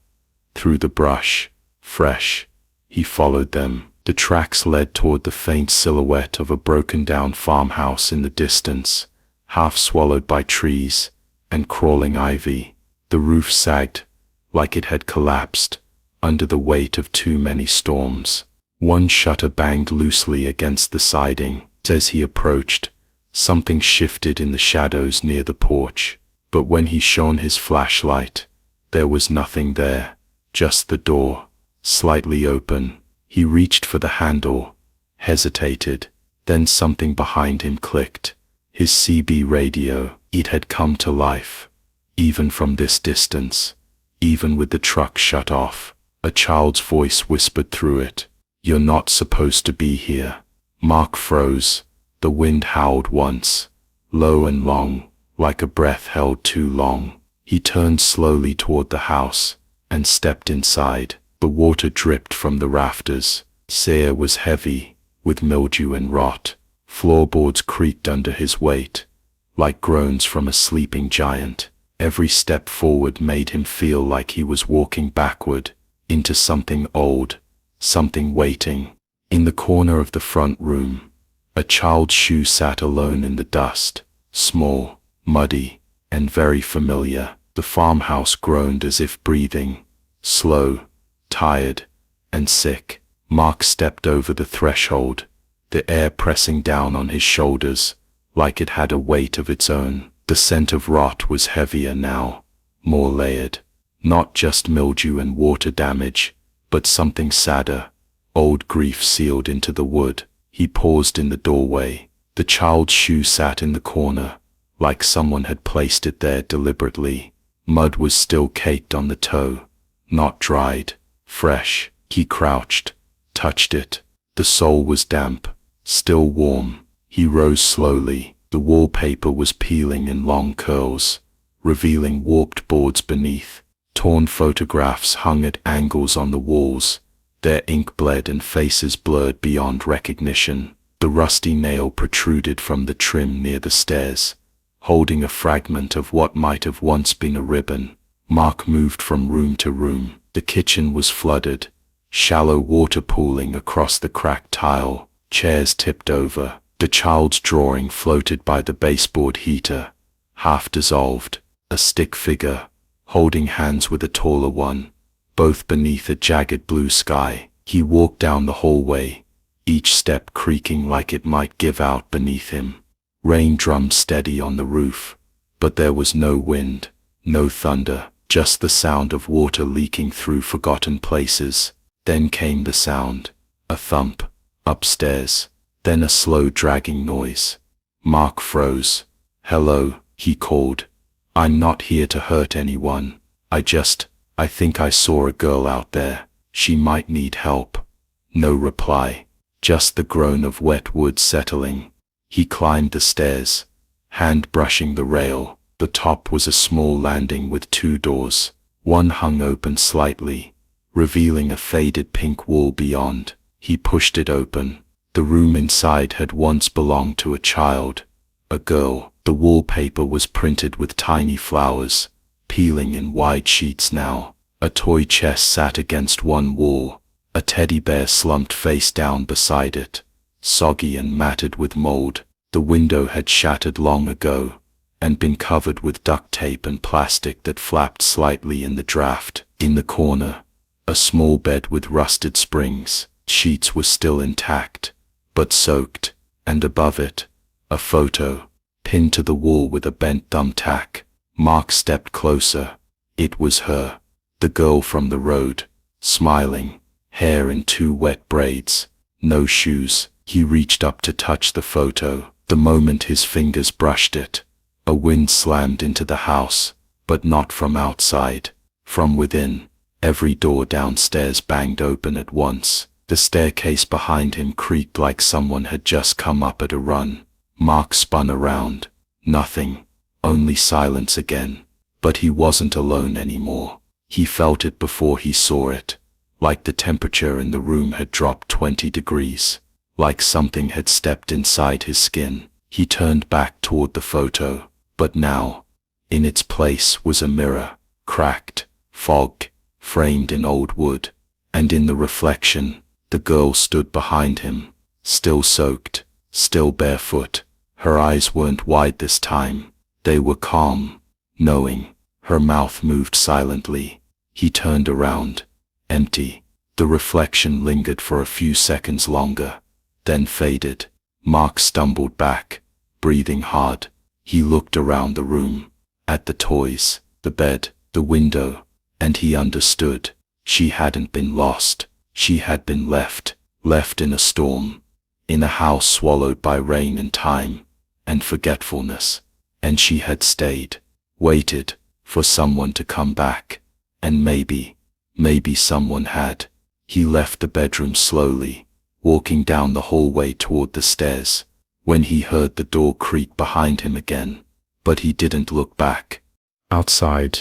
through the brush, fresh. He followed them. The tracks led toward the faint silhouette of a broken-down farmhouse in the distance, half swallowed by trees and crawling ivy. The roof sagged, like it had collapsed, under the weight of too many storms. One shutter banged loosely against the siding. As he approached, something shifted in the shadows near the porch. But when he shone his flashlight, there was nothing there, just the door, slightly open. He reached for the handle, hesitated, then something behind him clicked. His CB radio. It had come to life. Even from this distance, even with the truck shut off, a child's voice whispered through it. "You're not supposed to be here." Mark froze. The wind howled once, low and long, like a breath held too long. He turned slowly toward the house and stepped inside. The water dripped from the rafters. The air was heavy with mildew and rot. Floorboards creaked under his weight, like groans from a sleeping giant. Every step forward made him feel like he was walking backward, into something old, something waiting. In the corner of the front room, a child's shoe sat alone in the dust, small, muddy, and very familiar. The farmhouse groaned as if breathing, slow, tired, and sick. Mark stepped over the threshold, the air pressing down on his shoulders, like it had a weight of its own. The scent of rot was heavier now, more layered. Not just mildew and water damage, but something sadder, old grief sealed into the wood. He paused in the doorway. The child's shoe sat in the corner, like someone had placed it there deliberately. Mud was still caked on the toe, not dried, fresh. He crouched, touched it. The sole was damp, still warm. He rose slowly. The wallpaper was peeling in long curls, revealing warped boards beneath. Torn photographs hung at angles on the walls, their ink bled and faces blurred beyond recognition. The rusty nail protruded from the trim near the stairs, holding a fragment of what might have once been a ribbon. Mark moved from room to room. The kitchen was flooded, shallow water pooling across the cracked tile. Chairs tipped over. The child's drawing floated by the baseboard heater, half dissolved. A stick figure, holding hands with a taller one, both beneath a jagged blue sky. He walked down the hallway, each step creaking like it might give out beneath him. Rain drummed steady on the roof, but there was no wind, no thunder, just the sound of water leaking through forgotten places. Then came the sound, a thump, upstairs, then a slow dragging noise. Mark froze. "Hello," he called. "I'm not here to hurt anyone. I think I saw a girl out there. She might need help." No reply, just the groan of wet wood settling. He climbed the stairs, hand brushing the rail. The top was a small landing with two doors. One hung open slightly, revealing a faded pink wall beyond. He pushed it open. The room inside had once belonged to a child, a girl. The wallpaper was printed with tiny flowers, peeling in wide sheets now. A toy chest sat against one wall, a teddy bear slumped face down beside it, soggy and matted with mold. The window had shattered long ago, and been covered with duct tape and plastic that flapped slightly in the draft. In the corner, a small bed with rusted springs. Sheets were still intact, but soaked, and above it, A photo, pinned to the wall with a bent thumbtack. Mark stepped closer. It was her, the girl from the road, smiling, hair in 2 wet braids, no shoes. He reached up to touch the photo. The moment his fingers brushed it, a wind slammed into the house, but not from outside, from within. Every door downstairs banged open at once. The staircase behind him creaked like someone had just come up at a run. Mark spun around. Nothing, only silence again. But he wasn't alone anymore. He felt it before he saw it, like the temperature in the room had dropped 20 degrees, like something had stepped inside his skin. He turned back toward the photo, but now, in its place was a mirror, cracked, fogged, framed in old wood, and in the reflection, the girl stood behind him, still soaked, still barefoot. Her eyes weren't wide this time. They were calm, knowing. Her mouth moved silently. He turned around. Empty. The reflection lingered for a few seconds longer, then faded. Mark stumbled back, breathing hard. He looked around the room, at the toys, the bed, the window, and he understood. She hadn't been lost. She had been left in a storm, in a house swallowed by rain and time, and forgetfulness. And she had stayed, waited, for someone to come back. And maybe someone had. He left the bedroom slowly, walking down the hallway toward the stairs, when he heard the door creak behind him again. But he didn't look back. Outside,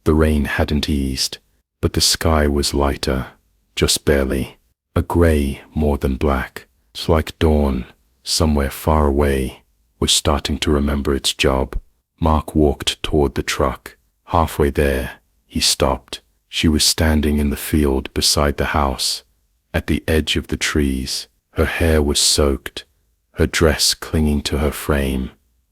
the rain hadn't eased, but the sky was lighter, just barely. A gray more than black. It's like dawn, somewhere far away, was starting to remember its job. Mark walked toward the truck. Halfway there, he stopped. She was standing in the field beside the house, at the edge of the trees. Her hair was soaked, her dress clinging to her frame,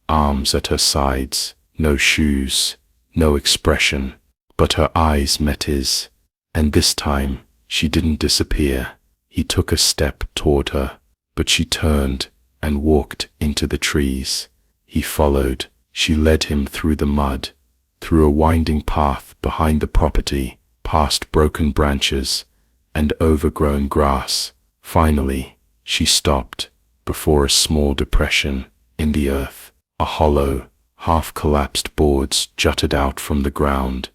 arms at her sides, no shoes, no expression. But her eyes met his, and this time, she didn't disappear. He took a step toward her, but she turned and walked into the trees. He followed. She led him through the mud, through a winding path behind the property, past broken branches and overgrown grass. Finally, she stopped before a small depression in the earth. A hollow, half-collapsed boards jutted out from the ground,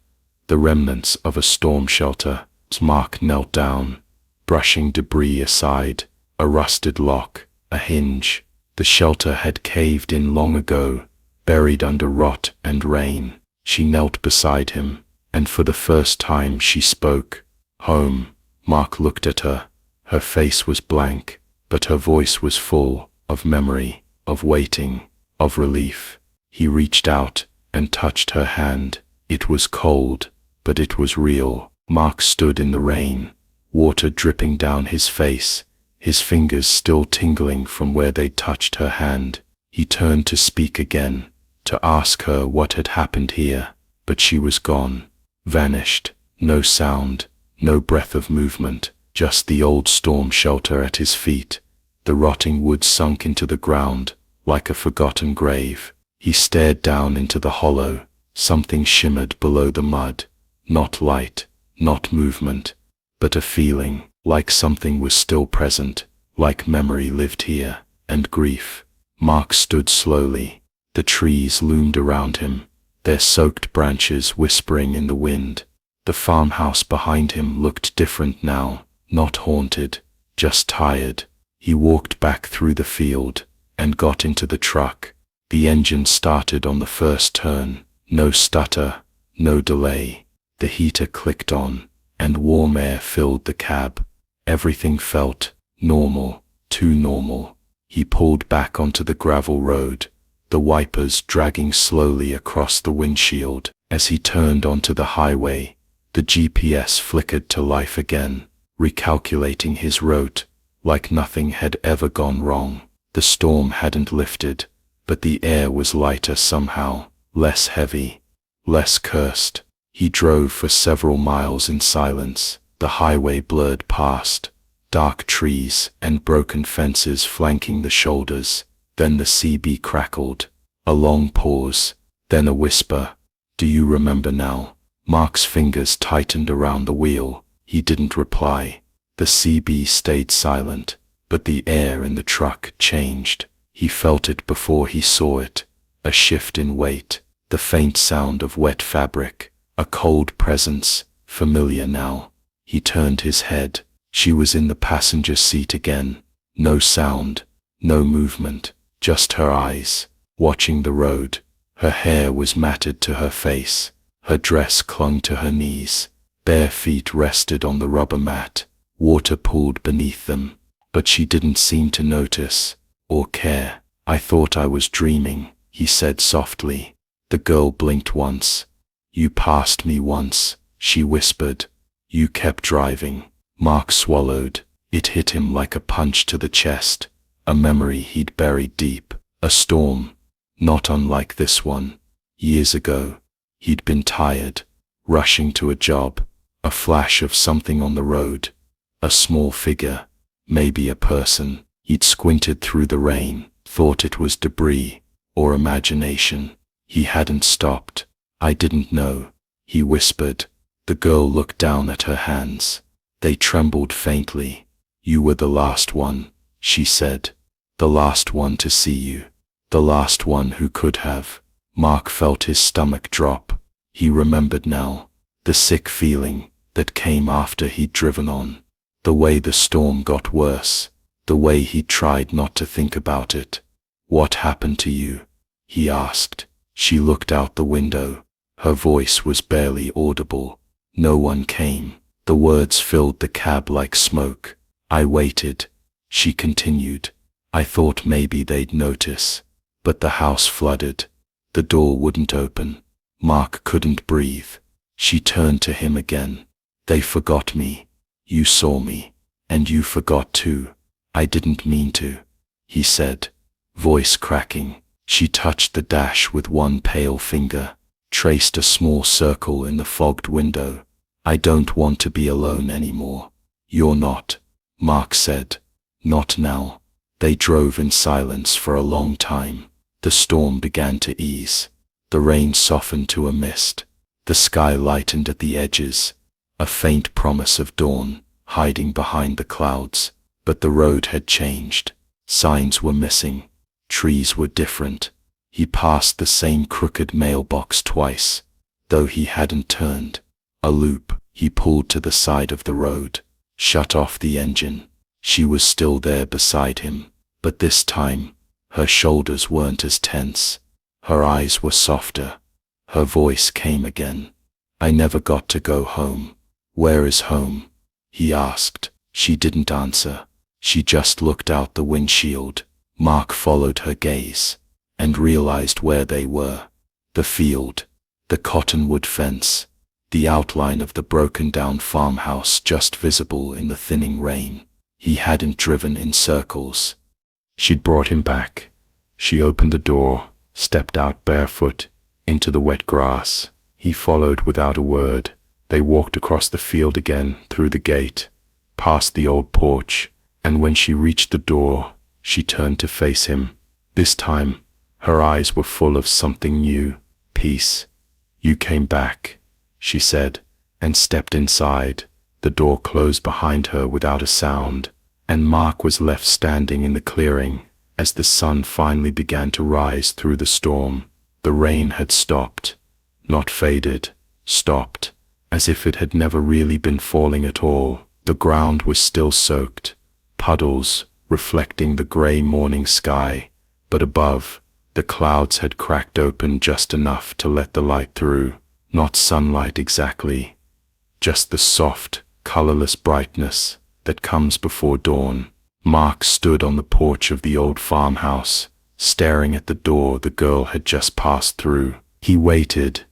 the remnants of a storm shelter. Mark knelt down, brushing debris aside. A rusted lock, a hinge. The shelter had caved in long ago, buried under rot and rain. She knelt beside him, and for the first time she spoke. Home. Mark looked at her. Her face was blank, but her voice was full of memory, of waiting, of relief. He reached out and touched her hand. It was cold, but it was real. Mark stood in the rain, water dripping down his face, his fingers still tingling from where they touched her hand. He turned to speak again, to ask her what had happened here, but she was gone, vanished. No sound, no breath of movement, just the old storm shelter at his feet. The rotting wood sunk into the ground, like a forgotten grave. He stared down into the hollow. Something shimmered below the mud, not light, not movement, but a feeling, like something was still present, like memory lived here, and grief. Mark stood slowly. The trees loomed around him, their soaked branches whispering in the wind. The farmhouse behind him looked different now, not haunted, just tired. He walked back through the field, and got into the truck. The engine started on the first turn, no stutter, no delay. The heater clicked on, and warm air filled the cab. Everything felt normal, too normal. He pulled back onto the gravel road, the wipers dragging slowly across the windshield. As he turned onto the highway, the GPS flickered to life again, recalculating his route, like nothing had ever gone wrong. The storm hadn't lifted, but the air was lighter somehow, less heavy, less cursed. He drove for several miles in silence. The highway blurred past, dark trees and broken fences flanking the shoulders. Then the CB crackled. A long pause, then a whisper. "Do you remember now?" Mark's fingers tightened around the wheel. He didn't reply. The CB stayed silent, but the air in the truck changed. He felt it before he saw it. A shift in weight, the faint sound of wet fabric, a cold presence, familiar now. He turned his head. She was in the passenger seat again. No sound, no movement, just her eyes, watching the road. Her hair was matted to her face. Her dress clung to her knees. Bare feet rested on the rubber mat. Water pooled beneath them, but she didn't seem to notice or care. "I thought I was dreaming," he said softly. The girl blinked once. "You passed me once," she whispered. "You kept driving." Mark swallowed. It hit him like a punch to the chest. A memory he'd buried deep. A storm, not unlike this one. Years ago, he'd been tired, rushing to a job. A flash of something on the road. A small figure, maybe a person. He'd squinted through the rain, thought it was debris or imagination. He hadn't stopped. "I didn't know," he whispered. The girl looked down at her hands. They trembled faintly. "You were the last one," she said. "The last one to see you. The last one who could have." Mark felt his stomach drop. He remembered now. The sick feeling that came after he'd driven on. The way the storm got worse. The way he tried not to think about it. "What happened to you?" he asked. She looked out the window. Her voice was barely audible. No one came. The words filled the cab like smoke. "I waited," she continued. "I thought maybe they'd notice. But the house flooded. The door wouldn't open." Mark couldn't breathe. She turned to him again. "They forgot me. You saw me. And you forgot too." "I didn't mean to," he said, voice cracking. She touched the dash with one pale finger, traced a small circle in the fogged window. "I don't want to be alone anymore." "You're not," Mark said. "Not now." They drove in silence for a long time. The storm began to ease. The rain softened to a mist. The sky lightened at the edges, a faint promise of dawn, hiding behind the clouds. But the road had changed. Signs were missing. Trees were different. He passed the same crooked mailbox twice, though he hadn't turned. A loop. He pulled to the side of the road, shut off the engine. She was still there beside him, but this time, her shoulders weren't as tense. Her eyes were softer. Her voice came again. "I never got to go home." "Where is home?" he asked. She didn't answer. She just looked out the windshield. Mark followed her gaze and realized where they were. The field, the cottonwood fence, the outline of the broken-down farmhouse just visible in the thinning rain. He hadn't driven in circles. She'd brought him back. She opened the door, stepped out barefoot into the wet grass. He followed without a word. They walked across the field again, through the gate, past the old porch, and when she reached the door, she turned to face him. This time, her eyes were full of something new. "Peace. You came back," she said, and stepped inside. The door closed behind her without a sound, and Mark was left standing in the clearing as the sun finally began to rise through the storm. The rain had stopped. Not faded, stopped, as if it had never really been falling at all. The ground was still soaked, puddles reflecting the gray morning sky, but above, the clouds had cracked open just enough to let the light through. Not sunlight exactly, just the soft, colorless brightness that comes before dawn. Mark stood on the porch of the old farmhouse, staring at the door the girl had just passed through. He waited.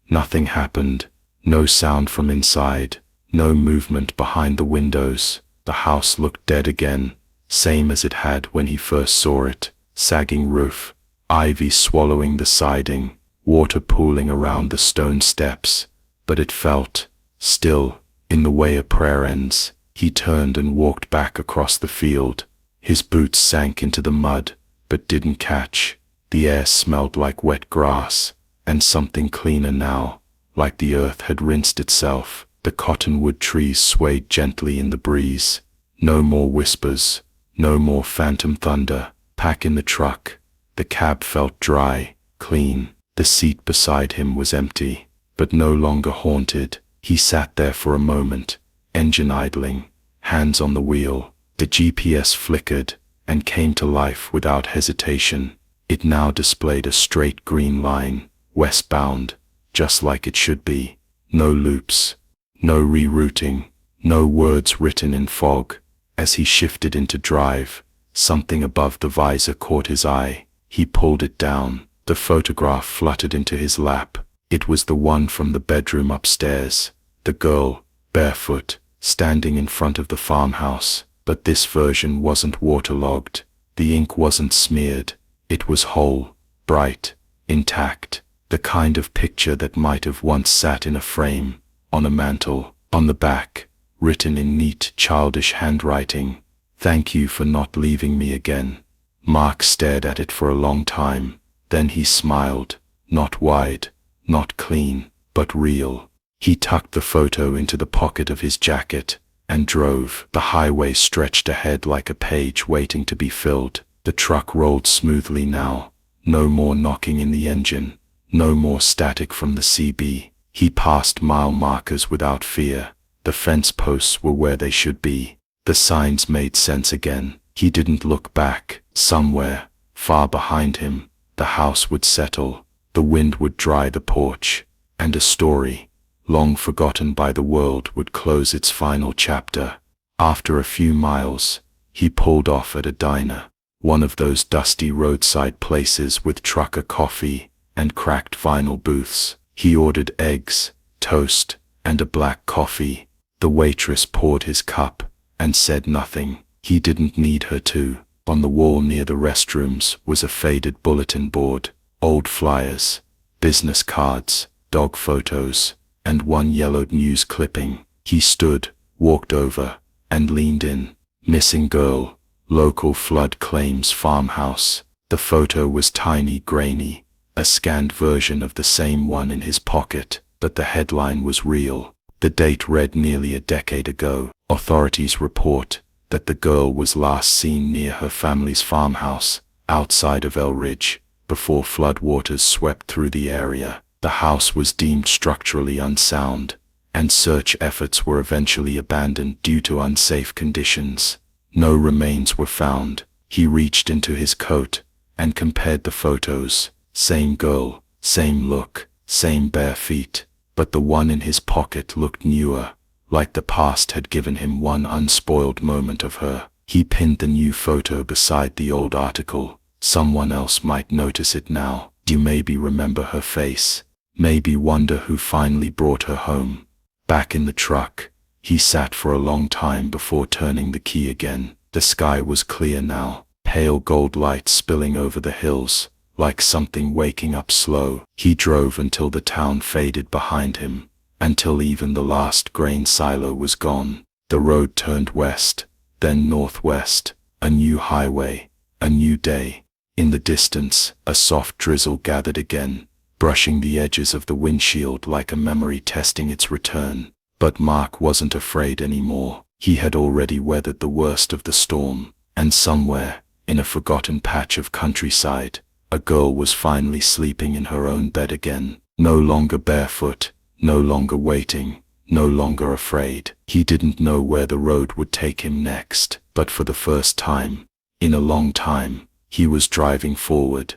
Nothing happened. No sound from inside. No movement behind the windows. The house looked dead again, same as it had when he first saw it. Sagging roof, ivy swallowing the siding, water pooling around the stone steps. But it felt still, in the way a prayer ends. He turned and walked back across the field. His boots sank into the mud, but didn't catch. The air smelled like wet grass, and something cleaner now, like the earth had rinsed itself. The cottonwood trees swayed gently in the breeze. No more whispers, no more phantom thunder. Pack in the truck. The cab felt dry, clean. The seat beside him was empty, but no longer haunted. He sat there for a moment, engine idling, hands on the wheel. The GPS flickered and came to life without hesitation. It now displayed a straight green line, westbound, just like it should be. No loops, no rerouting, no words written in fog. As he shifted into drive, something above the visor caught his eye. He pulled it down. The photograph fluttered into his lap. It was the one from the bedroom upstairs. The girl, barefoot, standing in front of the farmhouse. But this version wasn't waterlogged. The ink wasn't smeared. It was whole, bright, intact. The kind of picture that might have once sat in a frame, on a mantel. On the back, written in neat, childish handwriting, "Thank you for not leaving me again." Mark stared at it for a long time. Then he smiled, not wide, not clean, but real. He tucked the photo into the pocket of his jacket and drove. The highway stretched ahead like a page waiting to be filled. The truck rolled smoothly now. No more knocking in the engine, no more static from the CB. He passed mile markers without fear. The fence posts were where they should be. The signs made sense again. He didn't look back. Somewhere, far behind him, the house would settle. The wind would dry the porch, and a story, long forgotten by the world, would close its final chapter. After a few miles, he pulled off at a diner, one of those dusty roadside places with trucker coffee and cracked vinyl booths. He ordered eggs, toast, and a black coffee. The waitress poured his cup and said nothing. He didn't need her to. On the wall near the restrooms was a faded bulletin board, old flyers, business cards, dog photos, and one yellowed news clipping. He stood, walked over, and leaned in. Missing girl, local flood claims farmhouse. The photo was tiny, grainy, a scanned version of the same one in his pocket, but the headline was real. The date read nearly a decade ago. Authorities report that the girl was last seen near her family's farmhouse, outside of El Ridge, before floodwaters swept through the area. The house was deemed structurally unsound, and search efforts were eventually abandoned due to unsafe conditions. No remains were found. He reached into his coat and compared the photos. Same girl, same look, same bare feet, but the one in his pocket looked newer, like the past had given him one unspoiled moment of her. He pinned the new photo beside the old article. Someone else might notice it now. You maybe remember her face, maybe wonder who finally brought her home. Back in the truck, he sat for a long time before turning the key again. The sky was clear now, pale gold light spilling over the hills, like something waking up slow. He drove until the town faded behind him, until even the last grain silo was gone. The road turned west, then northwest, a new highway, a new day. In the distance, a soft drizzle gathered again, brushing the edges of the windshield like a memory testing its return. But Mark wasn't afraid anymore. He had already weathered the worst of the storm, and somewhere, in a forgotten patch of countryside, a girl was finally sleeping in her own bed again, no longer barefoot, no longer waiting, no longer afraid. He didn't know where the road would take him next, but for the first time, in a long time, he was driving forward,